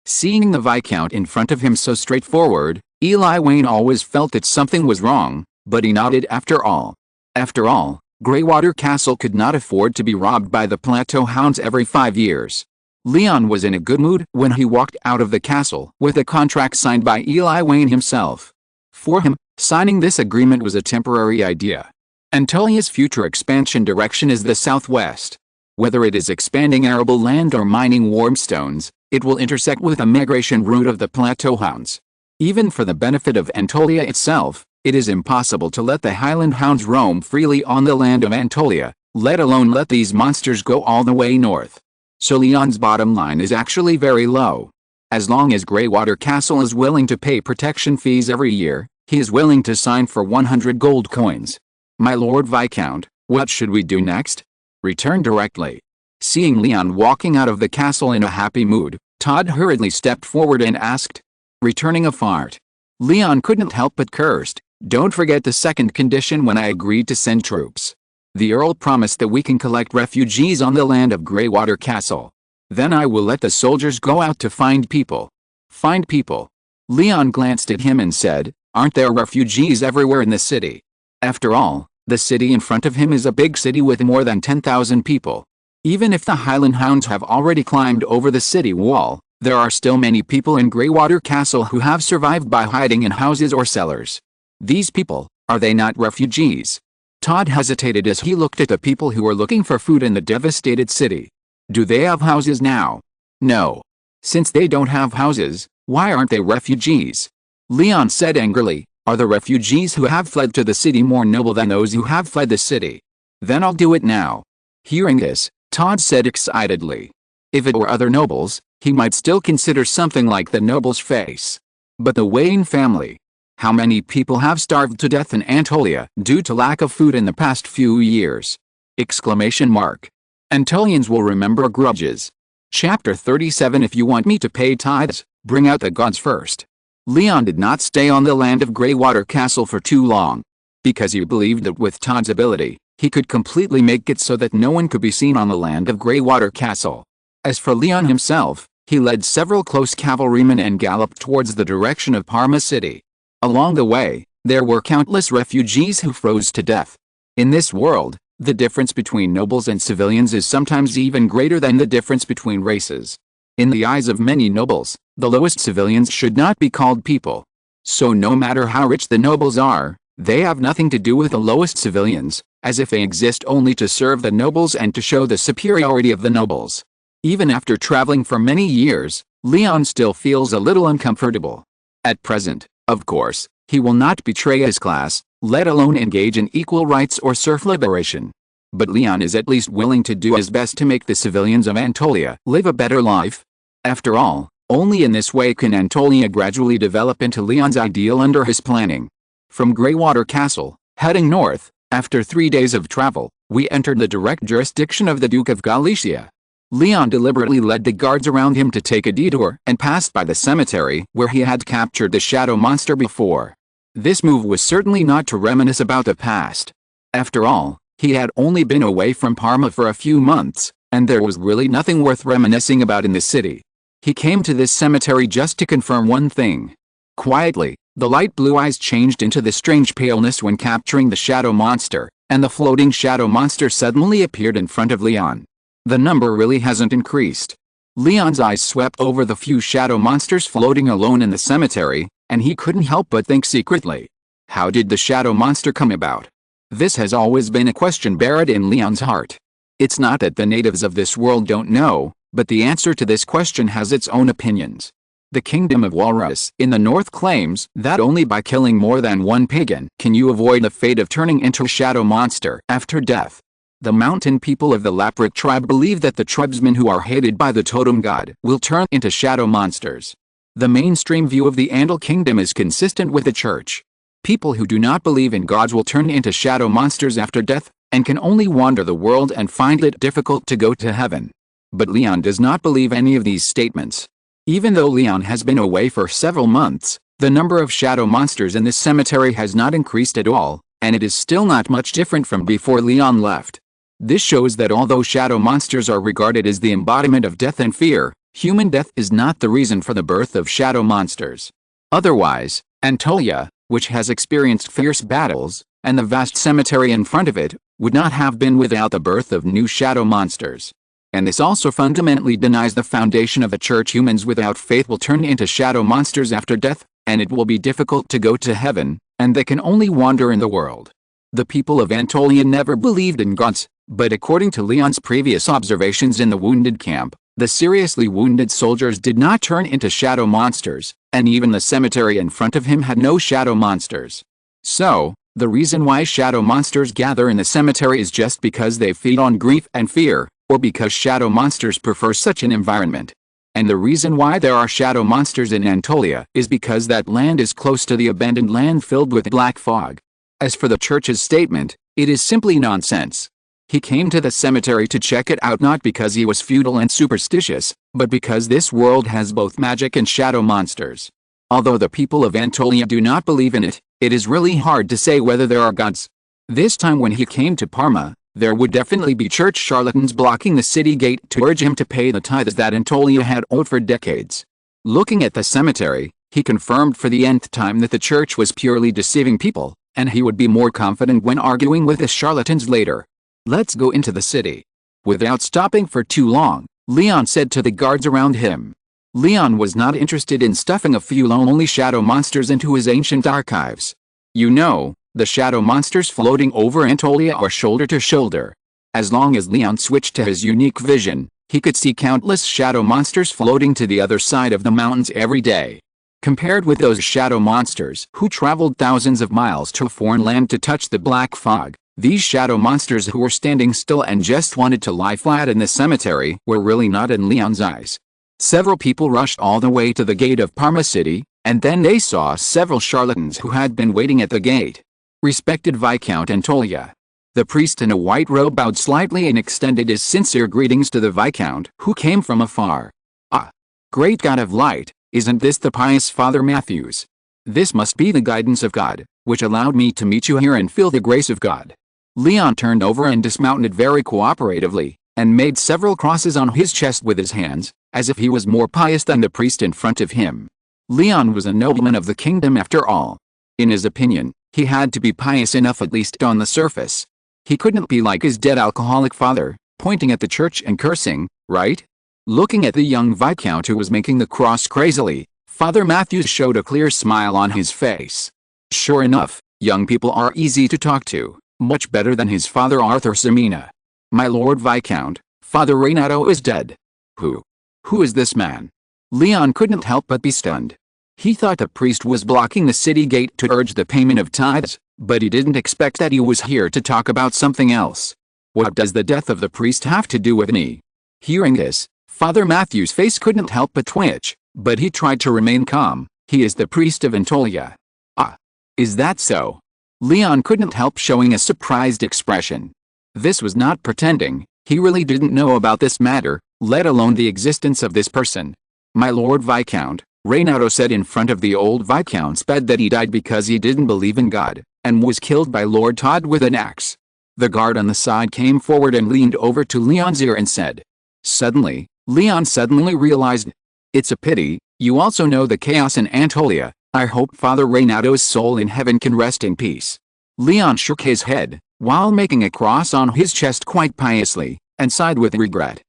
Seeing the Viscount in front of him so straightforward, Eli Wayne always felt that something was wrong, but he nodded after all. After all, Greywater Castle could not afford to be robbed by the Plateau Hounds every 5 years. Leon was in a good mood when he walked out of the castle with a contract signed by Eli Wayne himself. For him, signing this agreement was a temporary idea. Antolia's future expansion direction is the southwest. Whether it is expanding arable land or mining warmstones, it will intersect with a migration route of the Plateau Hounds. Even for the benefit of Antolia itself, it is impossible to let the Highland Hounds roam freely on the land of Antolia, let alone let these monsters go all the way north. So Leon's bottom line is actually very low. As long as Greywater Castle is willing to pay protection fees every year, he is willing to sign for 100 gold coins. My Lord Viscount, what should we do next? Return directly. Seeing Leon walking out of the castle in a happy mood, Todd hurriedly stepped forward and asked. Returning a fart. Leon couldn't help but cursed. Don't forget the second condition when I agreed to send troops. The Earl promised that we can collect refugees on the land of Greywater Castle. Then I will let the soldiers go out to find people. Find people. Leon glanced at him and said, aren't there refugees everywhere in the city? After all, the city in front of him is a big city with more than 10,000 people. Even if the Highland Hounds have already climbed over the city wall, there are still many people in Greywater Castle who have survived by hiding in houses or cellars. These people, are they not refugees? Todd hesitated as he looked at the people who were looking for food in the devastated city. Do they have houses now? No. Since they don't have houses, why aren't they refugees? Leon said angrily, are the refugees who have fled to the city more noble than those who have fled the city? Then I'll do it now. Hearing this, Todd said excitedly. If it were other nobles, he might still consider something like the noble's face. But the Wayne family. How many people have starved to death in Antolia due to lack of food in the past few years? Exclamation mark. Antolians will remember grudges. Chapter 37. If you want me to pay tithes, bring out the gods first. Leon did not stay on the land of Greywater Castle for too long. Because he believed that with Todd's ability, he could completely make it so that no one could be seen on the land of Greywater Castle. As for Leon himself, he led several close cavalrymen and galloped towards the direction of Parma City. Along the way, there were countless refugees who froze to death. In this world, the difference between nobles and civilians is sometimes even greater than the difference between races. In the eyes of many nobles, the lowest civilians should not be called people. So no matter how rich the nobles are, they have nothing to do with the lowest civilians, as if they exist only to serve the nobles and to show the superiority of the nobles. Even after traveling for many years, Leon still feels a little uncomfortable. At present, of course, he will not betray his class, let alone engage in equal rights or serf liberation. But Leon is at least willing to do his best to make the civilians of Antolia live a better life. After all, only in this way can Antolia gradually develop into Leon's ideal under his planning. From Greywater Castle, heading north, after 3 days of travel, we entered the direct jurisdiction of the Duke of Galicia. Leon deliberately led the guards around him to take a detour and passed by the cemetery where he had captured the shadow monster before. This move was certainly not to reminisce about the past. After all, he had only been away from Parma for a few months, and there was really nothing worth reminiscing about in the city. He came to this cemetery just to confirm one thing. Quietly, the light blue eyes changed into the strange paleness when capturing the shadow monster, and the floating shadow monster suddenly appeared in front of Leon. The number really hasn't increased. Leon's eyes swept over the few shadow monsters floating alone in the cemetery, and he couldn't help but think secretly. How did the shadow monster come about? This has always been a question buried in Leon's heart. It's not that the natives of this world don't know, but the answer to this question has its own opinions. The kingdom of Walrus in the north claims that only by killing more than one pagan can you avoid the fate of turning into a shadow monster after death. The mountain people of the Laprik tribe believe that the tribesmen who are hated by the totem god will turn into shadow monsters. The mainstream view of the Andal kingdom is consistent with the church. People who do not believe in gods will turn into shadow monsters after death, and can only wander the world and find it difficult to go to heaven. But Leon does not believe any of these statements. Even though Leon has been away for several months, the number of shadow monsters in this cemetery has not increased at all, and it is still not much different from before Leon left. This shows that although shadow monsters are regarded as the embodiment of death and fear, Human death is not the reason for the birth of shadow monsters. Otherwise, Anatolia, which has experienced fierce battles, and the vast cemetery in front of it, would not have been without the birth of new shadow monsters. And this also fundamentally denies the foundation of the church. Humans without faith will turn into shadow monsters after death, and it will be difficult to go to heaven, and they can only wander in the world. The people of Anatolia never believed in gods, but according to Leon's previous observations in the wounded camp, the seriously wounded soldiers did not turn into shadow monsters, and even the cemetery in front of him had no shadow monsters. So, the reason why shadow monsters gather in the cemetery is just because they feed on grief and fear, or because shadow monsters prefer such an environment. And the reason why there are shadow monsters in Anatolia is because that land is close to the abandoned land filled with black fog. As for the church's statement, it is simply nonsense. He came to the cemetery to check it out not because he was feudal and superstitious, but because this world has both magic and shadow monsters. Although the people of Anatolia do not believe in it, it is really hard to say whether there are gods. This time when he came to Parma, there would definitely be church charlatans blocking the city gate to urge him to pay the tithes that Anatolia had owed for decades. Looking at the cemetery, he confirmed for the nth time that the church was purely deceiving people, and he would be more confident when arguing with the charlatans later. Let's go into the city. Without stopping for too long, Leon said to the guards around him. Leon was not interested in stuffing a few lonely shadow monsters into his ancient archives. You know, the shadow monsters floating over Anatolia are shoulder to shoulder. As long as Leon switched to his unique vision, he could see countless shadow monsters floating to the other side of the mountains every day. Compared with those shadow monsters who traveled thousands of miles to a foreign land to touch the black fog, these shadow monsters who were standing still and just wanted to lie flat in the cemetery were really not in Leon's eyes. Several people rushed all the way to the gate of Parma City, and then they saw several charlatans who had been waiting at the gate. Respected Viscount Anatolia. The priest in a white robe bowed slightly and extended his sincere greetings to the Viscount, who came from afar. Ah! Great God of light, isn't this the pious Father Matthews? This must be the guidance of God, which allowed me to meet you here and feel the grace of God. Leon turned over and dismounted very cooperatively, and made several crosses on his chest with his hands, as if he was more pious than the priest in front of him. Leon was a nobleman of the kingdom after all. In his opinion, he had to be pious enough at least on the surface. He couldn't be like his dead alcoholic father, pointing at the church and cursing, right? Looking at the young Viscount who was making the cross crazily, Father Matthews showed a clear smile on his face. Sure enough, young people are easy to talk to, much better than his father Arthur Ximena. My Lord Viscount, Father Renato is dead. Who is this man? Leon couldn't help but be stunned. He thought the priest was blocking the city gate to urge the payment of tithes, but he didn't expect that he was here to talk about something else. What does the death of the priest have to do with me? Hearing this, Father Matthew's face couldn't help but twitch, but he tried to remain calm. He is the priest of Anatolia. Ah, is that so? Leon couldn't help showing a surprised expression. This was not pretending, he really didn't know about this matter, let alone the existence of this person. My Lord Viscount, Renato said in front of the old Viscount's bed that he died because he didn't believe in God, and was killed by Lord Todd with an axe. The guard on the side came forward and leaned over to Leon's ear and said. Suddenly, Leon realized. It's a pity, you also know the chaos in Anatolia. I hope Father Renato's soul in heaven can rest in peace. Leon shook his head, while making a cross on his chest quite piously, and sighed with regret.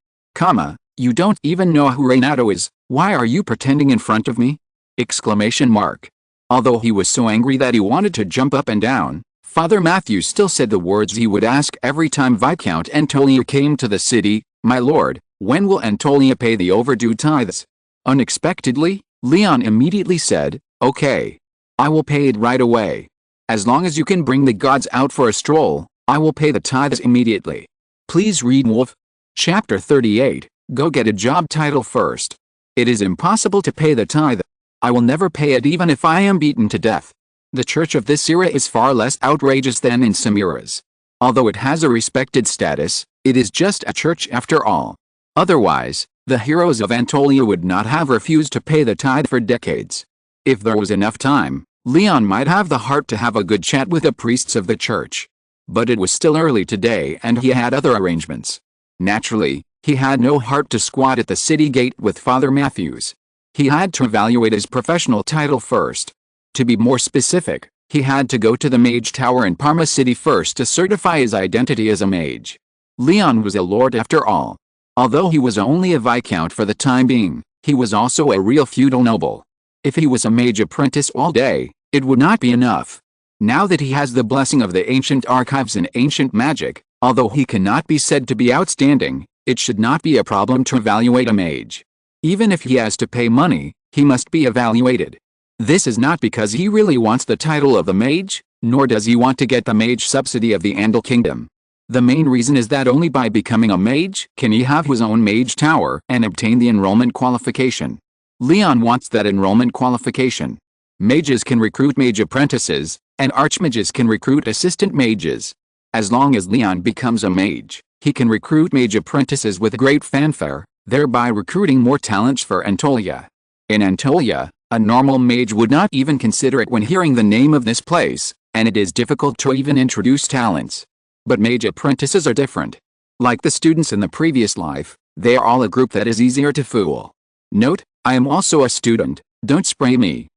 You don't even know who Renato is, why are you pretending in front of me? Exclamation mark. Although he was so angry that he wanted to jump up and down, Father Matthews still said the words he would ask every time Viscount Anatolia came to the city, My Lord, when will Anatolia pay the overdue tithes? Unexpectedly, Leon immediately said, Okay. I will pay it right away. As long as you can bring the gods out for a stroll, I will pay the tithes immediately. Please read Wolf. Chapter 38, Go get a job title first. It is impossible to pay the tithe. I will never pay it even if I am beaten to death. The church of this era is far less outrageous than in some eras. Although it has a respected status, it is just a church after all. Otherwise, the heroes of Anatolia would not have refused to pay the tithe for decades. If there was enough time, Leon might have the heart to have a good chat with the priests of the church. But it was still early today and he had other arrangements. Naturally, He had no heart to squat at the city gate with Father Matthews. He had to evaluate his professional title first. To be more specific, he had to go to the Mage Tower in Parma City first to certify his identity as a mage. Leon was a lord after all. Although he was only a viscount for the time being, he was also a real feudal noble. If he was a mage apprentice all day, it would not be enough. Now that he has the blessing of the ancient archives and ancient magic, although he cannot be said to be outstanding, it should not be a problem to evaluate a mage. Even if he has to pay money, he must be evaluated. This is not because he really wants the title of a mage, nor does he want to get the mage subsidy of the Andal Kingdom. The main reason is that only by becoming a mage can he have his own mage tower and obtain the enrollment qualification. Leon wants that enrollment qualification. Mages can recruit mage apprentices, and archmages can recruit assistant mages. As long as Leon becomes a mage, he can recruit mage apprentices with great fanfare, thereby recruiting more talents for Anatolia. In Anatolia, a normal mage would not even consider it when hearing the name of this place, and it is difficult to even introduce talents. But mage apprentices are different. Like the students in the previous life, they are all a group that is easier to fool. Note, I am also a student, don't spray me.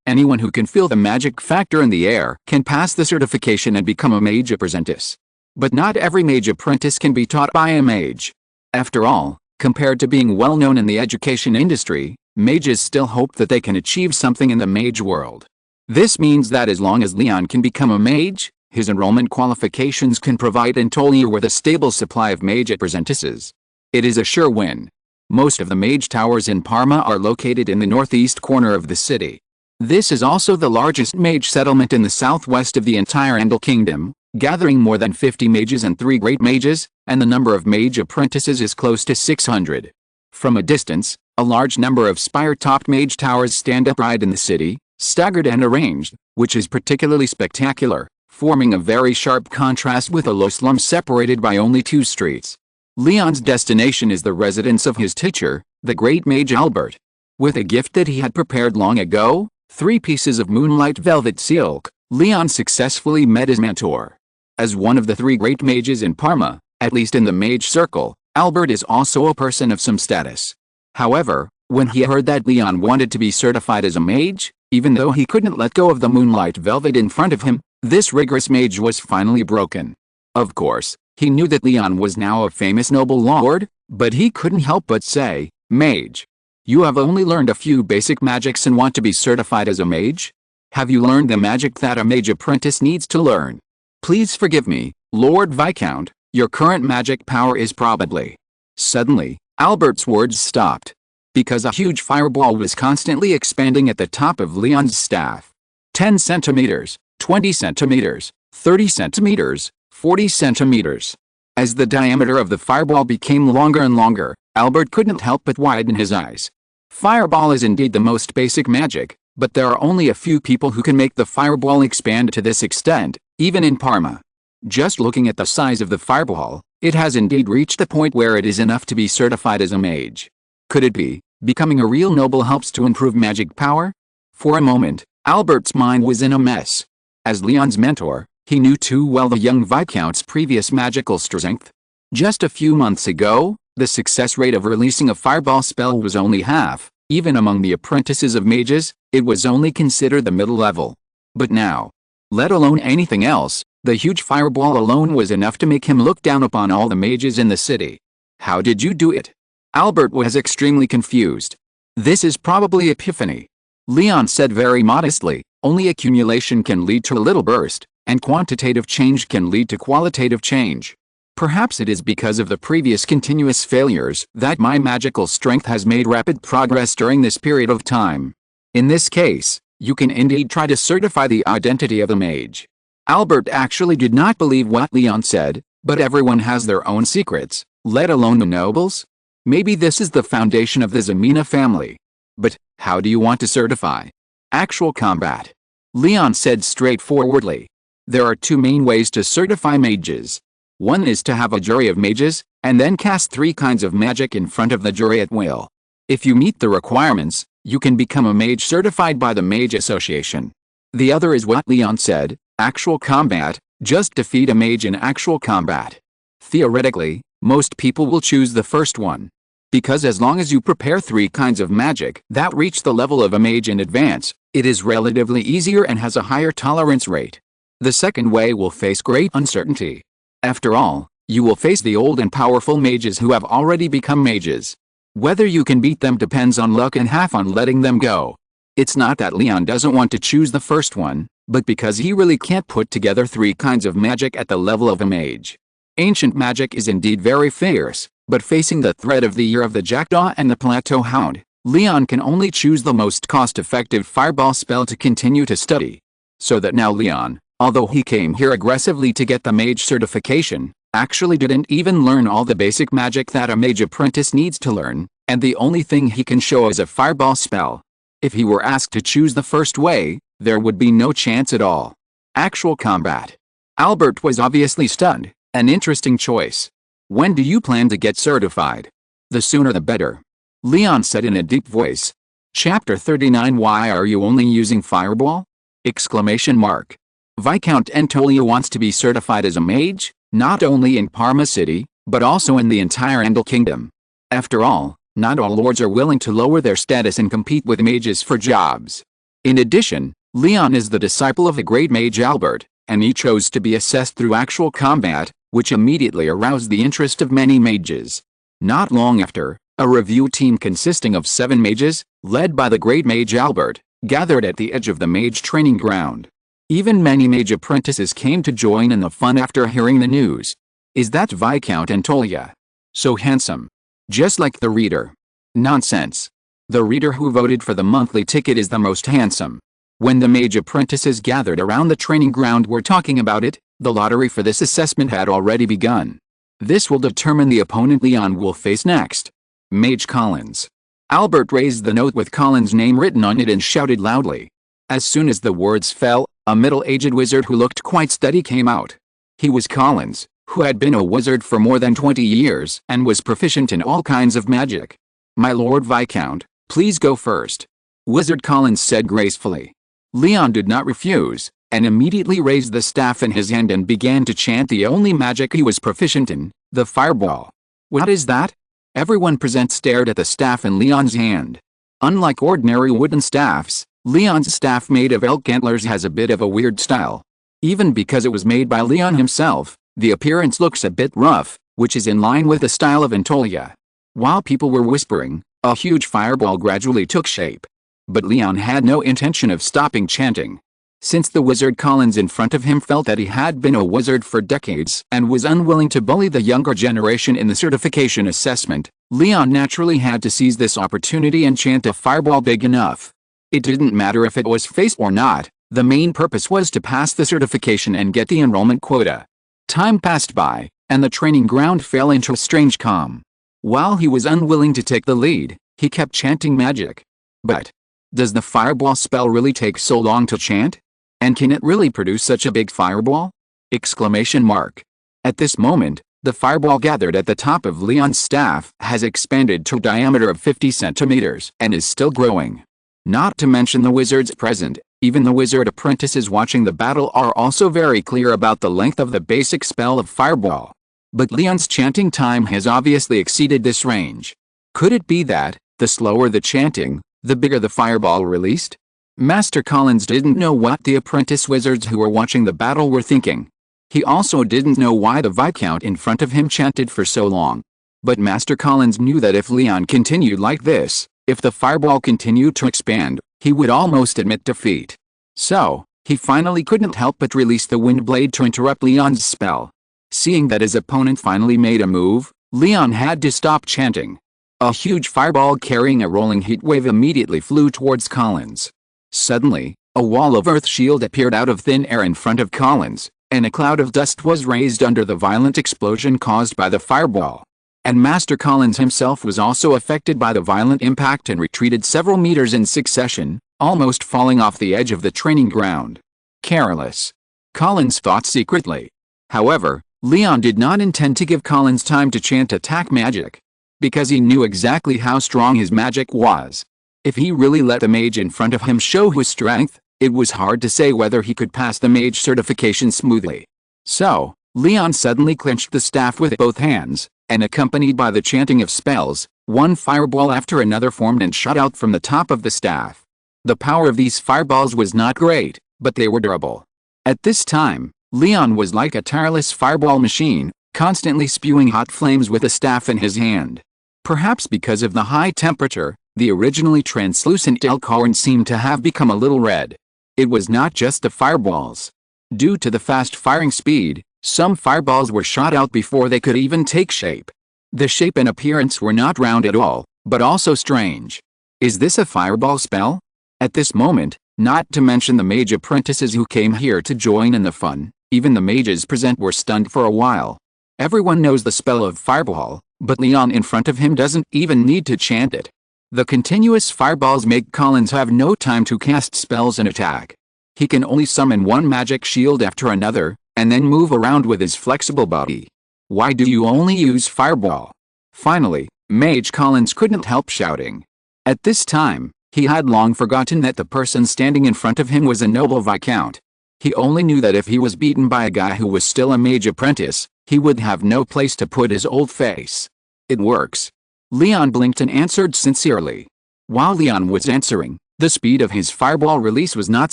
Anyone who can feel the magic factor in the air can pass the certification and become a mage apprentice. But not every mage apprentice can be taught by a mage. After all, compared to being well known in the education industry, mages still hope that they can achieve something in the mage world. This means that as long as Leon can become a mage, his enrollment qualifications can provide Anatolia with a stable supply of mage apprentices. It is a sure win. Most of the mage towers in Parma are located in the northeast corner of the city. This is also the largest mage settlement in the southwest of the entire Andal Kingdom, gathering more than 50 mages and 3 great mages, and the number of mage apprentices is close to 600. From a distance, a large number of spire-topped mage towers stand upright in the city, staggered and arranged, which is particularly spectacular, forming a very sharp contrast with a low slum separated by only 2 streets. Leon's destination is the residence of his teacher, the great mage Albert. With a gift that he had prepared long ago, 3 pieces of moonlight velvet silk, Leon successfully met his mentor. As one of the 3 great mages in Parma, at least in the mage circle, Albert is also a person of some status. However, when he heard that Leon wanted to be certified as a mage, even though he couldn't let go of the moonlight velvet in front of him, this rigorous mage was finally broken. Of course, he knew that Leon was now a famous noble lord, but he couldn't help but say, "Mage, you have only learned a few basic magics and want to be certified as a mage? Have you learned the magic that a mage apprentice needs to learn? Please forgive me, Lord Viscount, your current magic power is probably..." Suddenly, Albert's words stopped. Because a huge fireball was constantly expanding at the top of Leon's staff. 10 centimeters, 20 centimeters, 30 centimeters, 40 centimeters. As the diameter of the fireball became longer and longer, Albert couldn't help but widen his eyes. Fireball is indeed the most basic magic, but there are only a few people who can make the fireball expand to this extent, even in Parma. Just looking at the size of the fireball, it has indeed reached the point where it is enough to be certified as a mage. Could it be, becoming a real noble helps to improve magic power? For a moment, Albert's mind was in a mess. As Leon's mentor, he knew too well the young Viscount's previous magical strength. Just a few months ago, the success rate of releasing a fireball spell was only half. Even among the apprentices of mages, it was only considered the middle level. But now, let alone anything else, the huge fireball alone was enough to make him look down upon all the mages in the city. "How did you do it?" Albert was extremely confused. "This is probably epiphany," Leon said very modestly. "Only accumulation can lead to a little burst, and quantitative change can lead to qualitative change. Perhaps it is because of the previous continuous failures that my magical strength has made rapid progress during this period of time. In this case, you can indeed try to certify the identity of a mage." Albert actually did not believe what Leon said, but everyone has their own secrets, let alone the nobles. Maybe this is the foundation of the Ximena family. "But, how do you want to certify?" "Actual combat," Leon said straightforwardly. "There are 2 main ways to certify mages. One is to have a jury of mages, and then cast 3 kinds of magic in front of the jury at will. If you meet the requirements, you can become a mage certified by the Mage Association. The other is what Leon said, actual combat, just defeat a mage in actual combat. Theoretically, Most people will choose the first one. Because as long as you prepare 3 kinds of magic that reach the level of a mage in advance, it is relatively easier and has a higher tolerance rate. The second way will face great uncertainty. After all, you will face the old and powerful mages who have already become mages. Whether you can beat them depends on luck and half on letting them go. It's not that León doesn't want to choose the first one, but because he really can't put together 3 kinds of magic at the level of a mage. Ancient magic is indeed very fierce, but facing the threat of the Year of the Jackdaw and the Plateau Hound, León can only choose the most cost-effective fireball spell to continue to study. So that now León, although he came here aggressively to get the mage certification, actually didn't even learn all the basic magic that a mage apprentice needs to learn, and the only thing he can show is a fireball spell. If he were asked to choose the first way, there would be no chance at all. Actual combat. Albert was obviously stunned. An interesting choice. When do you plan to get certified? The sooner the better. León said in a deep voice. Chapter 39. Why are you only using fireball? Exclamation mark. Viscount Antolia wants to be certified as a mage, not only in Parma City, but also in the entire Andal Kingdom. After all, not all lords are willing to lower their status and compete with mages for jobs. In addition, León is the disciple of the great mage Albert, and he chose to be assessed through actual combat, which immediately aroused the interest of many mages. Not long after, a review team consisting of 7 mages, led by the great mage Albert, gathered at the edge of the mage training ground. Even many mage apprentices came to join in the fun after hearing the news. Is that Viscount Antolia? So handsome. Just like the reader. Nonsense. The reader who voted for the monthly ticket is the most handsome. When the mage apprentices gathered around the training ground were talking about it, the lottery for this assessment had already begun. This will determine the opponent León will face next. Mage Collins. Albert raised the note with Collins' name written on it and shouted loudly. As soon as the words fell, a middle-aged wizard who looked quite steady came out. He was Collins, who had been a wizard for more than 20 years and was proficient in all kinds of magic. My Lord Viscount, please go first. Wizard Collins said gracefully. León did not refuse, and immediately raised the staff in his hand and began to chant the only magic he was proficient in, the fireball. What is that? Everyone present stared at the staff in León's hand. Unlike ordinary wooden staffs, León's staff made of elk antlers has a bit of a weird style. Even because it was made by León himself, the appearance looks a bit rough, which is in line with the style of Antolia. While people were whispering, a huge fireball gradually took shape. But León had no intention of stopping chanting. Since the wizard Collins in front of him felt that he had been a wizard for decades and was unwilling to bully the younger generation in the certification assessment, León naturally had to seize this opportunity and chant a fireball big enough. It didn't matter if it was face or not, the main purpose was to pass the certification and get the enrollment quota. Time passed by, and the training ground fell into a strange calm. While he was unwilling to take the lead, he kept chanting magic. But does the fireball spell really take so long to chant? And can it really produce such a big fireball? Exclamation mark. At this moment, the fireball gathered at the top of León's staff has expanded to a diameter of 50 centimeters and is still growing. Not to mention the wizards present, even the wizard apprentices watching the battle are also very clear about the length of the basic spell of fireball. But León's chanting time has obviously exceeded this range. Could it be that, the slower the chanting, the bigger the fireball released? Master Collins didn't know what the apprentice wizards who were watching the battle were thinking. He also didn't know why the Viscount in front of him chanted for so long. But Master Collins knew that if León continued like this, if the fireball continued to expand, he would almost admit defeat. So, he finally couldn't help but release the wind blade to interrupt León's spell. Seeing that his opponent finally made a move, León had to stop chanting. A huge fireball carrying a rolling heat wave immediately flew towards Collins. Suddenly, a wall of earth shield appeared out of thin air in front of Collins, and a cloud of dust was raised under the violent explosion caused by the fireball. And Master Collins himself was also affected by the violent impact and retreated several meters in succession, almost falling off the edge of the training ground. Careless. Collins thought secretly. However, León did not intend to give Collins time to chant attack magic. Because he knew exactly how strong his magic was. If he really let the mage in front of him show his strength, it was hard to say whether he could pass the mage certification smoothly. So, León suddenly clenched the staff with both hands, and accompanied by the chanting of spells, one fireball after another formed and shot out from the top of the staff. The power of these fireballs was not great, but they were durable. At this time, León was like a tireless fireball machine, constantly spewing hot flames with a staff in his hand. Perhaps because of the high temperature, the originally translucent acorn seemed to have become a little red. It was not just the fireballs. Due to the fast firing speed, some fireballs were shot out before they could even take shape. The shape and appearance were not round at all, but also strange. Is this a fireball spell? At this moment, not to mention the mage apprentices who came here to join in the fun, even the mages present were stunned for a while. Everyone knows the spell of fireball, but León in front of him doesn't even need to chant it. The continuous fireballs make Collins have no time to cast spells and attack. He can only summon one magic shield after another, and then move around with his flexible body. Why do you only use fireball? Finally, Mage Collins couldn't help shouting. At this time, he had long forgotten that the person standing in front of him was a noble viscount. He only knew that if he was beaten by a guy who was still a mage apprentice, he would have no place to put his old face. It works. León blinked and answered sincerely. While León was answering, the speed of his fireball release was not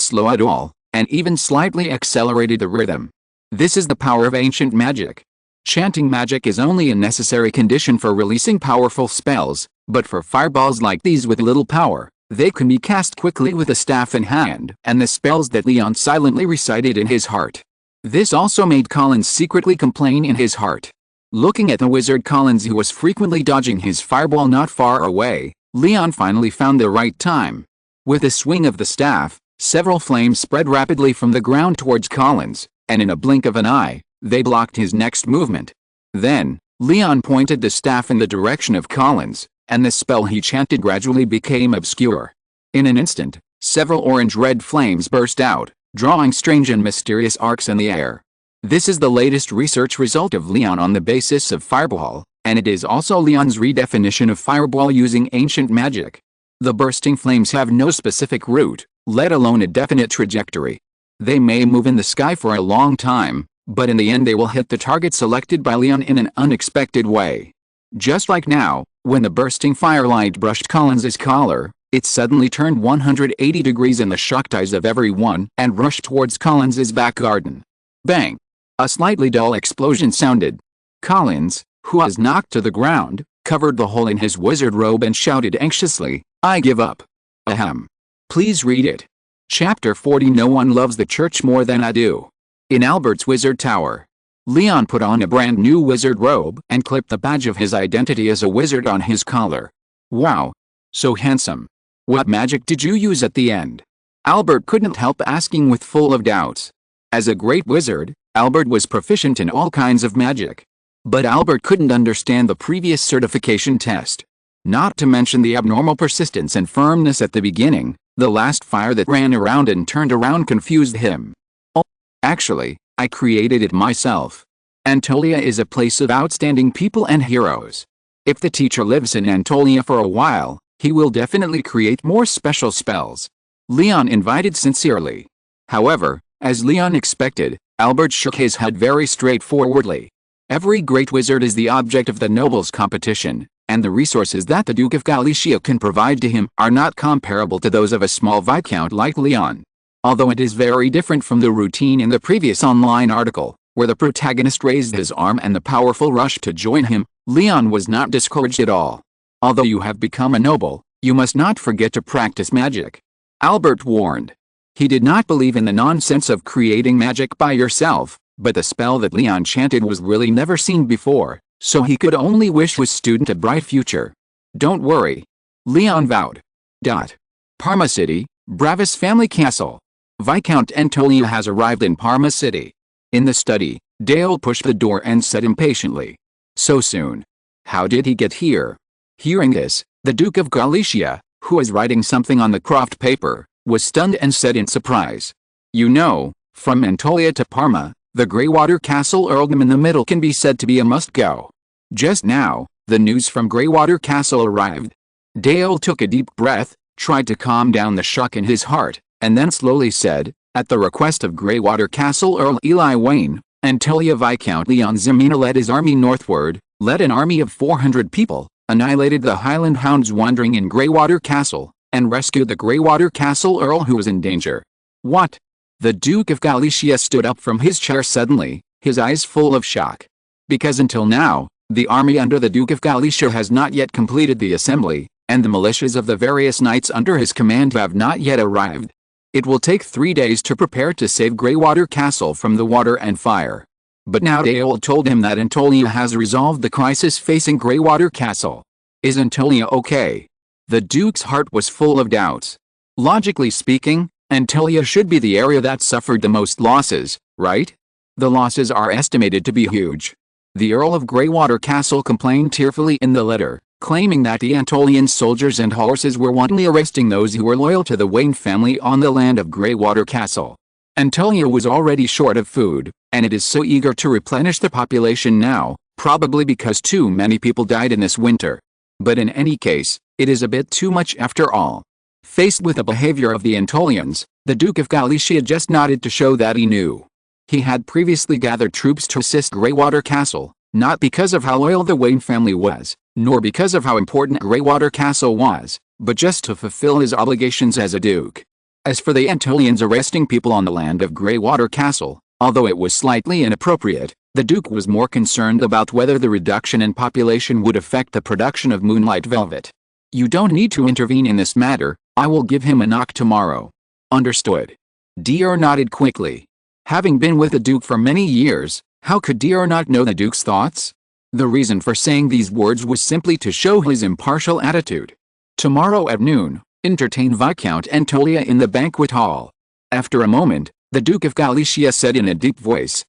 slow at all, and even slightly accelerated the rhythm. This is the power of ancient magic. Chanting magic is only a necessary condition for releasing powerful spells, but for fireballs like these with little power, they can be cast quickly with a staff in hand and the spells that León silently recited in his heart. This also made Collins secretly complain in his heart. Looking at the wizard Collins who was frequently dodging his fireball not far away, León finally found the right time. With a swing of the staff, several flames spread rapidly from the ground towards Collins, and in a blink of an eye, they blocked his next movement. Then, León pointed the staff in the direction of Collins, and the spell he chanted gradually became obscure. In an instant, several orange-red flames burst out, drawing strange and mysterious arcs in the air. This is the latest research result of León on the basis of fireball, and it is also León's redefinition of fireball using ancient magic. The bursting flames have no specific route, let alone a definite trajectory. They may move in the sky for a long time, but in the end they will hit the target selected by León in an unexpected way. Just like now, when the bursting firelight brushed Collins's collar, it suddenly turned 180 degrees in the shocked eyes of everyone and rushed towards Collins's back garden. Bang! A slightly dull explosion sounded. Collins, who was knocked to the ground, covered the hole in his wizard robe and shouted anxiously, "I give up." Ahem. Please read it. Chapter 40. No one loves the church more than I do. In Albert's wizard tower, León put on a brand new wizard robe and clipped the badge of his identity as a wizard on his collar. Wow! So handsome. What magic did you use at the end? Albert couldn't help asking with full of doubts. As a great wizard, Albert was proficient in all kinds of magic. But Albert couldn't understand the previous certification test. Not to mention the abnormal persistence and firmness at the beginning, the last fire that ran around and turned around confused him. Oh, actually, I created it myself. Antolia is a place of outstanding people and heroes. If the teacher lives in Antolia for a while, he will definitely create more special spells. León invited sincerely. However, as León expected, Albert shook his head very straightforwardly. Every great wizard is the object of the nobles' competition, and the resources that the Duke of Galicia can provide to him are not comparable to those of a small viscount like León. Although it is very different from the routine in the previous online article, where the protagonist raised his arm and the powerful rushed to join him, León was not discouraged at all. Although you have become a noble, you must not forget to practice magic. Albert warned. He did not believe in the nonsense of creating magic by yourself, but the spell that León chanted was really never seen before, so he could only wish his student a bright future. Don't worry. León vowed. Parma City, Bravis family castle. Viscount Antolia has arrived in Parma City. In the study, Dale pushed the door and said impatiently. So soon? How did he get here? Hearing this, the Duke of Galicia, who was writing something on the croft paper, was stunned and said in surprise. You know, from Antolia to Parma, the Greywater Castle earldom in the middle can be said to be a must-go. Just now, the news from Greywater Castle arrived. Dale took a deep breath, tried to calm down the shock in his heart, and then slowly said, at the request of Greywater Castle Earl Eli Wayne, Antolia Viscount León Ximena led his army northward, led an army of 400 people, annihilated the Highland hounds wandering in Greywater Castle, and rescued the Greywater Castle Earl who was in danger. What? The Duke of Galicia stood up from his chair suddenly, his eyes full of shock. Because until now, the army under the Duke of Galicia has not yet completed the assembly, and the militias of the various knights under his command have not yet arrived. It will take 3 days to prepare to save Greywater Castle from the water and fire. But now Desolate told him that Antolia has resolved the crisis facing Greywater Castle. Is Antolia okay? The Duke's heart was full of doubts. Logically speaking, Antolia should be the area that suffered the most losses, right? The losses are estimated to be huge. The Earl of Greywater Castle complained tearfully in the letter, claiming that the Antolian soldiers and horses were wantonly arresting those who were loyal to the Wayne family on the land of Greywater Castle. Antolia was already short of food, and it is so eager to replenish the population now, probably because too many people died in this winter. But in any case, it is a bit too much after all. Faced with the behavior of the Antolians, the Duke of Galicia just nodded to show that he knew. He had previously gathered troops to assist Greywater Castle, not because of how loyal the Wayne family was, nor because of how important Greywater Castle was, but just to fulfill his obligations as a duke. As for the Antolians arresting people on the land of Greywater Castle, although it was slightly inappropriate, the Duke was more concerned about whether the reduction in population would affect the production of moonlight velvet. You don't need to intervene in this matter, I will give him a knock tomorrow. Understood. Deir nodded quickly. Having been with the Duke for many years, how could Deir not know the Duke's thoughts? The reason for saying these words was simply to show his impartial attitude. Tomorrow at noon, entertain Viscount Antolia in the banquet hall. After a moment, the Duke of Galicia said in a deep voice.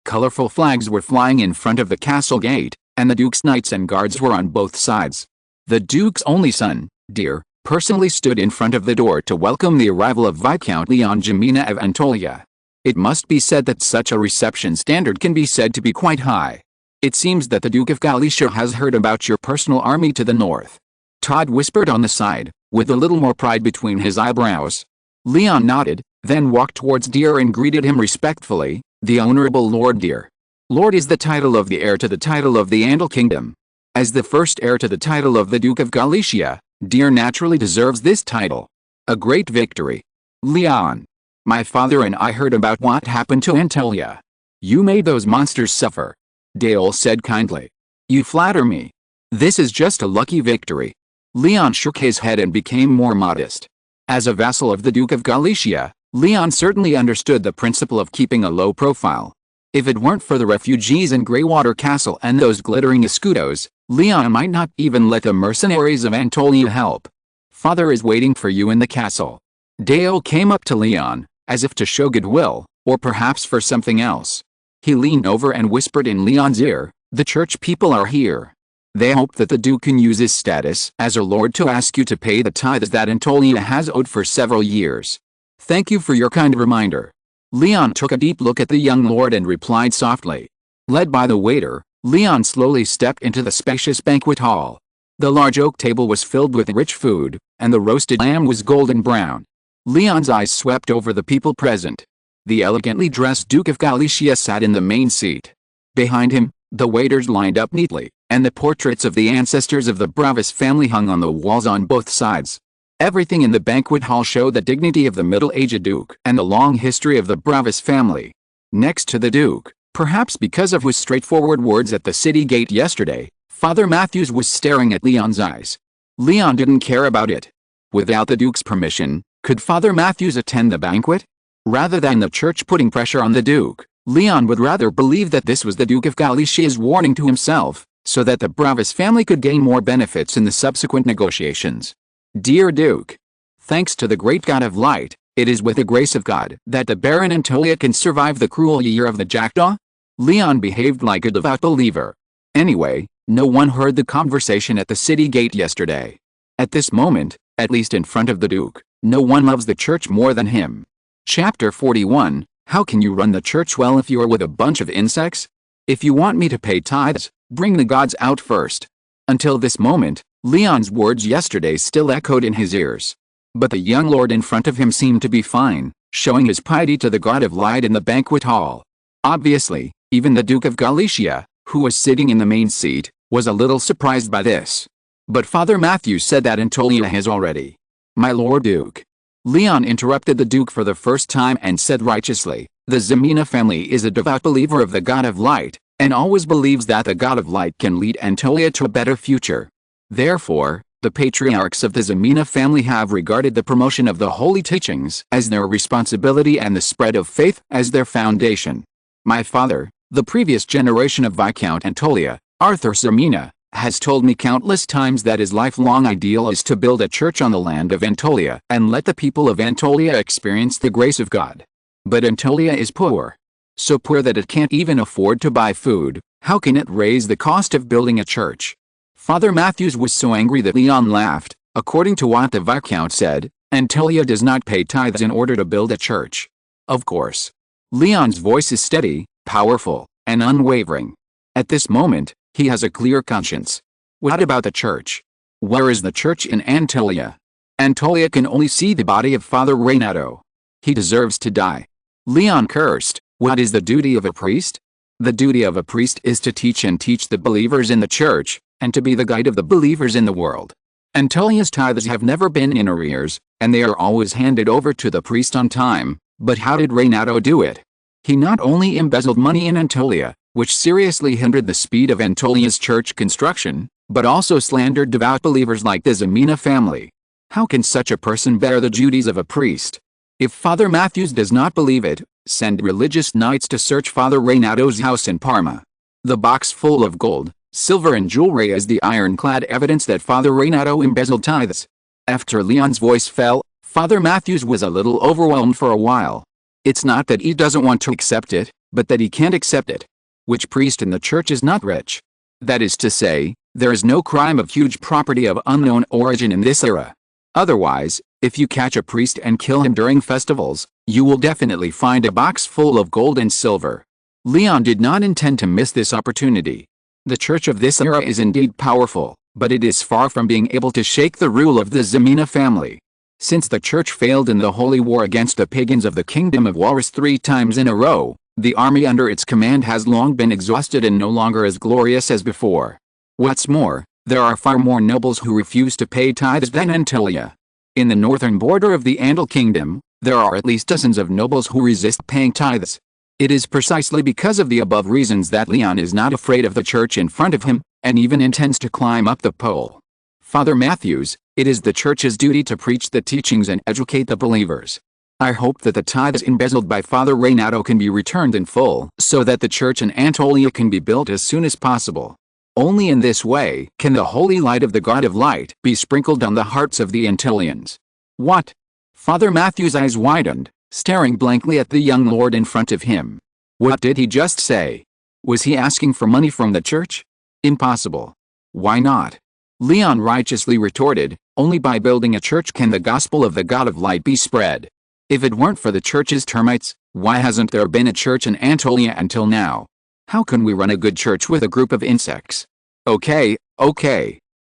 Colorful flags were flying in front of the castle gate, and the Duke's knights and guards were on both sides. The Duke's only son, Deir, personally stood in front of the door to welcome the arrival of Viscount León Ximena of Antolia. It must be said that such a reception standard can be said to be quite high. It seems that the Duke of Galicia has heard about your personal army to the north. Todd whispered on the side, with a little more pride between his eyebrows. Leon nodded, then walked towards Deir and greeted him respectfully, the Honorable Lord Deir. Lord is the title of the heir to the title of the Andal Kingdom. As the first heir to the title of the Duke of Galicia, Deir naturally deserves this title. A great victory. Leon. My father and I heard about what happened to Antolia. You made those monsters suffer. Desolate said kindly. You flatter me. This is just a lucky victory. Leon shook his head and became more modest. As a vassal of the Duke of Galicia, Leon certainly understood the principle of keeping a low profile. If it weren't for the refugees in Greywater Castle and those glittering escudos, Leon might not even let the mercenaries of Antolia help. Father is waiting for you in the castle. Desolate came up to Leon, as if to show goodwill, or perhaps for something else. He leaned over and whispered in Leon's ear, the church people are here. They hope that the Duke can use his status as a lord to ask you to pay the tithes that Antolia has owed for several years. Thank you for your kind reminder. Leon took a deep look at the young lord and replied softly. Led by the waiter, Leon slowly stepped into the spacious banquet hall. The large oak table was filled with rich food, and the roasted lamb was golden brown. Leon's eyes swept over the people present. The elegantly dressed Duke of Galicia sat in the main seat. Behind him, the waiters lined up neatly, and the portraits of the ancestors of the Bravis family hung on the walls on both sides. Everything in the banquet hall showed the dignity of the middle-aged Duke and the long history of the Bravis family. Next to the Duke, perhaps because of his straightforward words at the city gate yesterday, Father Matthews was staring at Leon's eyes. Leon didn't care about it. Without the Duke's permission, could Father Matthews attend the banquet? Rather than the church putting pressure on the Duke, Leon would rather believe that this was the Duke of Galicia's warning to himself, so that the Bravis family could gain more benefits in the subsequent negotiations. Dear Duke, thanks to the great God of light, it is with the grace of God that the Baron Antolia can survive the cruel year of the jackdaw. Leon behaved like a devout believer. Anyway, no one heard the conversation at the city gate yesterday. At this moment, at least in front of the Duke, no one loves the church more than him. Chapter 41, How can you run the church well if you are with a bunch of insects? If you want me to pay tithes, bring the gods out first. Until this moment, Leon's words yesterday still echoed in his ears. But the young lord in front of him seemed to be fine, showing his piety to the God of light in the banquet hall. Obviously, even the Duke of Galicia, who was sitting in the main seat, was a little surprised by this. But Father Matthews said that Antolia has already. My Lord Duke. Leon interrupted the Duke for the first time and said righteously, the Ximena family is a devout believer of the God of Light, and always believes that the God of Light can lead Antolia to a better future. Therefore, the patriarchs of the Ximena family have regarded the promotion of the holy teachings as their responsibility and the spread of faith as their foundation. My father, the previous generation of Viscount Antolia, Arthur Ximena, has told me countless times that his lifelong ideal is to build a church on the land of Antolia and let the people of Antolia experience the grace of God. But Antolia is poor. So poor that it can't even afford to buy food. How can it raise the cost of building a church? Father Matthews was so angry that Leon laughed. According to what the Viscount said, Antolia does not pay tithes in order to build a church. Of course. Leon's voice is steady, powerful, and unwavering. At this moment, he has a clear conscience. What about the church? Where is the church in Antolia? Antolia can only see the body of Father Renato. He deserves to die. Leon cursed. What is the duty of a priest? The duty of a priest is to teach the believers in the church, and to be the guide of the believers in the world. Antolia's tithes have never been in arrears, and they are always handed over to the priest on time. But how did Renato do it? He not only embezzled money in Antolia, which seriously hindered the speed of Antolia's church construction, but also slandered devout believers like the Ximena family. How can such a person bear the duties of a priest? If Father Matthews does not believe it, send religious knights to search Father Renato's house in Parma. The box full of gold, silver and jewelry is the ironclad evidence that Father Renato embezzled tithes. After Leon's voice fell, Father Matthews was a little overwhelmed for a while. It's not that he doesn't want to accept it, but that he can't accept it. Which priest in the church is not rich? That is to say, there is no crime of huge property of unknown origin in this era. Otherwise, if you catch a priest and kill him during festivals, you will definitely find a box full of gold and silver. Leon did not intend to miss this opportunity. The church of this era is indeed powerful, but it is far from being able to shake the rule of the Ximena family. Since the church failed in the holy war against the pagans of the Kingdom of Walrus 3 times in a row, the army under its command has long been exhausted and no longer as glorious as before. What's more, there are far more nobles who refuse to pay tithes than Antolia. In the northern border of the Andal Kingdom, there are at least dozens of nobles who resist paying tithes. It is precisely because of the above reasons that Leon is not afraid of the church in front of him, and even intends to climb up the pole. Father Matthews, it is the church's duty to preach the teachings and educate the believers. I hope that the tithes embezzled by Father Renato can be returned in full, so that the church in Antolia can be built as soon as possible. Only in this way can the holy light of the God of Light be sprinkled on the hearts of the Antolians. What? Father Matthews' eyes widened, staring blankly at the young lord in front of him. What did he just say? Was he asking for money from the church? Impossible. Why not? Leon righteously retorted, only by building a church can the gospel of the God of Light be spread. If it weren't for the church's termites, why hasn't there been a church in Antolia until now? How can we run a good church with a group of insects? Okay.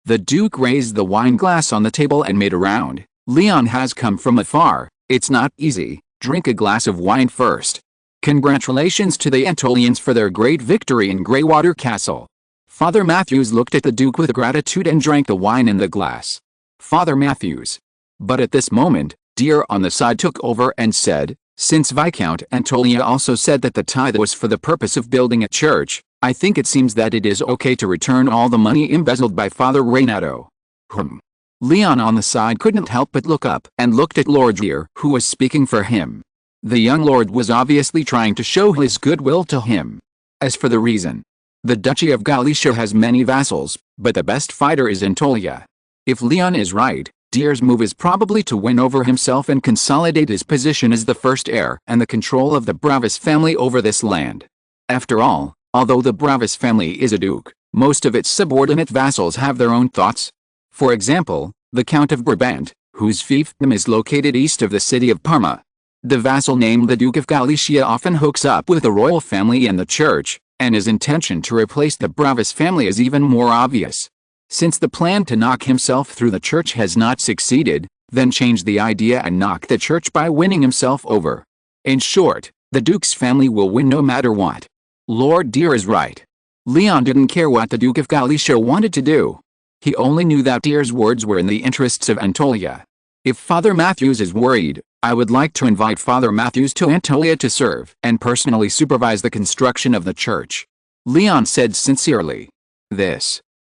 The Duke raised the wine glass on the table and made a round. Leon has come from afar. It's not easy. Drink a glass of wine first. Congratulations to the Antolians for their great victory in Greywater Castle. Father Matthews looked at the Duke with gratitude and drank the wine in the glass. Father Matthews. But at this moment, Deer on the side took over and said, since Viscount Antolia also said that the tithe was for the purpose of building a church, I think it seems that it is okay to return all the money embezzled by Father Renato. Leon on the side couldn't help but look up and looked at Lord Deer, who was speaking for him. The young lord was obviously trying to show his goodwill to him. As for the reason, the Duchy of Galicia has many vassals, but the best fighter is Antolia. If Leon is right, Deer's move is probably to win over himself and consolidate his position as the first heir and the control of the Bravis family over this land. After all, although the Bravis family is a duke, most of its subordinate vassals have their own thoughts. For example, the Count of Brabant, whose fiefdom is located east of the city of Parma. The vassal named the Duke of Galicia often hooks up with the royal family and the church, and his intention to replace the Bravis family is even more obvious. Since the plan to knock himself through the church has not succeeded, then change the idea and knock the church by winning himself over. In short, the Duke's family will win no matter what. Lord Deer is right. Leon didn't care what the Duke of Galicia wanted to do. He only knew that Dear's words were in the interests of Antolia. If Father Matthews is worried, I would like to invite Father Matthews to Antolia to serve and personally supervise the construction of the church. Leon said sincerely.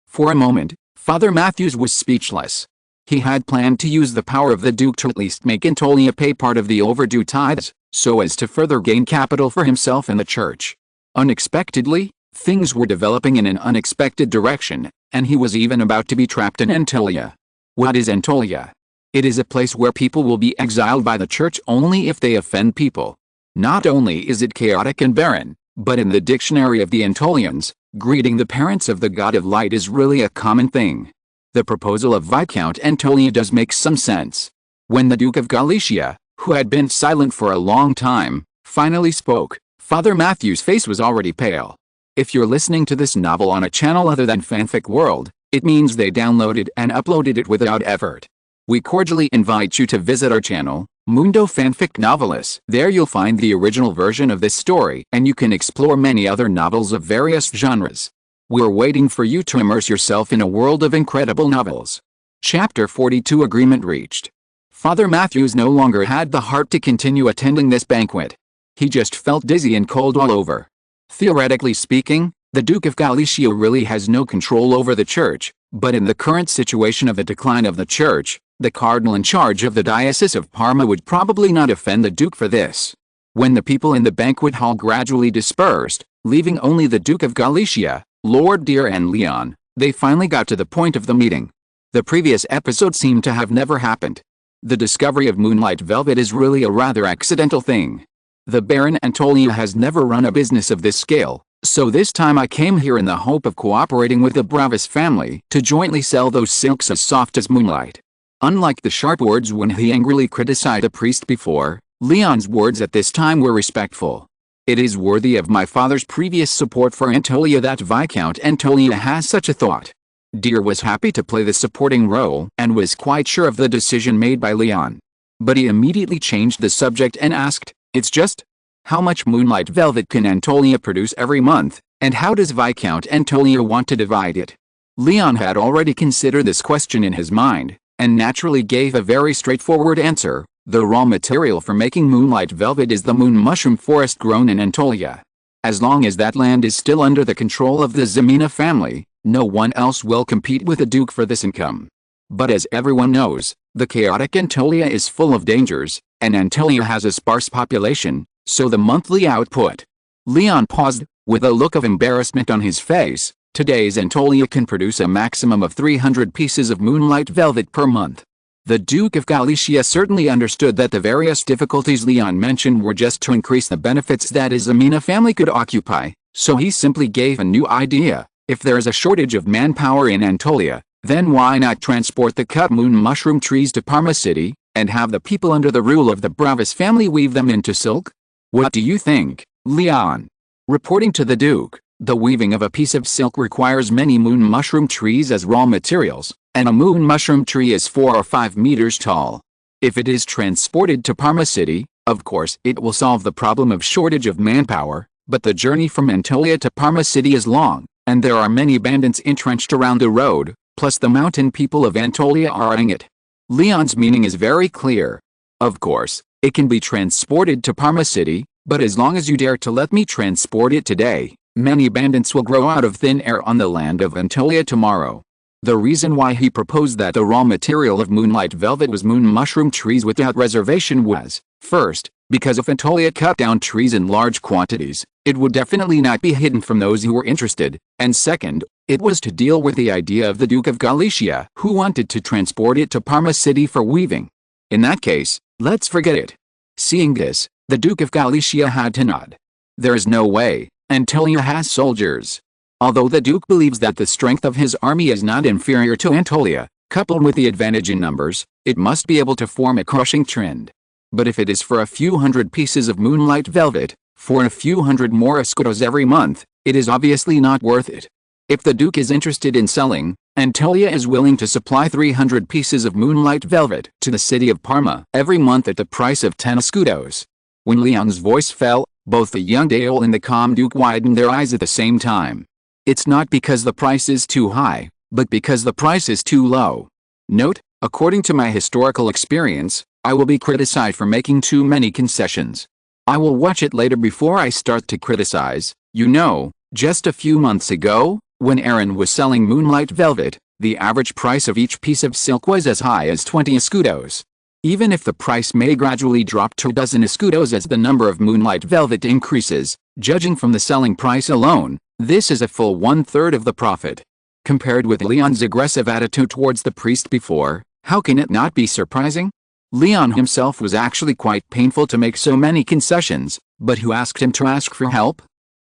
For a moment, Father Matthews was speechless. He had planned to use the power of the Duke to at least make Antolia pay part of the overdue tithes, so as to further gain capital for himself and the church. Unexpectedly, things were developing in an unexpected direction, and he was even about to be trapped in Antolia. What is Antolia? It is a place where people will be exiled by the church only if they offend people. Not only is it chaotic and barren, but in the dictionary of the Antolians, greeting the parents of the god of light is really a common thing. The proposal of Viscount Antolia does make some sense. When the Duke of Galicia, who had been silent for a long time, finally spoke, Father Matthew's face was already pale. If you're listening to this novel on a channel other than Fanfic World, it means they downloaded and uploaded it without effort. We cordially invite you to visit our channel, Mundo Fanfic Novelis. There you'll find the original version of this story, and you can explore many other novels of various genres. We're waiting for you to immerse yourself in a world of incredible novels. Chapter 42 Agreement reached. Father Matthews no longer had the heart to continue attending this banquet. He just felt dizzy and cold all over. Theoretically speaking, the Duke of Galicia really has no control over the church, but in the current situation of the decline of the church, the cardinal in charge of the Diocese of Parma would probably not offend the Duke for this. When the people in the banquet hall gradually dispersed, leaving only the Duke of Galicia, Lord Dear and Leon, they finally got to the point of the meeting. The previous episode seemed to have never happened. The discovery of Moonlight Velvet is really a rather accidental thing. The Baron Antolia has never run a business of this scale, so this time I came here in the hope of cooperating with the Bravis family to jointly sell those silks as soft as moonlight. Unlike the sharp words when he angrily criticized a priest before, Leon's words at this time were respectful. It is worthy of my father's previous support for Antolia that Viscount Antolia has such a thought. Dear was happy to play the supporting role and was quite sure of the decision made by Leon. But he immediately changed the subject and asked, "It's just, how much moonlight velvet can Antolia produce every month, and how does Viscount Antolia want to divide it?" Leon had already considered this question in his mind, and naturally gave a very straightforward answer. The raw material for making moonlight velvet is the moon mushroom forest grown in Antolia. As long as that land is still under the control of the Ximena family, no one else will compete with the Duke for this income. But as everyone knows, the chaotic Antolia is full of dangers, and Antolia has a sparse population, so the monthly output. Leon paused, with a look of embarrassment on his face. Today's Antolia can produce a maximum of 300 pieces of moonlight velvet per month. The Duke of Galicia certainly understood that the various difficulties Leon mentioned were just to increase the benefits that his Ximena family could occupy, so he simply gave a new idea. If there is a shortage of manpower in Antolia, then why not transport the cut moon mushroom trees to Parma City, and have the people under the rule of the Bravis family weave them into silk? What do you think, Leon? Reporting to the Duke, the weaving of a piece of silk requires many moon mushroom trees as raw materials, and a moon mushroom tree is 4 or 5 meters tall. If it is transported to Parma City, of course it will solve the problem of shortage of manpower, but the journey from Antolia to Parma City is long, and there are many bandits entrenched around the road, plus the mountain people of Antolia are eyeing it. Leon's meaning is very clear. Of course, it can be transported to Parma City, but as long as you dare to let me transport it today, many bandits will grow out of thin air on the land of Antolia tomorrow. The reason why he proposed that the raw material of moonlight velvet was moon mushroom trees without reservation was, first, because if Antolia cut down trees in large quantities, it would definitely not be hidden from those who were interested, and second, it was to deal with the idea of the Duke of Galicia who wanted to transport it to Parma City for weaving. In that case, let's forget it. Seeing this, the Duke of Galicia had to nod. There is no way. Antolia has soldiers. Although the Duke believes that the strength of his army is not inferior to Antolia, coupled with the advantage in numbers, it must be able to form a crushing trend. But if it is for a few hundred pieces of moonlight velvet, for a few hundred more escudos every month, it is obviously not worth it. If the Duke is interested in selling, Antolia is willing to supply 300 pieces of moonlight velvet to the city of Parma every month at the price of 10 escudos. When Leon's voice fell, both the young Dale and the calm Duke widened their eyes at the same time. It's not because the price is too high, but because the price is too low. Note, according to my historical experience, I will be criticized for making too many concessions. I will watch it later before I start to criticize. You know, just a few months ago, when Aaron was selling moonlight velvet, the average price of each piece of silk was as high as 20 escudos. Even if the price may gradually drop to a dozen escudos as the number of moonlight velvet increases, judging from the selling price alone, this is a full 1/3 of the profit. Compared with Leon's aggressive attitude towards the priest before, how can it not be surprising? Leon himself was actually quite painful to make so many concessions, but who asked him to ask for help?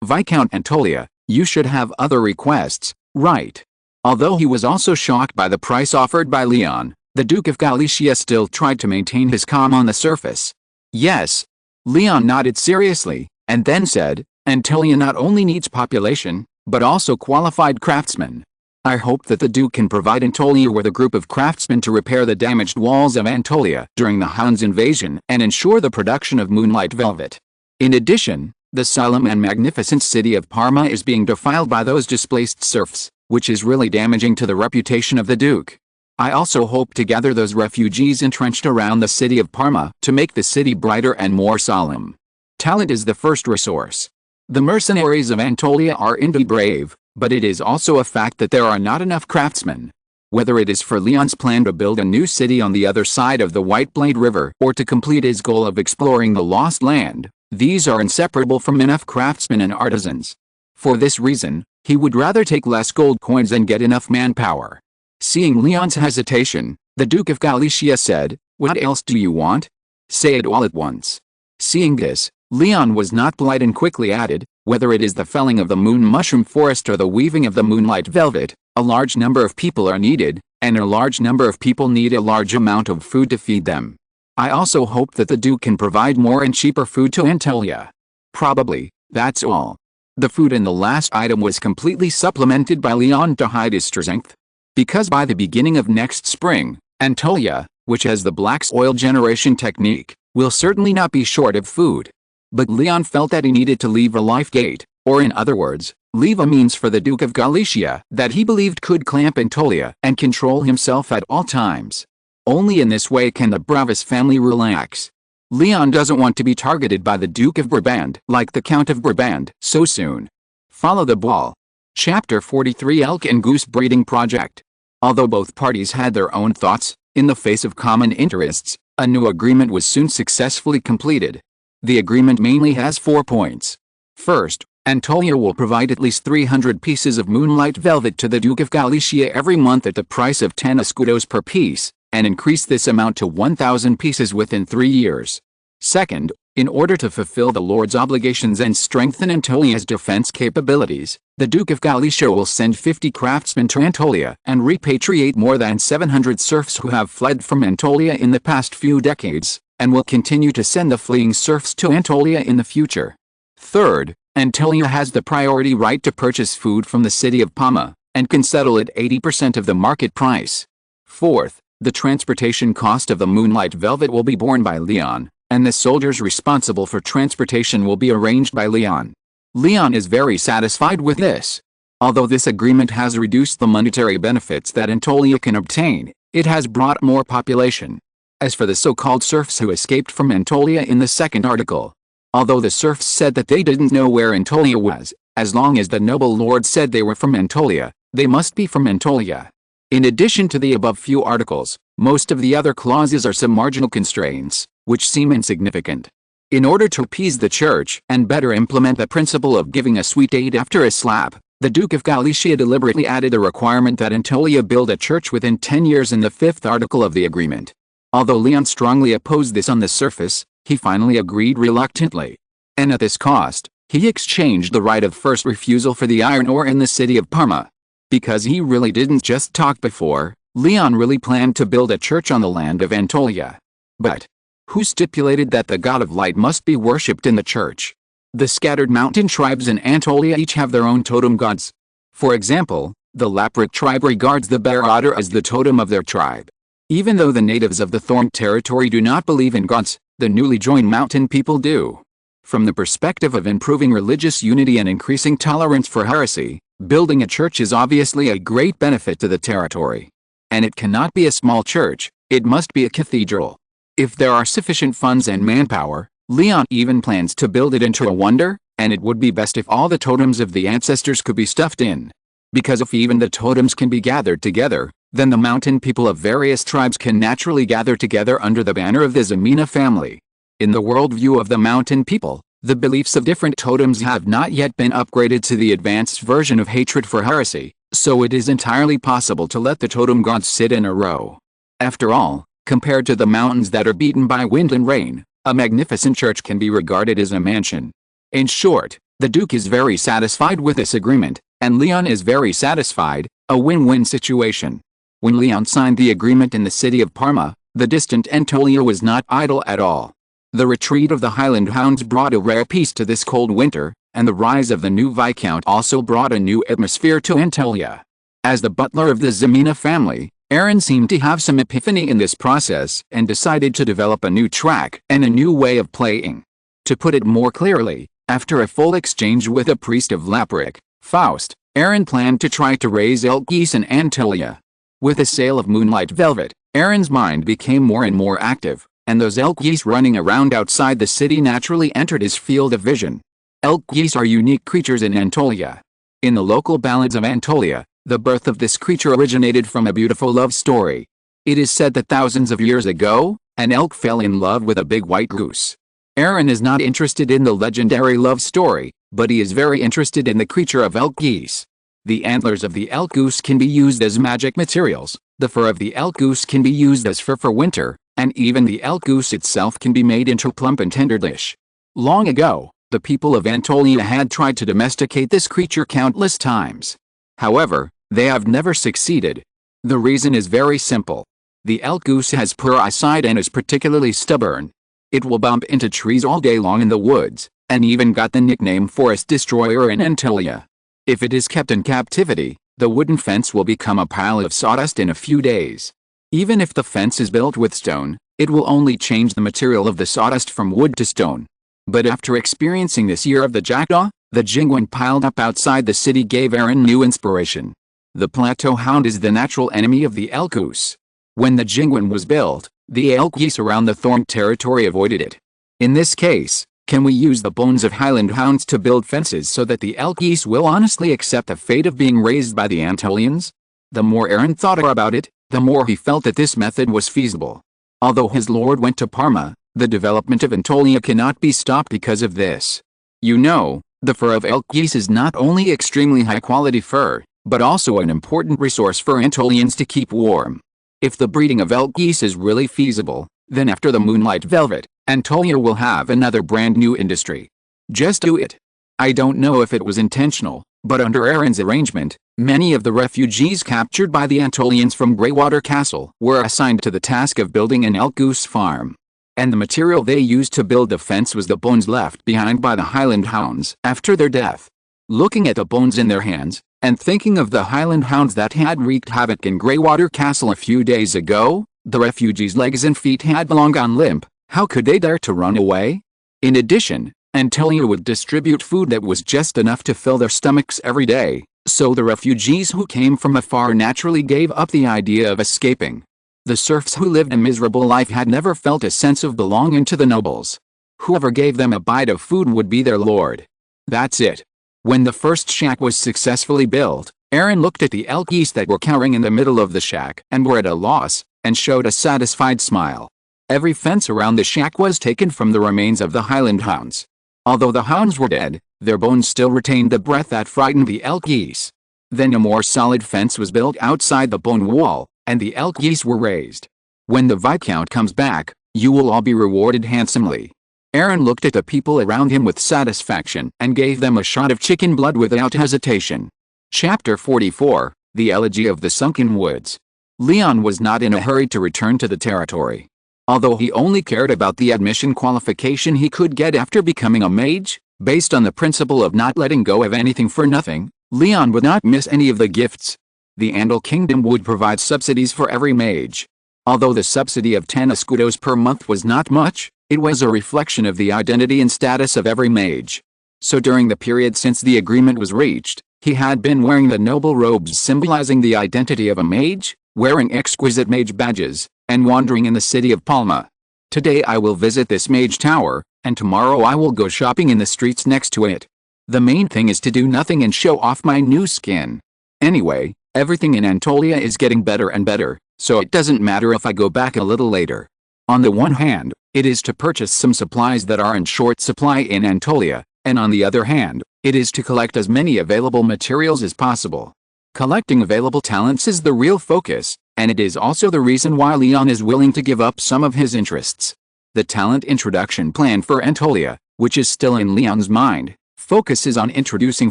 Viscount Antolia, you should have other requests, right? Although he was also shocked by the price offered by Leon, the Duke of Galicia still tried to maintain his calm on the surface. Yes. Leon nodded seriously, and then said, Antolia not only needs population, but also qualified craftsmen. I hope that the Duke can provide Antolia with a group of craftsmen to repair the damaged walls of Antolia during the Huns' invasion and ensure the production of moonlight velvet. In addition, the solemn and magnificent city of Parma is being defiled by those displaced serfs, which is really damaging to the reputation of the Duke. I also hope to gather those refugees entrenched around the city of Parma to make the city brighter and more solemn. Talent is the first resource. The mercenaries of Antolia are indeed brave, but it is also a fact that there are not enough craftsmen. Whether it is for Leon's plan to build a new city on the other side of the White Blade River or to complete his goal of exploring the Lost Land, these are inseparable from enough craftsmen and artisans. For this reason, he would rather take less gold coins and get enough manpower. Seeing Leon's hesitation, the Duke of Galicia said, What else do you want? Say it all at once. Seeing this, Leon was not polite and quickly added, Whether it is the felling of the moon mushroom forest or the weaving of the moonlight velvet, a large number of people are needed, and a large number of people need a large amount of food to feed them. I also hope that the Duke can provide more and cheaper food to Antolia. Probably, that's all. The food in the last item was completely supplemented by Leon to hide his strength. Because by the beginning of next spring, Antolia, which has the black soil generation technique, will certainly not be short of food. But Leon felt that he needed to leave a life gate, or in other words, leave a means for the Duke of Galicia that he believed could clamp Antolia and control himself at all times. Only in this way can the Bravis family relax. Leon doesn't want to be targeted by the Duke of Brabant like the Count of Brabant so soon. Follow the ball. Chapter 43 Elk and Goose Breeding Project. Although both parties had their own thoughts, in the face of common interests, a new agreement was soon successfully completed. The agreement mainly has 4 points. First, Antolia will provide at least 300 pieces of moonlight velvet to the Duke of Galicia every month at the price of 10 escudos per piece, and increase this amount to 1,000 pieces within 3 years. Second, in order to fulfill the Lord's obligations and strengthen Antolia's defense capabilities, the Duke of Galicia will send 50 craftsmen to Antolia and repatriate more than 700 serfs who have fled from Antolia in the past few decades, and will continue to send the fleeing serfs to Antolia in the future. Third, Antolia has the priority right to purchase food from the city of Parma, and can settle at 80% of the market price. Fourth, the transportation cost of the moonlight velvet will be borne by Leon, and the soldiers responsible for transportation will be arranged by Leon. Leon is very satisfied with this. Although this agreement has reduced the monetary benefits that Antolia can obtain, it has brought more population. As for the so-called serfs who escaped from Antolia in the second article, although the serfs said that they didn't know where Antolia was, as long as the noble lord said they were from Antolia, they must be from Antolia. In addition to the above few articles, most of the other clauses are some marginal constraints, which seem insignificant. In order to appease the church and better implement the principle of giving a sweet aid after a slap, the Duke of Galicia deliberately added a requirement that Antolia build a church within 10 years in the 5th article of the agreement. Although Leon strongly opposed this on the surface, he finally agreed reluctantly. And at this cost, he exchanged the right of first refusal for the iron ore in the city of Parma. Because he really didn't just talk before, Leon really planned to build a church on the land of Antolia. But who stipulated that the god of light must be worshipped in the church? The scattered mountain tribes in Antolia each have their own totem gods. For example, the Laprik tribe regards the bear otter as the totem of their tribe. Even though the natives of the Thorn territory do not believe in gods, the newly joined mountain people do. From the perspective of improving religious unity and increasing tolerance for heresy, Building a church is obviously a great benefit to the territory. And it cannot be a small church, it must be a cathedral. If there are sufficient funds and manpower, León even plans to build it into a wonder, and it would be best if all the totems of the ancestors could be stuffed in. Because if even the totems can be gathered together, then the mountain people of various tribes can naturally gather together under the banner of the Ximena family. In the worldview of the mountain people, the beliefs of different totems have not yet been upgraded to the advanced version of hatred for heresy, so it is entirely possible to let the totem gods sit in a row. After all, compared to the mountains that are beaten by wind and rain, a magnificent church can be regarded as a mansion. In short, the Duke is very satisfied with this agreement, and León is very satisfied, a win-win situation. When León signed the agreement in the city of Parma, the distant Anatolia was not idle at all. The retreat of the Highland Hounds brought a rare peace to this cold winter, and the rise of the new Viscount also brought a new atmosphere to Anatolia. As the butler of the Ximena family, Aaron seemed to have some epiphany in this process and decided to develop a new track and a new way of playing. To put it more clearly, after a full exchange with a priest of Lapric, Faust, Aaron planned to try to raise elk geese in Anatolia. With the sale of Moonlight Velvet, Aaron's mind became more and more active, and those elk geese running around outside the city naturally entered his field of vision. Elk geese are unique creatures in Anatolia. In the local ballads of Anatolia, the birth of this creature originated from a beautiful love story. It is said that thousands of years ago, an elk fell in love with a big white goose. Aaron is not interested in the legendary love story, but he is very interested in the creature of elk geese. The antlers of the elk goose can be used as magic materials, the fur of the elk goose can be used as fur for winter, and even the elk goose itself can be made into a plump and tender dish. Long ago, the people of Anatolia had tried to domesticate this creature countless times. However, they have never succeeded. The reason is very simple. The elk goose has poor eyesight and is particularly stubborn. It will bump into trees all day long in the woods, and even got the nickname Forest Destroyer in Anatolia. If it is kept in captivity, the wooden fence will become a pile of sawdust in a few days. Even if the fence is built with stone, it will only change the material of the sawdust from wood to stone. But after experiencing this year of the jackdaw, the jinguin piled up outside the city gave Aaron new inspiration. The plateau hound is the natural enemy of the elk goose. When the jinguin was built, the elk geese around the thorn territory avoided it. In this case, can we use the bones of Highland hounds to build fences so that the elk geese will honestly accept the fate of being raised by the Anatolians? The more Aaron thought about it, the more he felt that this method was feasible. Although his lord went to Parma, the development of Anatolia cannot be stopped because of this. You know, the fur of elk geese is not only extremely high-quality fur, but also an important resource for Anatolians to keep warm. If the breeding of elk geese is really feasible, then after the Moonlight Velvet, Anatolia will have another brand new industry. Just do it. I don't know if it was intentional, but under Aaron's arrangement, many of the refugees captured by the Anatolians from Greywater Castle were assigned to the task of building an elk goose farm. And the material they used to build the fence was the bones left behind by the Highland hounds after their death. Looking at the bones in their hands, and thinking of the Highland hounds that had wreaked havoc in Greywater Castle a few days ago, the refugees' legs and feet had long gone limp. How could they dare to run away? In addition, Anatolia would distribute food that was just enough to fill their stomachs every day, so the refugees who came from afar naturally gave up the idea of escaping. The serfs who lived a miserable life had never felt a sense of belonging to the nobles. Whoever gave them a bite of food would be their lord. That's it. When the first shack was successfully built, Aaron looked at the elk geese that were cowering in the middle of the shack and were at a loss, and showed a satisfied smile. Every fence around the shack was taken from the remains of the Highland hounds. Although the hounds were dead, their bones still retained the breath that frightened the elk geese. Then a more solid fence was built outside the bone wall, and the elk geese were raised. When the Viscount comes back, you will all be rewarded handsomely. Aaron looked at the people around him with satisfaction and gave them a shot of chicken blood without hesitation. Chapter 44, The Elegy of the Sunken Woods. León was not in a hurry to return to the territory. Although he only cared about the admission qualification he could get after becoming a mage, based on the principle of not letting go of anything for nothing, León would not miss any of the gifts. The Andal Kingdom would provide subsidies for every mage. Although the subsidy of 10 escudos per month was not much, it was a reflection of the identity and status of every mage. So during the period since the agreement was reached, he had been wearing the noble robes symbolizing the identity of a mage, wearing exquisite mage badges, and wandering in the city of Palma. Today I will visit this mage tower, and tomorrow I will go shopping in the streets next to it. The main thing is to do nothing and show off my new skin. Anyway, everything in Anatolia is getting better and better, so it doesn't matter if I go back a little later. On the one hand, it is to purchase some supplies that are in short supply in Anatolia, and on the other hand, it is to collect as many available materials as possible. Collecting available talents is the real focus, and it is also the reason why León is willing to give up some of his interests. The talent introduction plan for Anatolia, which is still in León's mind, focuses on introducing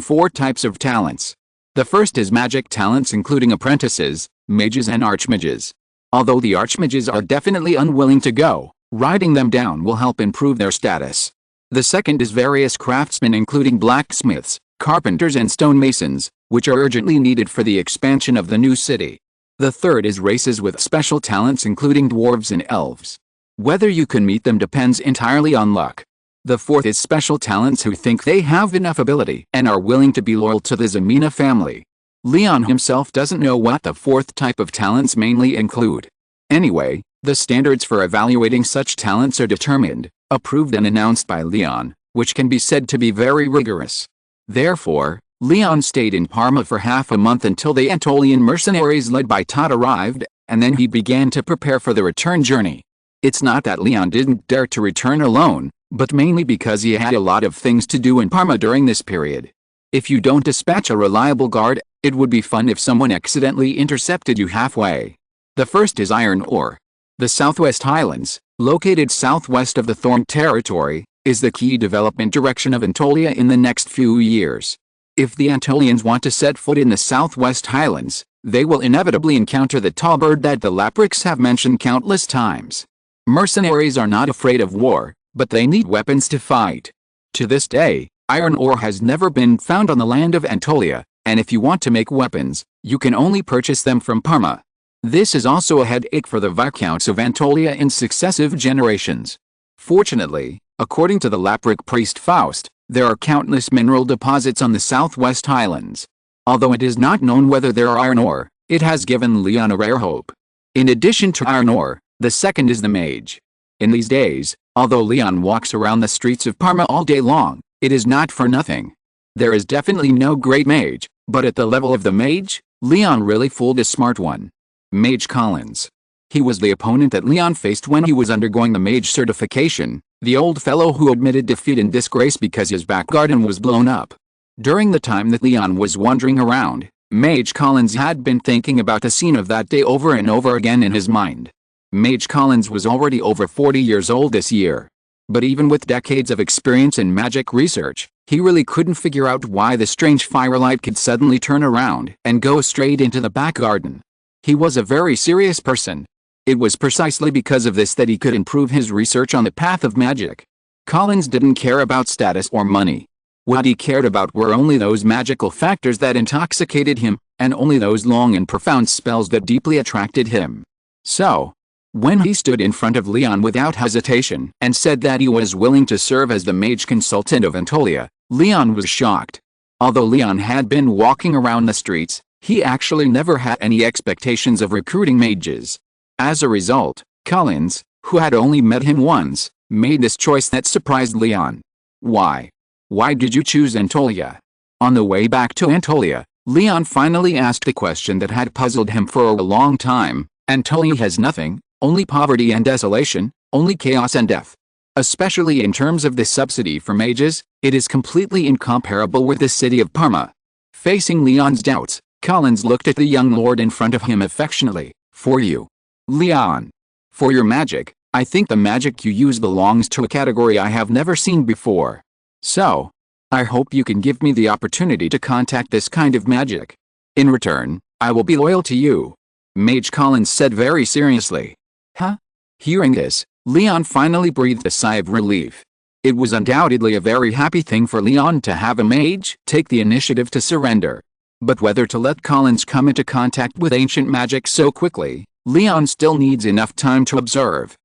4 types of talents. The first is magic talents including apprentices, mages and archmages. Although the archmages are definitely unwilling to go, writing them down will help improve their status. The second is various craftsmen including blacksmiths, carpenters and stonemasons, which are urgently needed for the expansion of the new city. The third is races with special talents including dwarves and elves. Whether you can meet them depends entirely on luck. The fourth is special talents who think they have enough ability and are willing to be loyal to the Ximena family. León himself doesn't know what the fourth type of talents mainly include. Anyway, the standards for evaluating such talents are determined, approved and announced by León, which can be said to be very rigorous. Therefore, León stayed in Parma for half a month until the Anatolian mercenaries led by Todd arrived, and then he began to prepare for the return journey. It's not that León didn't dare to return alone, but mainly because he had a lot of things to do in Parma during this period. If you don't dispatch a reliable guard, it would be fun if someone accidentally intercepted you halfway. The first is iron ore. The Southwest Highlands, located southwest of the Thorn territory, is the key development direction of Anatolia in the next few years. If the Anatolians want to set foot in the Southwest Highlands, they will inevitably encounter the tall bird that the Laprics have mentioned countless times. Mercenaries are not afraid of war, but they need weapons to fight. To this day, iron ore has never been found on the land of Anatolia, and if you want to make weapons, you can only purchase them from Parma. This is also a headache for the Viscounts of Anatolia in successive generations. Fortunately, according to the Lapric priest Faust, there are countless mineral deposits on the Southwest Highlands. Although it is not known whether there are iron ore, it has given León a rare hope. In addition to iron ore, the second is the mage. In these days, although León walks around the streets of Parma all day long, it is not for nothing. There is definitely no great mage, but at the level of the mage, León really fooled a smart one. Mage Collins. He was the opponent that León faced when he was undergoing the mage certification, the old fellow who admitted defeat and disgrace because his back garden was blown up. During the time that León was wandering around, Mage Collins had been thinking about the scene of that day over and over again in his mind. Mage Collins was already over 40 years old this year. But even with decades of experience in magic research, he really couldn't figure out why the strange firelight could suddenly turn around and go straight into the back garden. He was a very serious person. It was precisely because of this that he could improve his research on the path of magic. Collins didn't care about status or money. What he cared about were only those magical factors that intoxicated him, and only those long and profound spells that deeply attracted him. So, when he stood in front of León without hesitation and said that he was willing to serve as the mage consultant of Anatolia, León was shocked. Although León had been walking around the streets, he actually never had any expectations of recruiting mages. As a result, Collins, who had only met him once, made this choice that surprised León. Why? Why did you choose Anatolia? On the way back to Anatolia, León finally asked the question that had puzzled him for a long time. Anatolia has nothing, only poverty and desolation, only chaos and death. Especially in terms of the subsidy for mages, it is completely incomparable with the city of Parma. Facing León's doubts, Collins looked at the young lord in front of him affectionately. For you, León. For your magic, I think the magic you use belongs to a category I have never seen before. So, I hope you can give me the opportunity to contact this kind of magic. In return, I will be loyal to you. Mage Collins said very seriously. Huh? Hearing this, León finally breathed a sigh of relief. It was undoubtedly a very happy thing for León to have a mage take the initiative to surrender. But whether to let Collins come into contact with ancient magic so quickly, León still needs enough time to observe.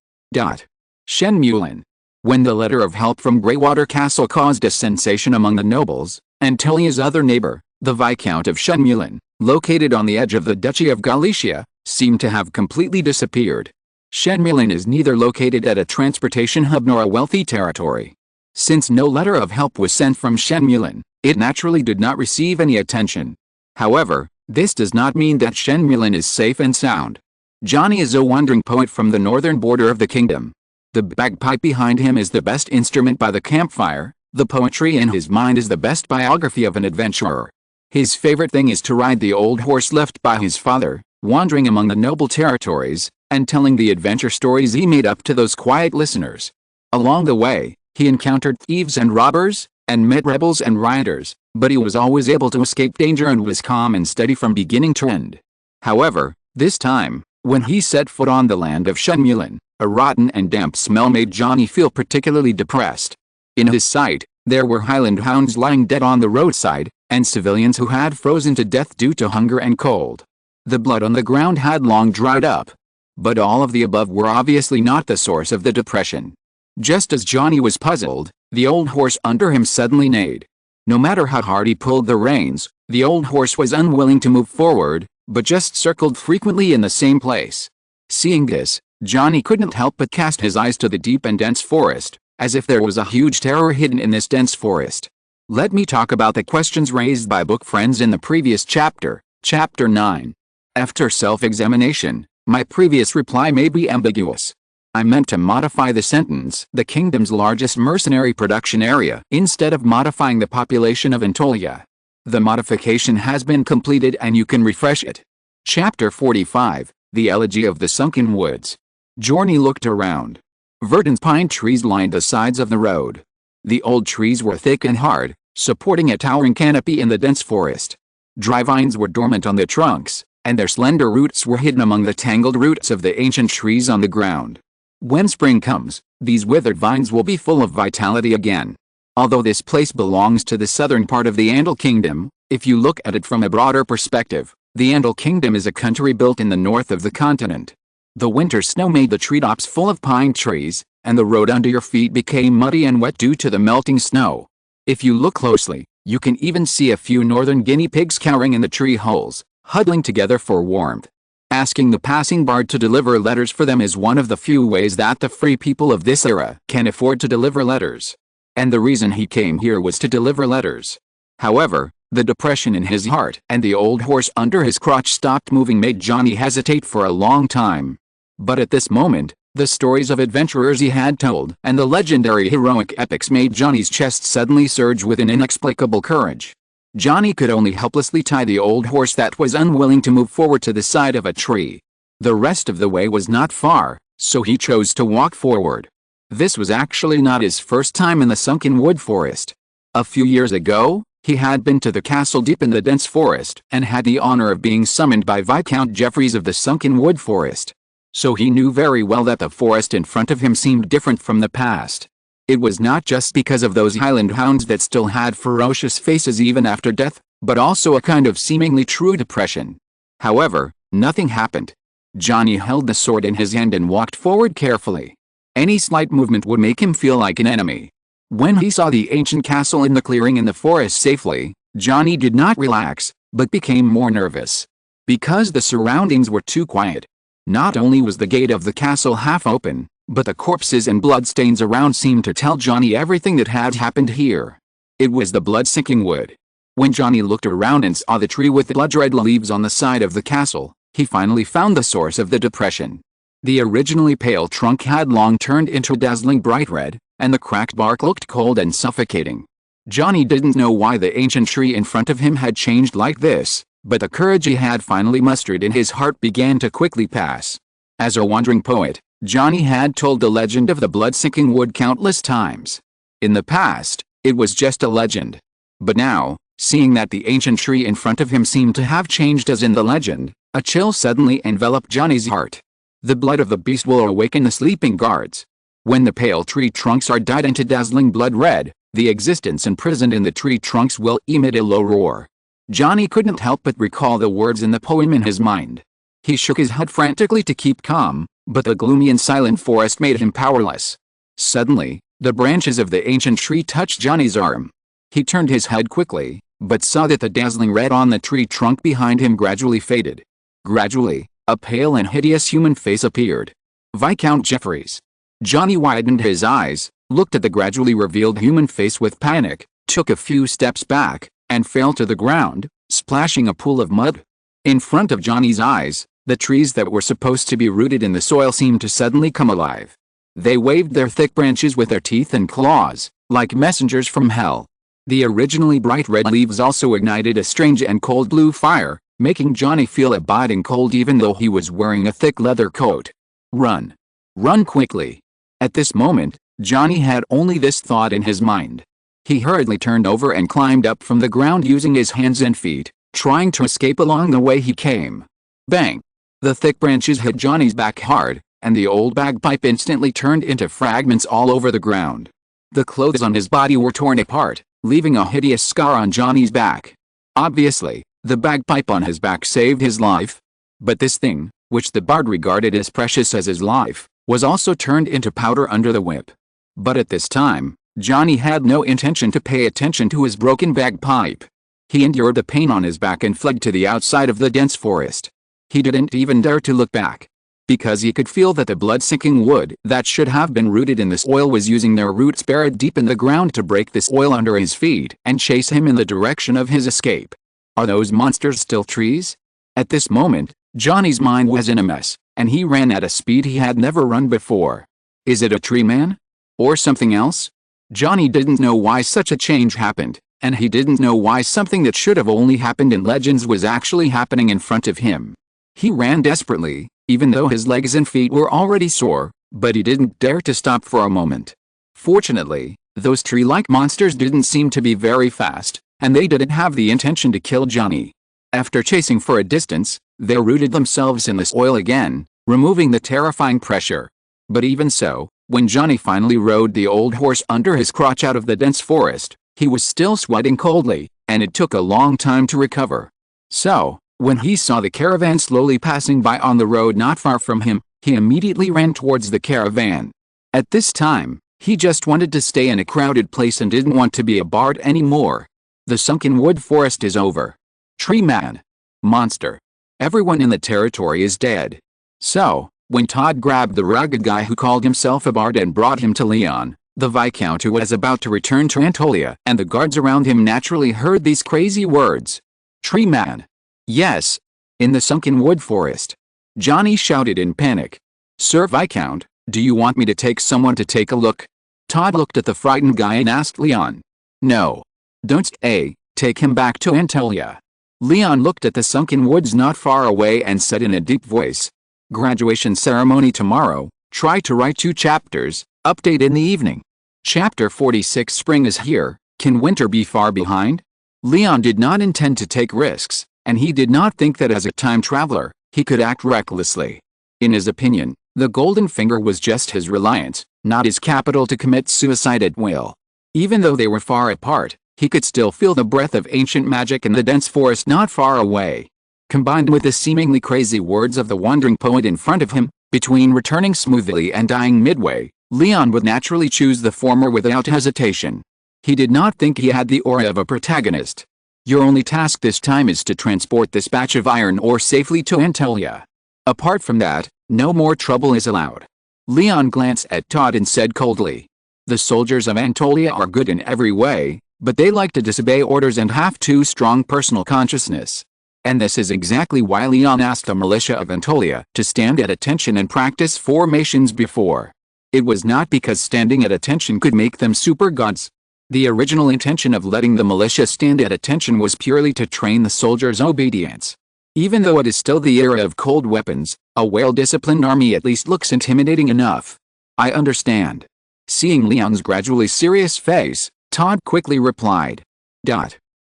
Shen Mulin. When the letter of help from Greywater Castle caused a sensation among the nobles, Antonia's other neighbor, the Viscount of Shenmulin, located on the edge of the Duchy of Galicia, seemed to have completely disappeared. Shenmulin is neither located at a transportation hub nor a wealthy territory. Since no letter of help was sent from Shenmulin, it naturally did not receive any attention. However, this does not mean that Shenmulin is safe and sound. Johnny is a wandering poet from the northern border of the kingdom. The bagpipe behind him is the best instrument by the campfire, the poetry in his mind is the best biography of an adventurer. His favorite thing is to ride the old horse left by his father, wandering among the noble territories, and telling the adventure stories he made up to those quiet listeners. Along the way, he encountered thieves and robbers, and met rebels and rioters, but he was always able to escape danger and was calm and steady from beginning to end. However, this time, when he set foot on the land of Shenmulin, a rotten and damp smell made Johnny feel particularly depressed. In his sight, there were Highland hounds lying dead on the roadside, and civilians who had frozen to death due to hunger and cold. The blood on the ground had long dried up. But all of the above were obviously not the source of the depression. Just as Johnny was puzzled, the old horse under him suddenly neighed. No matter how hard he pulled the reins, the old horse was unwilling to move forward, but just circled frequently in the same place. Seeing this, Johnny couldn't help but cast his eyes to the deep and dense forest, as if there was a huge terror hidden in this dense forest. Let me talk about the questions raised by book friends in the previous chapter, Chapter 9. After self-examination, my previous reply may be ambiguous. I meant to modify the sentence, the kingdom's largest mercenary production area, instead of modifying the population of Antolia. The modification has been completed and you can refresh it. Chapter 45, The Elegy of the Sunken Woods. Johnny looked around. Verdant pine trees lined the sides of the road. The old trees were thick and hard, supporting a towering canopy in the dense forest. Dry vines were dormant on the trunks, and their slender roots were hidden among the tangled roots of the ancient trees on the ground. When spring comes, these withered vines will be full of vitality again. Although this place belongs to the southern part of the Andal Kingdom, if you look at it from a broader perspective, the Andal Kingdom is a country built in the north of the continent. The winter snow made the treetops full of pine trees, and the road under your feet became muddy and wet due to the melting snow. If you look closely, you can even see a few northern guinea pigs cowering in the tree holes, huddling together for warmth. Asking the passing bard to deliver letters for them is one of the few ways that the free people of this era can afford to deliver letters. And the reason he came here was to deliver letters. However, the depression in his heart and the old horse under his crotch stopped moving made Johnny hesitate for a long time. But at this moment, the stories of adventurers he had told and the legendary heroic epics made Johnny's chest suddenly surge with an inexplicable courage. Johnny could only helplessly tie the old horse that was unwilling to move forward to the side of a tree. The rest of the way was not far, so he chose to walk forward. This was actually not his first time in the sunken wood forest. A few years ago, he had been to the castle deep in the dense forest and had the honor of being summoned by Viscount Jeffreys of the sunken wood forest. So he knew very well that the forest in front of him seemed different from the past. It was not just because of those Highland hounds that still had ferocious faces even after death, but also a kind of seemingly true depression. However, nothing happened. Johnny held the sword in his hand and walked forward carefully. Any slight movement would make him feel like an enemy. When he saw the ancient castle in the clearing in the forest safely, Johnny did not relax, but became more nervous. Because the surroundings were too quiet. Not only was the gate of the castle half open, but the corpses and bloodstains around seemed to tell Johnny everything that had happened here. It was the blood-sinking wood. When Johnny looked around and saw the tree with the blood-red leaves on the side of the castle, he finally found the source of the depression. The originally pale trunk had long turned into dazzling bright red, and the cracked bark looked cold and suffocating. Johnny didn't know why the ancient tree in front of him had changed like this, but the courage he had finally mustered in his heart began to quickly pass. As a wandering poet, Johnny had told the legend of the blood-sinking wood countless times. In the past, it was just a legend. But now, seeing that the ancient tree in front of him seemed to have changed as in the legend, a chill suddenly enveloped Johnny's heart. The blood of the beast will awaken the sleeping guards. When the pale tree trunks are dyed into dazzling blood red, the existence imprisoned in the tree trunks will emit a low roar. Johnny couldn't help but recall the words in the poem in his mind. He shook his head frantically to keep calm, but the gloomy and silent forest made him powerless. Suddenly, The branches of the ancient tree touched Johnny's arm. He turned his head quickly, but saw that the dazzling red on the tree trunk behind him gradually faded. Gradually, a pale and hideous human face appeared. Viscount Jeffries. Johnny widened his eyes, looked at the gradually revealed human face with panic, took a few steps back, and fell to the ground, splashing a pool of mud. In front of Johnny's eyes, the trees that were supposed to be rooted in the soil seemed to suddenly come alive. They waved their thick branches with their teeth and claws, like messengers from hell. The originally bright red leaves also ignited a strange and cold blue fire, making Johnny feel a biting cold even though he was wearing a thick leather coat. Run. Run quickly. At this moment, Johnny had only this thought in his mind. He hurriedly turned over and climbed up from the ground using his hands and feet, trying to escape along the way he came. Bang! The thick branches hit Johnny's back hard, and the old bagpipe instantly turned into fragments all over the ground. The clothes on his body were torn apart, leaving a hideous scar on Johnny's back. Obviously, the bagpipe on his back saved his life. But this thing, which the bard regarded as precious as his life, was also turned into powder under the whip. But at this time, Johnny had no intention to pay attention to his broken bagpipe. He endured the pain on his back and fled to the outside of the dense forest. He didn't even dare to look back, because he could feel that the blood-sinking wood that should have been rooted in the soil was using their roots buried deep in the ground to break the soil under his feet and chase him in the direction of his escape. Are those monsters still trees? At this moment, Johnny's mind was in a mess, and he ran at a speed he had never run before. Is it a tree man? Or something else? Johnny didn't know why such a change happened, and he didn't know why something that should have only happened in legends was actually happening in front of him. He ran desperately, even though his legs and feet were already sore, but he didn't dare to stop for a moment. Fortunately, those tree-like monsters didn't seem to be very fast, and they didn't have the intention to kill Johnny. After chasing for a distance, they rooted themselves in the soil again, removing the terrifying pressure. But even so, when Johnny finally rode the old horse under his crotch out of the dense forest, he was still sweating coldly, and it took a long time to recover. So, when he saw the caravan slowly passing by on the road not far from him, he immediately ran towards the caravan. At this time, he just wanted to stay in a crowded place and didn't want to be a bard anymore. The sunken wood forest is over. Tree man. Monster. Everyone in the territory is dead. So, when Todd grabbed the rugged guy who called himself a bard and brought him to León, the Viscount who was about to return to Anatolia and the guards around him naturally heard these crazy words. Tree man. Yes. In the sunken wood forest. Johnny shouted in panic. Sir Viscount, do you want me to take someone to take a look? Todd looked at the frightened guy and asked León. No. Don't stay, take him back to Anatolia. León looked at the sunken woods not far away and said in a deep voice. Graduation ceremony tomorrow, try to write 2 chapters, update in the evening. Chapter 46 Spring is here, can winter be far behind? León did not intend to take risks, and he did not think that as a time traveler, he could act recklessly. In his opinion, the golden finger was just his reliance, not his capital to commit suicide at will. Even though they were far apart, he could still feel the breath of ancient magic in the dense forest not far away. Combined with the seemingly crazy words of the wandering poet in front of him, between returning smoothly and dying midway, León would naturally choose the former without hesitation. He did not think he had the aura of a protagonist. Your only task this time is to transport this batch of iron ore safely to Anatolia. Apart from that, no more trouble is allowed. León glanced at Todd and said coldly. The soldiers of Anatolia are good in every way, but they like to disobey orders and have too strong personal consciousness. And this is exactly why León asked the militia of Anatolia to stand at attention and practice formations before. It was not because standing at attention could make them super gods. The original intention of letting the militia stand at attention was purely to train the soldiers' obedience. Even though it is still the era of cold weapons, a well-disciplined army at least looks intimidating enough. I understand. Seeing León's gradually serious face, Todd quickly replied.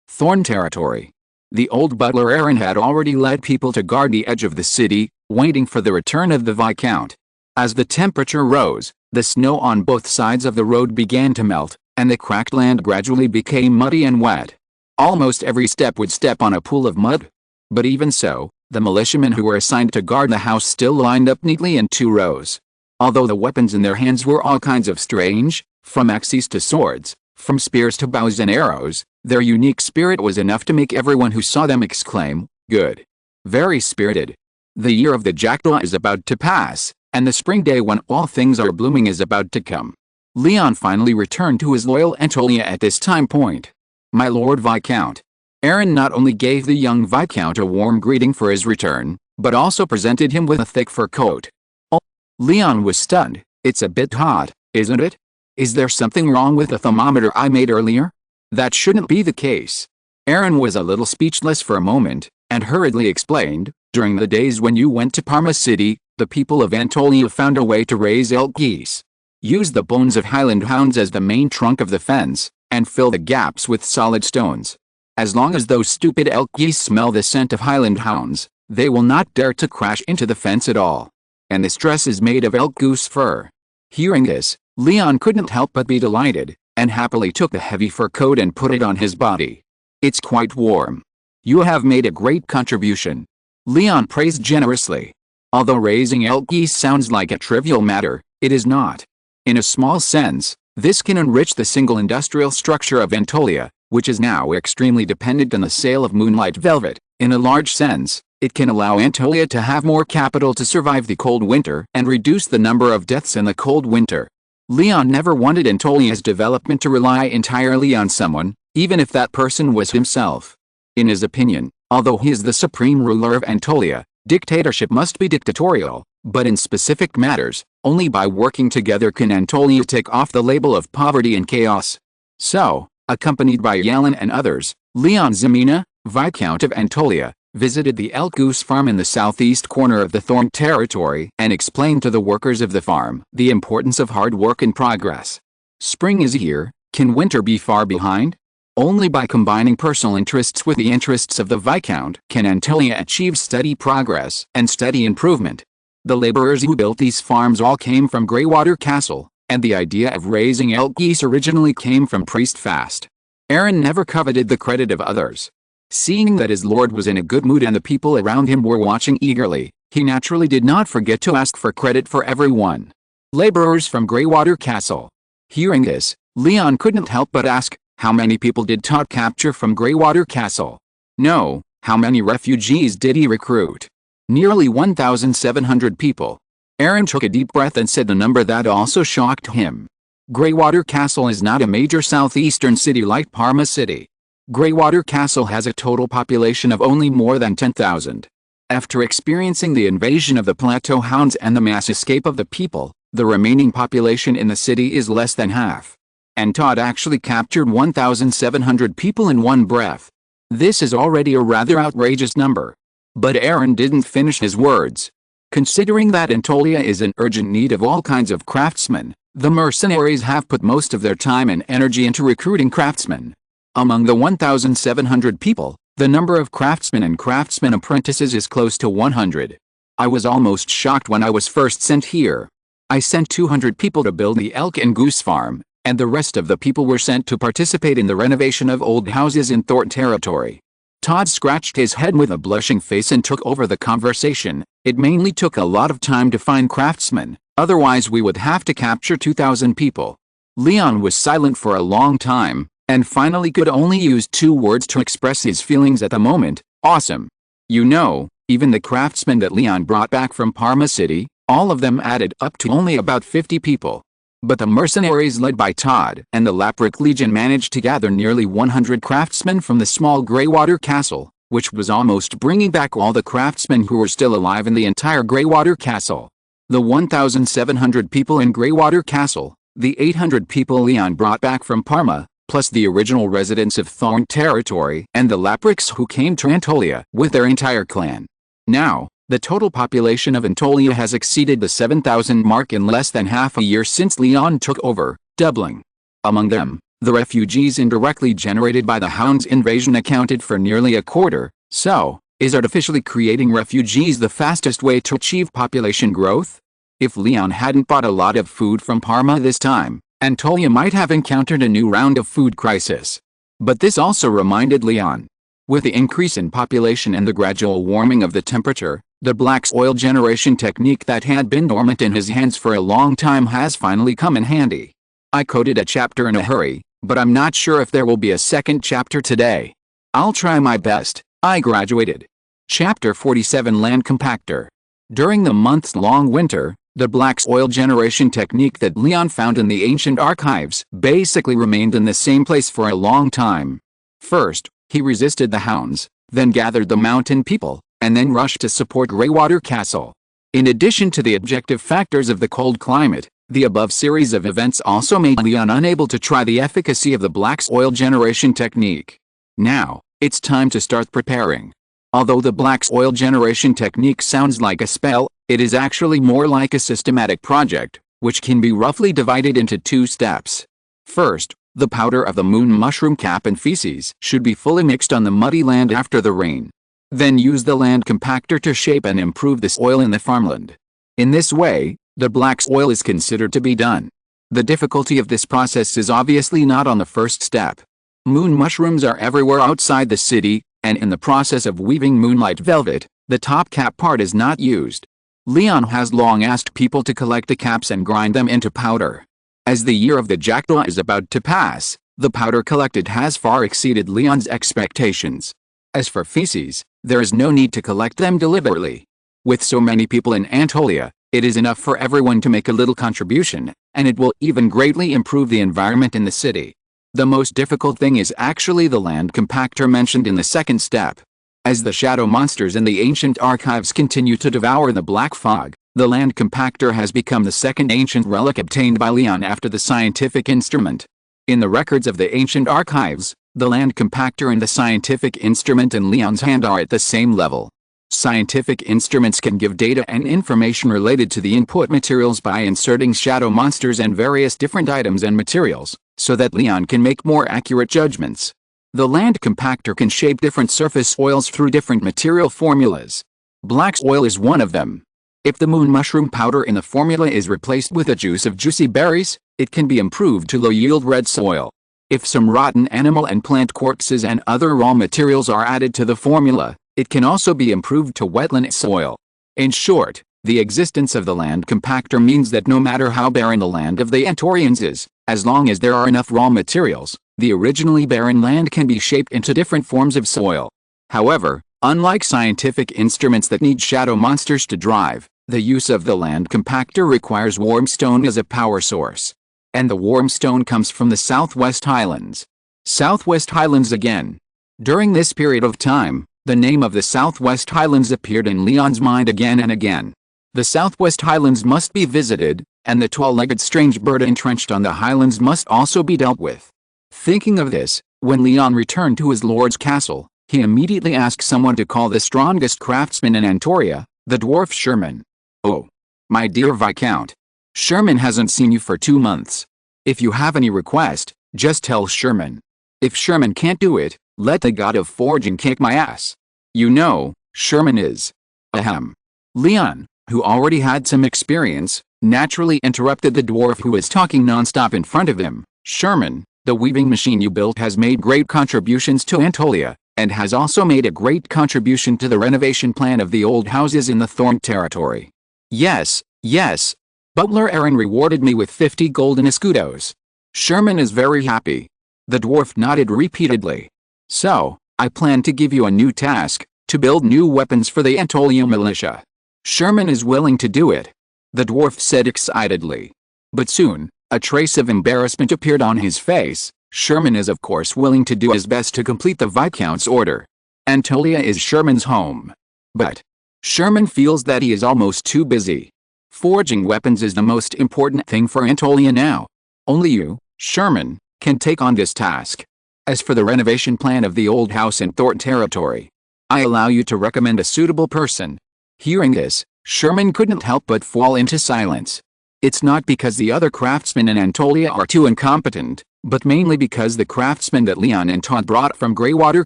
Thorn territory. The old butler Aaron had already led people to guard the edge of the city, waiting for the return of the Viscount. As the temperature rose, the snow on both sides of the road began to melt, and the cracked land gradually became muddy and wet. Almost every step would step on a pool of mud. But even so, the militiamen who were assigned to guard the house still lined up neatly in 2 rows. Although the weapons in their hands were all kinds of strange, From axes to swords, from spears to bows and arrows, their unique spirit was enough to make everyone who saw them exclaim, "Good. Very spirited." The year of the jackdaw is about to pass, and the spring day when all things are blooming is about to come. Leon finally returned to his loyal Antolia at this time point. "My Lord Viscount." Aaron not only gave the young Viscount a warm greeting for his return, but also presented him with a thick fur coat. Oh, Leon was stunned. "It's a bit hot, isn't it? Is there something wrong with the thermometer I made earlier? That shouldn't be the case." Aaron was a little speechless for a moment, and hurriedly explained, "During the days when you went to Parma City, the people of Antolia found a way to raise elk geese. Use the bones of Highland hounds as the main trunk of the fence, and fill the gaps with solid stones. As long as those stupid elk geese smell the scent of Highland hounds, they will not dare to crash into the fence at all. And this dress is made of elk goose fur." Hearing this, Leon couldn't help but be delighted, and happily took the heavy fur coat and put it on his body. "It's quite warm. You have made a great contribution," Leon praised generously. Although raising elk geese sounds like a trivial matter, it is not. In a small sense, this can enrich the single industrial structure of Antolia, which is now extremely dependent on the sale of moonlight velvet. In a large sense, it can allow Antolia to have more capital to survive the cold winter and reduce the number of deaths in the cold winter. Leon never wanted Antolia's development to rely entirely on someone, even if that person was himself. In his opinion, although he is the supreme ruler of Antolia, dictatorship must be dictatorial, but in specific matters, only by working together can Antolia take off the label of poverty and chaos. So, accompanied by Yellen and others, León Ximena, Viscount of Antolia, visited the elk goose farm in the southeast corner of the Thorn territory and explained to the workers of the farm the importance of hard work and progress. Spring is here, can winter be far behind? Only by combining personal interests with the interests of the Viscount can Antolia achieve steady progress and steady improvement. The laborers who built these farms all came from Greywater Castle, and the idea of raising elk geese originally came from Priest Fast. Aaron never coveted the credit of others. Seeing that his lord was in a good mood and the people around him were watching eagerly, he naturally did not forget to ask for credit for everyone. "Laborers from Greywater Castle." Hearing this, Leon couldn't help but ask, "How many people did Todd capture from Greywater Castle?" "No, how many refugees did he recruit?" "Nearly 1,700 people." Aaron took a deep breath and said the number that also shocked him. Greywater Castle is not a major southeastern city like Parma City. Greywater Castle has a total population of only more than 10,000. After experiencing the invasion of the Plateau Hounds and the mass escape of the people, the remaining population in the city is less than half. And Todd actually captured 1,700 people in one breath. This is already a rather outrageous number. But Aaron didn't finish his words. Considering that Antolia is in urgent need of all kinds of craftsmen, the mercenaries have put most of their time and energy into recruiting craftsmen. Among the 1,700 people, the number of craftsmen and craftsmen apprentices is close to 100. I was almost shocked when I was first sent here. I sent 200 people to build the elk and goose farm, and the rest of the people were sent to participate in the renovation of old houses in Thorn territory. Todd scratched his head with a blushing face and took over the conversation. "It mainly took a lot of time to find craftsmen, otherwise we would have to capture 2,000 people." Leon was silent for a long time, and finally could only use 2 words to express his feelings at the moment: "Awesome." You know, even the craftsmen that Leon brought back from Parma City, all of them added up to only about 50 people. But the mercenaries led by Todd and the Lapric Legion managed to gather nearly 100 craftsmen from the small Greywater Castle, which was almost bringing back all the craftsmen who were still alive in the entire Greywater Castle. The 1,700 people in Greywater Castle, the 800 people Leon brought back from Parma, plus the original residents of Thorn territory and the Laprics who came to Antolia with their entire clan. Now, the total population of Antolia has exceeded the 7,000 mark in less than half a year since Leon took over, doubling. Among them, the refugees indirectly generated by the Hounds invasion accounted for nearly a quarter. So, is artificially creating refugees the fastest way to achieve population growth? If Leon hadn't bought a lot of food from Parma this time, Antolia might have encountered a new round of food crisis. But this also reminded Leon. With the increase in population and the gradual warming of the temperature, the black oil generation technique that had been dormant in his hands for a long time has finally come in handy. I coded a chapter in a hurry, but I'm not sure if there will be a second chapter today. I'll try my best. I graduated. Chapter 47 Land Compactor. During the months-long winter, the black soil generation technique that León found in the ancient archives basically remained in the same place for a long time. First, he resisted the hounds, then gathered the mountain people, and then rushed to support Greywater Castle. In addition to the objective factors of the cold climate, the above series of events also made León unable to try the efficacy of the black soil generation technique. Now, it's time to start preparing. Although the black soil generation technique sounds like a spell, it is actually more like a systematic project, which can be roughly divided into 2 steps. First, the powder of the moon mushroom cap and feces should be fully mixed on the muddy land after the rain. Then use the land compactor to shape and improve the soil in the farmland. In this way, the black soil is considered to be done. The difficulty of this process is obviously not on the first step. Moon mushrooms are everywhere outside the city, and in the process of weaving moonlight velvet, the top cap part is not used. León has long asked people to collect the caps and grind them into powder. As the year of the jackdaw is about to pass, the powder collected has far exceeded León's expectations. As for feces, there is no need to collect them deliberately. With so many people in Anatolia, it is enough for everyone to make a little contribution, and it will even greatly improve the environment in the city. The most difficult thing is actually the land compactor mentioned in the second step. As the shadow monsters in the ancient archives continue to devour the black fog, the land compactor has become the second ancient relic obtained by León after the scientific instrument. In the records of the ancient archives, the land compactor and the scientific instrument in León's hand are at the same level. Scientific instruments can give data and information related to the input materials by inserting shadow monsters and various different items and materials, so that León can make more accurate judgments. The land compactor can shape different surface soils through different material formulas. Black soil is one of them. If the moon mushroom powder in the formula is replaced with the juice of juicy berries, it can be improved to low-yield red soil. If some rotten animal and plant corpses and other raw materials are added to the formula, it can also be improved to wetland soil. In short, the existence of the land compactor means that no matter how barren the land of the Antorians is, as long as there are enough raw materials, the originally barren land can be shaped into different forms of soil. However, unlike scientific instruments that need shadow monsters to drive, the use of the land compactor requires warm stone as a power source. And the warm stone comes from the Southwest Highlands. Southwest Highlands again. During this period of time, the name of the Southwest Highlands appeared in León's mind again and again. The Southwest Highlands must be visited, and the tall-legged strange bird entrenched on the highlands must also be dealt with. Thinking of this, when León returned to his lord's castle, he immediately asked someone to call the strongest craftsman in Anatolia, the dwarf Sherman. "Oh, my dear Viscount. Sherman hasn't seen you for 2 months. If you have any request, just tell Sherman. If Sherman can't do it, let the god of forging kick my ass. You know, Sherman is." Ahem. León, who already had some experience, naturally interrupted the dwarf who was talking non-stop in front of him. "Sherman, the weaving machine you built has made great contributions to Anatolia, and has also made a great contribution to the renovation plan of the old houses in the Thorn territory." "Yes, yes. Butler Aaron rewarded me with 50 golden escudos. Sherman is very happy." The dwarf nodded repeatedly. "So, I plan to give you a new task, to build new weapons for the Anatolia militia. Sherman is willing to do it," the dwarf said excitedly. But soon, a trace of embarrassment appeared on his face. "Sherman is of course willing to do his best to complete the Viscount's order. Anatolia is Sherman's home. But Sherman feels that he is almost too busy. Forging weapons is the most important thing for Anatolia now. Only you, Sherman, can take on this task. As for the renovation plan of the old house in Thorn territory, I allow you to recommend a suitable person." Hearing this, Sherman couldn't help but fall into silence. It's not because the other craftsmen in Anatolia are too incompetent, but mainly because the craftsmen that León and Todd brought from Greywater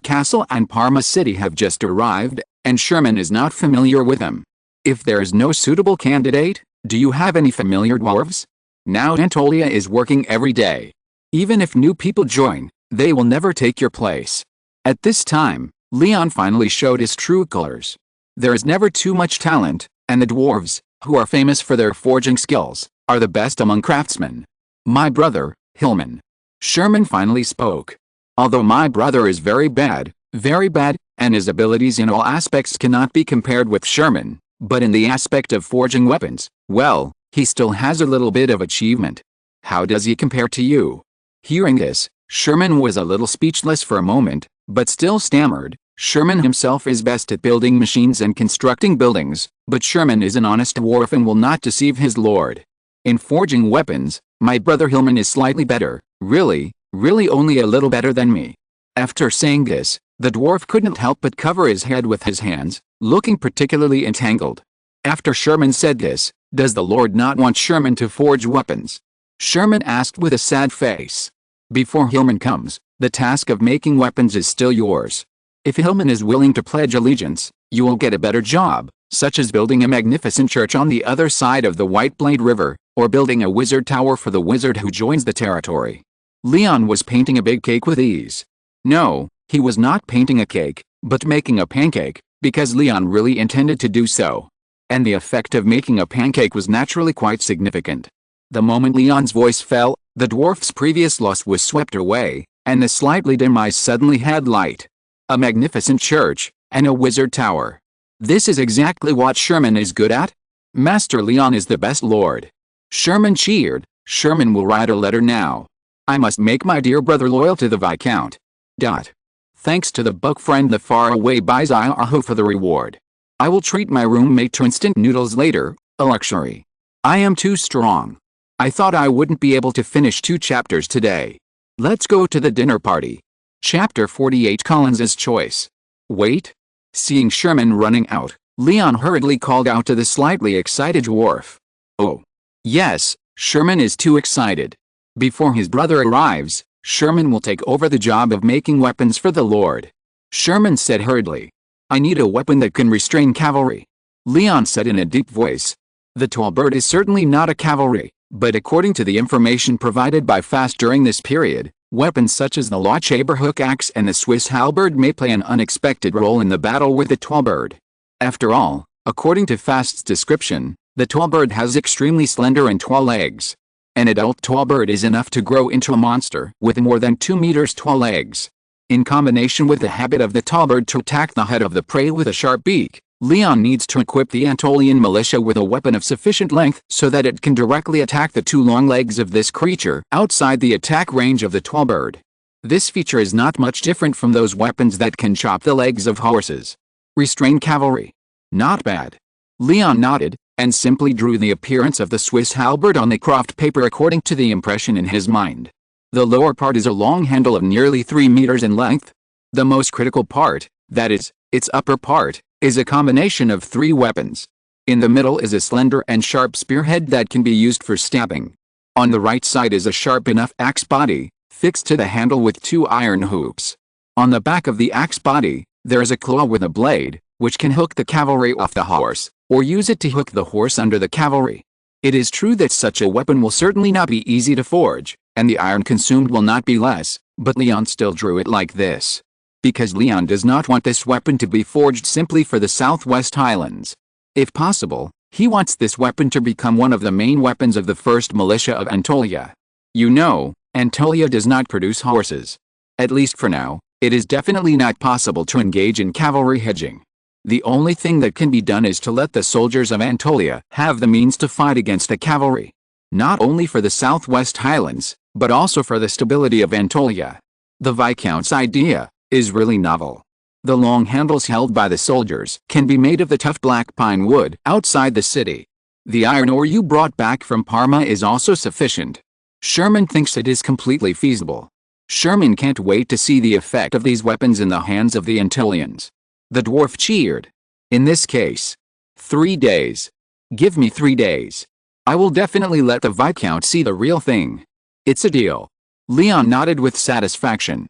Castle and Parma City have just arrived, and Sherman is not familiar with them. If there is no suitable candidate, do you have any familiar dwarves? Now Anatolia is working every day. Even if new people join, they will never take your place. At this time, León finally showed his true colors. There is never too much talent, and the dwarves, who are famous for their forging skills, are the best among craftsmen. My brother, Hillman. Sherman finally spoke. Although my brother is very bad, and his abilities in all aspects cannot be compared with Sherman, but in the aspect of forging weapons, well, he still has a little bit of achievement. How does he compare to you? Hearing this, Sherman was a little speechless for a moment, but still stammered. Sherman himself is best at building machines and constructing buildings, but Sherman is an honest dwarf and will not deceive his lord. In forging weapons, my brother Hillman is slightly better, really only a little better than me. After saying this, the dwarf couldn't help but cover his head with his hands, looking particularly entangled. After Sherman said this, does the lord not want Sherman to forge weapons? Sherman asked with a sad face. Before Hillman comes, the task of making weapons is still yours. If Hillman is willing to pledge allegiance, you will get a better job, such as building a magnificent church on the other side of the White Blade River, or building a wizard tower for the wizard who joins the territory. Leon was painting a big cake with ease. No, he was not painting a cake, but making a pancake, because Leon really intended to do so. And the effect of making a pancake was naturally quite significant. The moment Leon's voice fell, the dwarf's previous loss was swept away, and the slightly dim eyes suddenly had light. A magnificent church, and a wizard tower. This is exactly what Sherman is good at. Master Leon is the best lord. Sherman cheered. Sherman will write a letter now. I must make my dear brother loyal to the Viscount. Thanks to the buck friend the faraway buys Idaho for the reward. I will treat my roommate to instant noodles later, a luxury. I am too strong. I thought I wouldn't be able to finish 2 chapters today. Let's go to the dinner party. Chapter 48 Collins's Choice. Wait. Seeing Sherman running out, Leon hurriedly called out to the slightly excited dwarf. Oh. Yes, Sherman is too excited. Before his brother arrives, Sherman will take over the job of making weapons for the Lord. Sherman said hurriedly. I need a weapon that can restrain cavalry. Leon said in a deep voice. The tall bird is certainly not a cavalry, but according to the information provided by Fast during this period, weapons such as the Lochaber hook axe and the Swiss halberd may play an unexpected role in the battle with the tall bird. After all, according to Fast's description, the tall bird has extremely slender and tall legs. An adult tall bird is enough to grow into a monster with more than 2 meters tall legs. In combination with the habit of the tall bird to attack the head of the prey with a sharp beak, Leon needs to equip the Antolian militia with a weapon of sufficient length so that it can directly attack the 2 long legs of this creature outside the attack range of the tall bird. This feature is not much different from those weapons that can chop the legs of horses. Restrain cavalry. Not bad. Leon nodded, and simply drew the appearance of the Swiss halberd on the craft paper according to the impression in his mind. The lower part is a long handle of nearly 3 meters in length. The most critical part, that is, its upper part, is a combination of 3 weapons. In the middle is a slender and sharp spearhead that can be used for stabbing. On the right side is a sharp enough axe body, fixed to the handle with 2 iron hoops. On the back of the axe body, there is a claw with a blade, which can hook the cavalry off the horse, or use it to hook the horse under the cavalry. It is true that such a weapon will certainly not be easy to forge, and the iron consumed will not be less, but Leon still drew it like this. Because Leon does not want this weapon to be forged simply for the Southwest Highlands. If possible, he wants this weapon to become one of the main weapons of the 1st Militia of Antolia. You know, Antolia does not produce horses. At least for now, it is definitely not possible to engage in cavalry hedging. The only thing that can be done is to let the soldiers of Antolia have the means to fight against the cavalry. Not only for the Southwest Highlands, but also for the stability of Antolia. The Viscount's idea is really novel. The long handles held by the soldiers can be made of the tough black pine wood outside the city. The iron ore you brought back from Parma is also sufficient. Sherman thinks it is completely feasible. Sherman can't wait to see the effect of these weapons in the hands of the Antolians. The dwarf cheered. In this case, 3 days. Give me 3 days. I will definitely let the Viscount see the real thing. It's a deal. Leon nodded with satisfaction.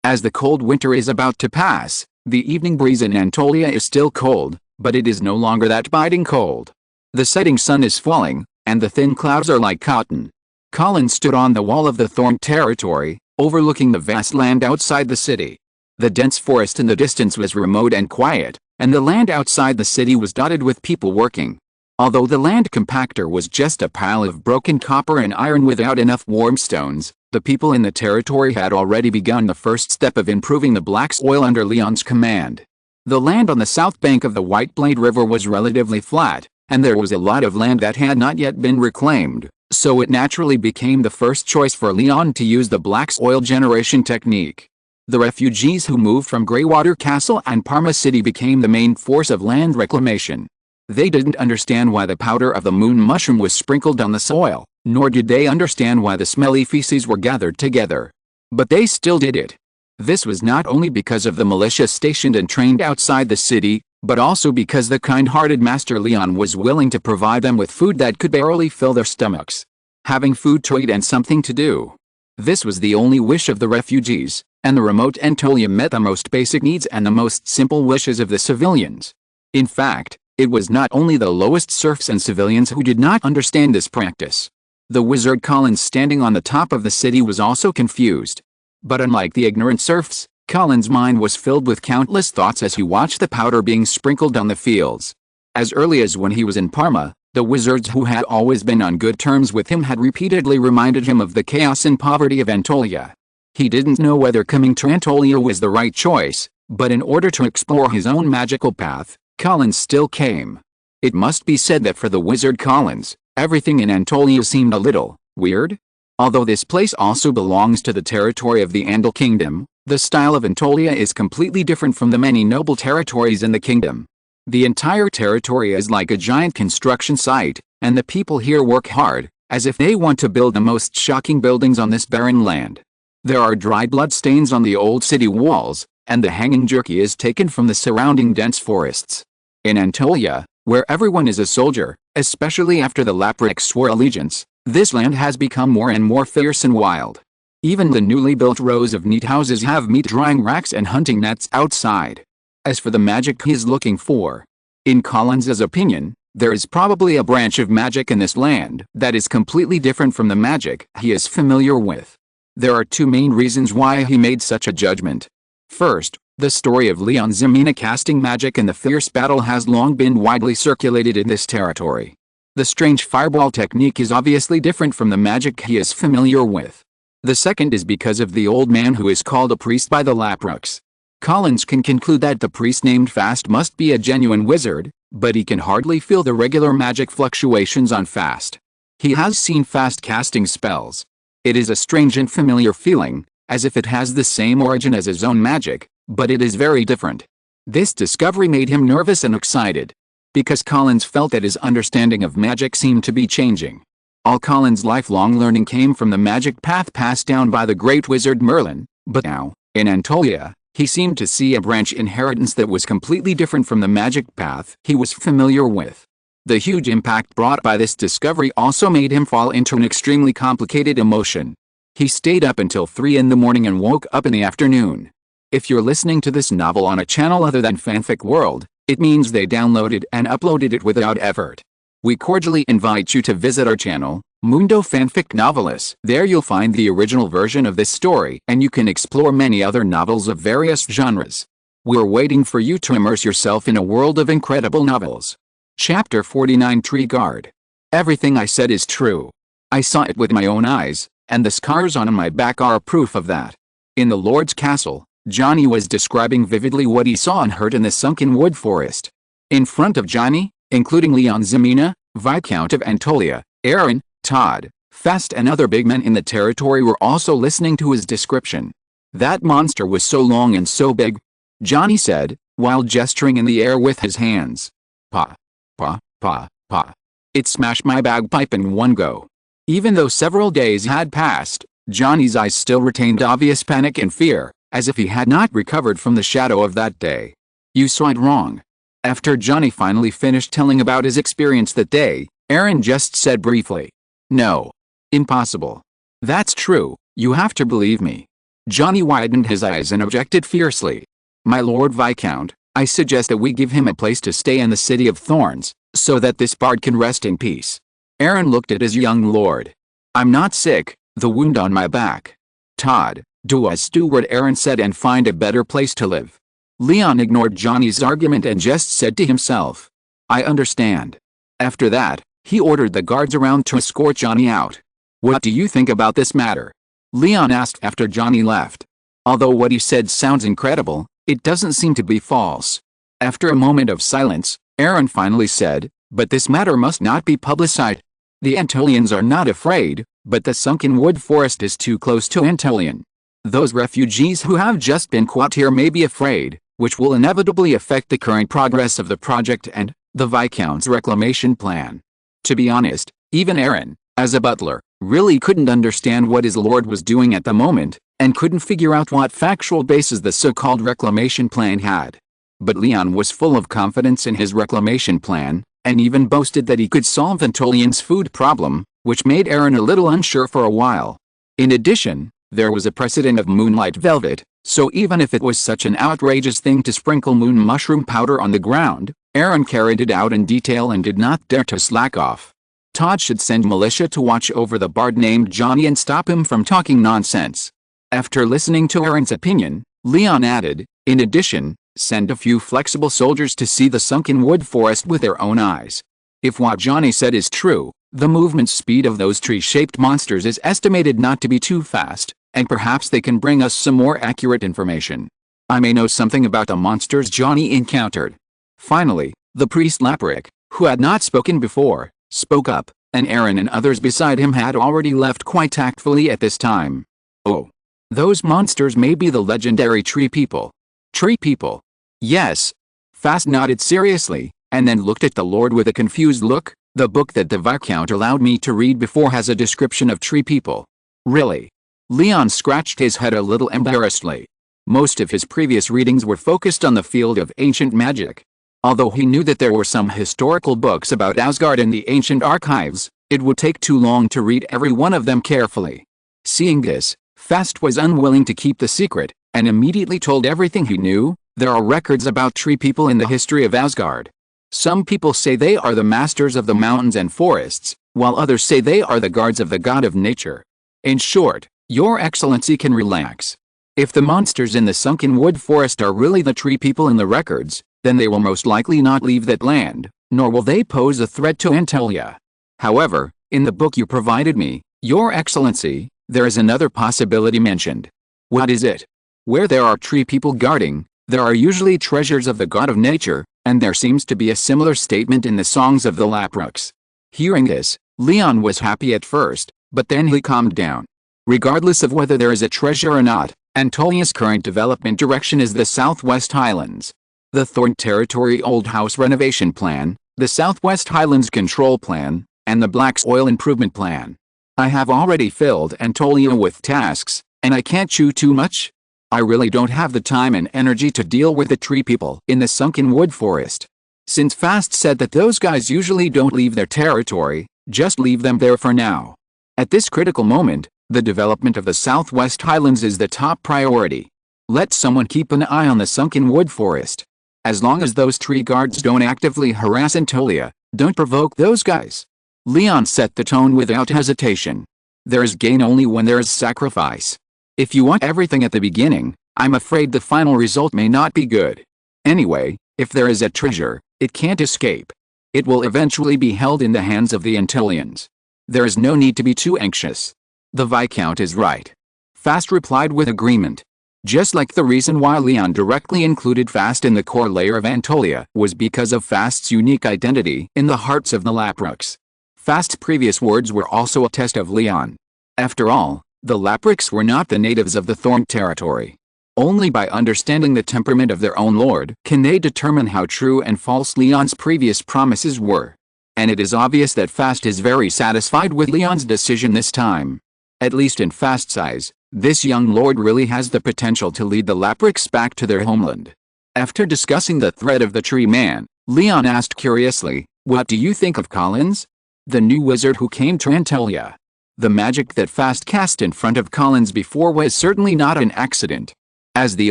As the cold winter is about to pass, the evening breeze in Antolia is still cold, but it is no longer that biting cold. The setting sun is falling, and the thin clouds are like cotton. Collins stood on the wall of the Thorn territory, overlooking the vast land outside the city. The dense forest in the distance was remote and quiet, and the land outside the city was dotted with people working. Although the land compactor was just a pile of broken copper and iron without enough warm stones, the people in the territory had already begun the first step of improving the black soil under Leon's command. The land on the south bank of the White Blade River was relatively flat, and there was a lot of land that had not yet been reclaimed, so it naturally became the first choice for Leon to use the black soil generation technique. The refugees who moved from Greywater Castle and Parma City became the main force of land reclamation. They didn't understand why the powder of the moon mushroom was sprinkled on the soil, nor did they understand why the smelly feces were gathered together. But they still did it. This was not only because of the militia stationed and trained outside the city, but also because the kind-hearted Master Leon was willing to provide them with food that could barely fill their stomachs. Having food to eat and something to do. This was the only wish of the refugees, and the remote Anatolia met the most basic needs and the most simple wishes of the civilians. In fact, it was not only the lowest serfs and civilians who did not understand this practice. The wizard Collins standing on the top of the city was also confused. But unlike the ignorant serfs, Collins' mind was filled with countless thoughts as he watched the powder being sprinkled on the fields. As early as when he was in Parma, the wizards who had always been on good terms with him had repeatedly reminded him of the chaos and poverty of Anatolia. He didn't know whether coming to Anatolia was the right choice, but in order to explore his own magical path, Collins still came. It must be said that for the wizard Collins, everything in Anatolia seemed a little weird. Although this place also belongs to the territory of the Andal Kingdom, the style of Anatolia is completely different from the many noble territories in the kingdom. The entire territory is like a giant construction site, and the people here work hard, as if they want to build the most shocking buildings on this barren land. There are dried blood stains on the old city walls, and the hanging jerky is taken from the surrounding dense forests. In Anatolia, where everyone is a soldier, especially after the Laprics swore allegiance, this land has become more and more fierce and wild. Even the newly built rows of neat houses have meat drying racks and hunting nets outside. As for the magic he is looking for, in Collins's opinion, there is probably a branch of magic in this land that is completely different from the magic he is familiar with. There are two main reasons why he made such a judgment. First, the story of León Ximena casting magic in the fierce battle has long been widely circulated in this territory. The strange fireball technique is obviously different from the magic he is familiar with. The second is because of the old man who is called a priest by the Laprics. Collins can conclude that the priest named Fast must be a genuine wizard, but he can hardly feel the regular magic fluctuations on Fast. He has seen Fast casting spells. It is a strange and familiar feeling, as if it has the same origin as his own magic, but it is very different. This discovery made him nervous and excited, because Collins felt that his understanding of magic seemed to be changing. All Collins' lifelong learning came from the magic path passed down by the great wizard Merlin, but now, in Anatolia, he seemed to see a branch inheritance that was completely different from the magic path he was familiar with. The huge impact brought by this discovery also made him fall into an extremely complicated emotion. He stayed up until 3 in the morning and woke up in the afternoon. If you're listening to this novel on a channel other than Fanfic World, it means they downloaded and uploaded it without effort. We cordially invite you to visit our channel, Mundo Fanfic Novelis. There you'll find the original version of this story and you can explore many other novels of various genres. We're waiting for you to immerse yourself in a world of incredible novels. Chapter 49 Tree Guard. Everything I said is true. I saw it with my own eyes, and the scars on my back are proof of that. In the Lord's castle, Johnny was describing vividly what he saw and heard in the sunken wood forest. In front of Johnny, including León Ximena, Viscount of Anatolia, Aaron, Todd, Fast and other big men in the territory were also listening to his description. That monster was so long and so big, Johnny said, while gesturing in the air with his hands. Pa. Pa, pa, pa. It smashed my bagpipe in one go. Even though several days had passed, Johnny's eyes still retained obvious panic and fear, as if he had not recovered from the shadow of that day. You saw it wrong. After Johnny finally finished telling about his experience that day, Aaron just said briefly. No. Impossible. That's true, you have to believe me. Johnny widened his eyes and objected fiercely. My Lord Viscount, I suggest that we give him a place to stay in the City of Thorns, so that this bard can rest in peace. Aaron looked at his young lord. I'm not sick, the wound on my back. Todd, do as steward Aaron said and find a better place to live. Leon ignored Johnny's argument and just said to himself. I understand. After that, he ordered the guards around to escort Johnny out. "What do you think about this matter?" Leon asked after Johnny left. Although what he said sounds incredible, it doesn't seem to be false. After a moment of silence, Aaron finally said, "But this matter must not be publicized. The Antolians are not afraid, but the sunken wood forest is too close to Antolian. Those refugees who have just been caught here may be afraid, which will inevitably affect the current progress of the project and the Viscount's reclamation plan." To be honest, even Aaron, as a butler, really couldn't understand what his lord was doing at the moment, and couldn't figure out what factual basis the so-called reclamation plan had. But Leon was full of confidence in his reclamation plan, and even boasted that he could solve Antolian's food problem, which made Aaron a little unsure for a while. In addition, there was a precedent of moonlight velvet, so even if it was such an outrageous thing to sprinkle moon mushroom powder on the ground, Aaron carried it out in detail and did not dare to slack off. Todd should send militia to watch over the bard named Johnny and stop him from talking nonsense. After listening to Aaron's opinion, Leon added, "In addition, send a few flexible soldiers to see the sunken wood forest with their own eyes. If what Johnny said is true, the movement speed of those tree-shaped monsters is estimated not to be too fast, and perhaps they can bring us some more accurate information. I may know something about the monsters Johnny encountered." Finally, the priest Laprick, who had not spoken before, spoke up, and Aaron and others beside him had already left quite tactfully at this time. "Oh. Those monsters may be the legendary tree people." "Tree people?" "Yes." Fast nodded seriously, and then looked at the Lord with a confused look. "The book that the Viscount allowed me to read before has a description of tree people." "Really?" Leon scratched his head a little embarrassedly. Most of his previous readings were focused on the field of ancient magic. Although he knew that there were some historical books about Asgard in the ancient archives, it would take too long to read every one of them carefully. Seeing this, Fast was unwilling to keep the secret, and immediately told everything he knew. "There are records about tree people in the history of Asgard. Some people say they are the masters of the mountains and forests, while others say they are the guards of the god of nature. In short, Your Excellency can relax. If the monsters in the sunken wood forest are really the tree people in the records, then they will most likely not leave that land, nor will they pose a threat to Antolia. However, in the book you provided me, Your Excellency, there is another possibility mentioned." "What is it?" "Where there are tree people guarding, there are usually treasures of the god of nature, and there seems to be a similar statement in the songs of the Laprux." Hearing this, Leon was happy at first, but then he calmed down. Regardless of whether there is a treasure or not, Antolia's current development direction is the Southwest Highlands. The Thorn Territory Old House Renovation Plan, the Southwest Highlands Control Plan, and the Black Soil Improvement Plan. I have already filled Antolia with tasks, and I can't chew too much. I really don't have the time and energy to deal with the tree people in the sunken wood forest. Since Fast said that those guys usually don't leave their territory, just leave them there for now. At this critical moment, the development of the Southwest Highlands is the top priority. Let someone keep an eye on the sunken wood forest. As long as those tree guards don't actively harass Antolia, don't provoke those guys. Leon set the tone without hesitation. There is gain only when there is sacrifice. If you want everything at the beginning, I'm afraid the final result may not be good. Anyway, if there is a treasure, it can't escape. It will eventually be held in the hands of the Antolians. There is no need to be too anxious." "The Viscount is right." Fast replied with agreement. Just like the reason why Leon directly included Fast in the core layer of Antolia was because of Fast's unique identity in the hearts of the Laprux. Fast's previous words were also a test of Leon. After all, the Laprux were not the natives of the Thorn Territory. Only by understanding the temperament of their own lord can they determine how true and false Leon's previous promises were. And it is obvious that Fast is very satisfied with Leon's decision this time. At least in Fast's eyes, this young lord really has the potential to lead the Laprux back to their homeland. After discussing the threat of the tree man, Leon asked curiously, "What do you think of Collins? The new wizard who came to Antolia?" The magic that Fast cast in front of Collins before was certainly not an accident. As the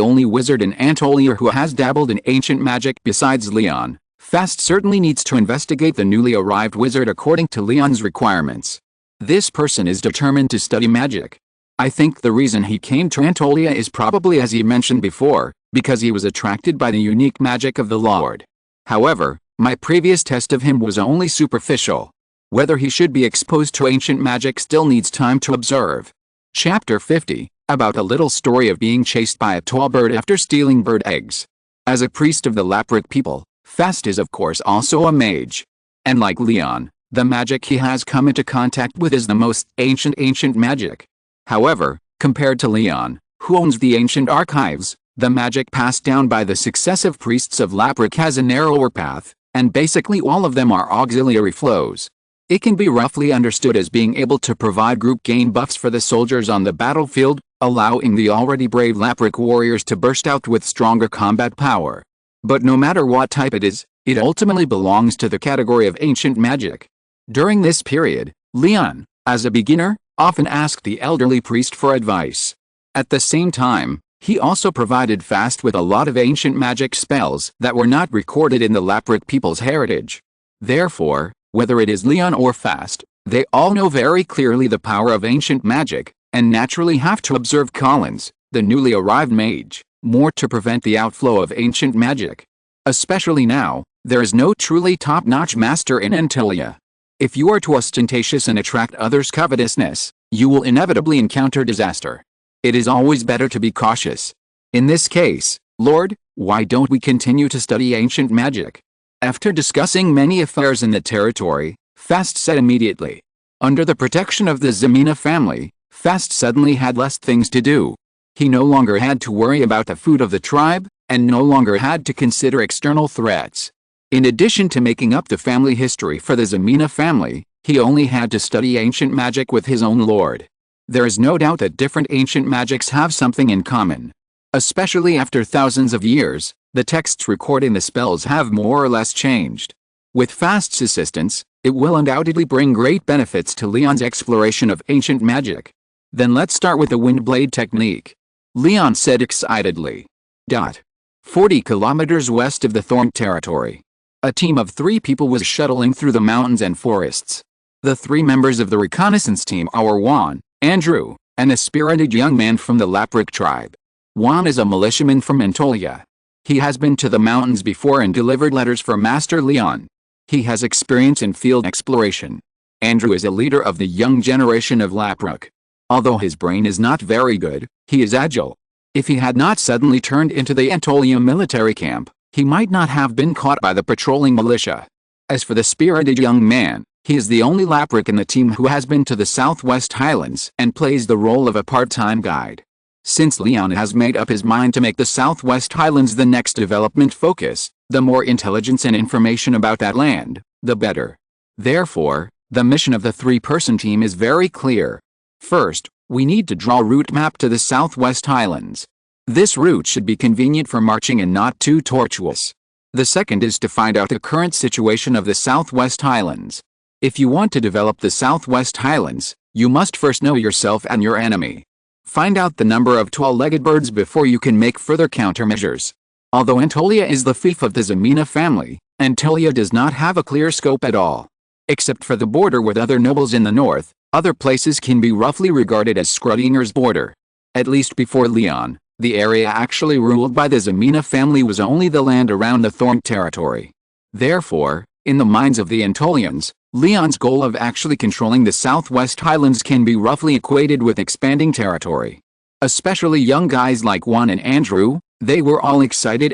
only wizard in Antolia who has dabbled in ancient magic besides Leon, Fast certainly needs to investigate the newly arrived wizard according to Leon's requirements. This person is determined to study magic. I think the reason he came to Antolia is probably, as he mentioned before, because he was attracted by the unique magic of the Lord. However, My previous test of him was only superficial. Whether he should be exposed to ancient magic still needs time to observe. Chapter 50, about a little story of being chased by a tall bird after stealing bird eggs. As a priest of the Laprik people, Fast is of course also a mage. And like León, the magic he has come into contact with is the most ancient magic. However, compared to León, who owns the ancient archives, the magic passed down by the successive priests of Laprik has a narrower path, and basically all of them are auxiliary flows. It can be roughly understood as being able to provide group gain buffs for the soldiers on the battlefield, allowing the already brave Laprik warriors to burst out with stronger combat power. But no matter what type it is, it ultimately belongs to the category of ancient magic. During this period, León, as a beginner, often asked the elderly priest for advice. At the same time, he also provided Fast with a lot of ancient magic spells that were not recorded in the Laprik people's heritage. Therefore, whether it is León or Fast, they all know very clearly the power of ancient magic, and naturally have to observe Collins, the newly arrived mage, more to prevent the outflow of ancient magic. Especially now, there is no truly top-notch master in Antilia. If you are too ostentatious and attract others' covetousness, you will inevitably encounter disaster. It is always better to be cautious. In this case, Lord, why don't we continue to study ancient magic? After discussing many affairs in the territory, Fast said immediately. Under the protection of the Ximena family, Fast suddenly had less things to do. He no longer had to worry about the food of the tribe, and no longer had to consider external threats. In addition to making up the family history for the Ximena family, he only had to study ancient magic with his own lord. There is no doubt that different ancient magics have something in common. Especially after thousands of years, the texts recording the spells have more or less changed. With Fast's assistance, it will undoubtedly bring great benefits to León's exploration of ancient magic. Then let's start with the windblade technique. León said excitedly. 40 kilometers west of the Thorn territory. A team of 3 people was shuttling through the mountains and forests. The 3 members of the reconnaissance team are Juan, Andrew, and a spirited young man from the Laprik tribe. Juan is a militiaman from Antolia. He has been to the mountains before and delivered letters for Master León. He has experience in field exploration. Andrew is a leader of the young generation of Laprik. Although his brain is not very good, he is agile. If he had not suddenly turned into the Antolia military camp, he might not have been caught by the patrolling militia. As for the spirited young man, he is the only Laprik in the team who has been to the Southwest Highlands and plays the role of a part-time guide. Since León has made up his mind to make the Southwest Highlands the next development focus, the more intelligence and information about that land, the better. Therefore, the mission of the 3-person team is very clear. First, we need to draw a route map to the Southwest Highlands. This route should be convenient for marching and not too tortuous. The second is to find out the current situation of the Southwest Highlands. If you want to develop the Southwest Highlands, you must first know yourself and your enemy. Find out the number of tall-legged birds before you can make further countermeasures. Although Antolia is the fief of the Ximena family, Antolia does not have a clear scope at all. Except for the border with other nobles in the north, other places can be roughly regarded as Schrödinger's border. At least before León, the area actually ruled by the Ximena family was only the land around the Thorn territory. Therefore, in the minds of the Antolians, León's goal of actually controlling the Southwest Highlands can be roughly equated with expanding territory. Especially young guys like Juan and Andrew, they were all excited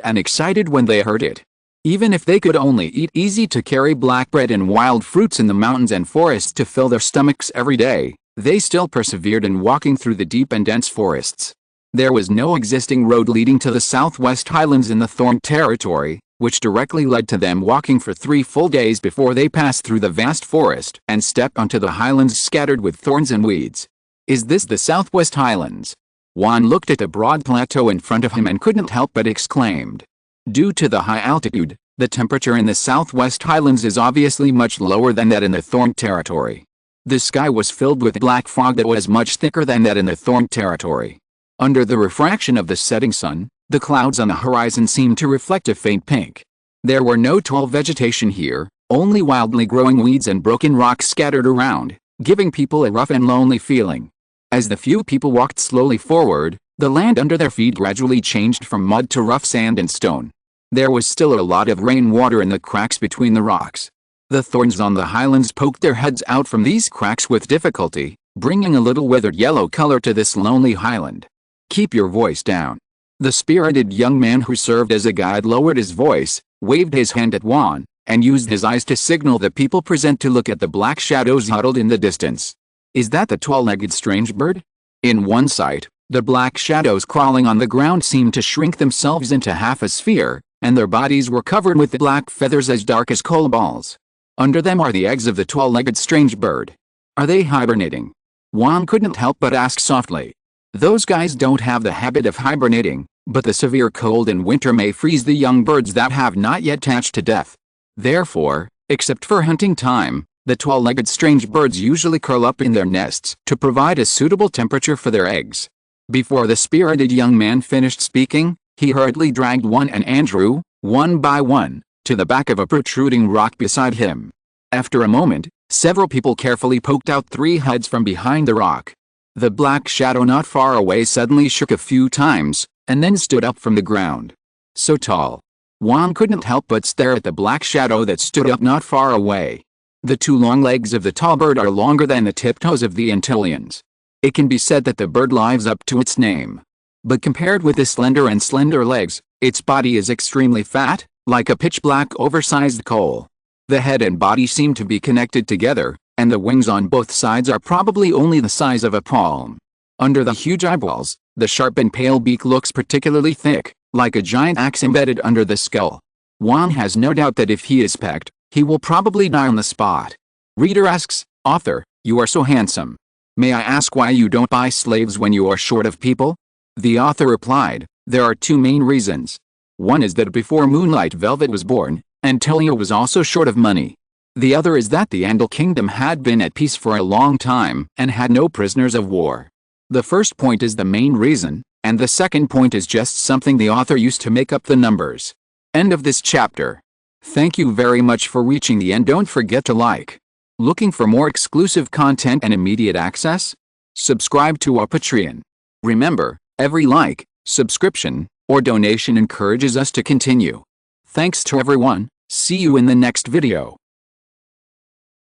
when they heard it. Even if they could only eat easy-to-carry black bread and wild fruits in the mountains and forests to fill their stomachs every day, they still persevered in walking through the deep and dense forests. There was no existing road leading to the Southwest Highlands in the Thorn territory, which directly led to them walking for 3 full days before they passed through the vast forest and stepped onto the highlands scattered with thorns and weeds. Is this the Southwest Highlands? Juan looked at the broad plateau in front of him and couldn't help but exclaimed. Due to the high altitude, the temperature in the Southwest Highlands is obviously much lower than that in the Thorn territory. The sky was filled with black fog that was much thicker than that in the Thorn territory. Under the refraction of the setting sun, the clouds on the horizon seemed to reflect a faint pink. There were no tall vegetation here, only wildly growing weeds and broken rocks scattered around, giving people a rough and lonely feeling. As the few people walked slowly forward, the land under their feet gradually changed from mud to rough sand and stone. There was still a lot of rainwater in the cracks between the rocks. The thorns on the highlands poked their heads out from these cracks with difficulty, bringing a little withered yellow color to this lonely highland. Keep your voice down. The spirited young man who served as a guide lowered his voice, waved his hand at Juan, and used his eyes to signal the people present to look at the black shadows huddled in the distance. Is that the tall-legged strange bird? In one sight, the black shadows crawling on the ground seemed to shrink themselves into half a sphere, and their bodies were covered with black feathers as dark as coal balls. Under them are the eggs of the tall-legged strange bird. Are they hibernating? Juan couldn't help but ask softly. Those guys don't have the habit of hibernating, but the severe cold in winter may freeze the young birds that have not yet hatched to death. Therefore, except for hunting time, the tall-legged strange birds usually curl up in their nests to provide a suitable temperature for their eggs. Before the spirited young man finished speaking, he hurriedly dragged Juan and Andrew, one by one, to the back of a protruding rock beside him. After a moment, several people carefully poked out 3 heads from behind the rock. The black shadow not far away suddenly shook a few times, and then stood up from the ground. So tall. Juan couldn't help but stare at the black shadow that stood up not far away. The 2 long legs of the tall bird are longer than the tiptoes of the Antillians. It can be said that the bird lives up to its name. But compared with the slender legs, its body is extremely fat, like a pitch-black oversized coal. The head and body seem to be connected together, and the wings on both sides are probably only the size of a palm. Under the huge eyeballs, the sharp and pale beak looks particularly thick, like a giant axe embedded under the skull. Juan has no doubt that if he is pecked, he will probably die on the spot. Reader asks, Author, you are so handsome. May I ask why you don't buy slaves when you are short of people? The author replied, there are 2 main reasons. One is that before Moonlight Velvet was born, Antilia was also short of money. The other is that the Andal Kingdom had been at peace for a long time and had no prisoners of war. The first point is the main reason, and the second point is just something the author used to make up the numbers. End of this chapter. Thank you very much for reaching the end. Don't forget to like. Looking for more exclusive content and immediate access? Subscribe to our Patreon. Remember, every like, subscription, or donation encourages us to continue. Thanks to everyone. See you in the next video.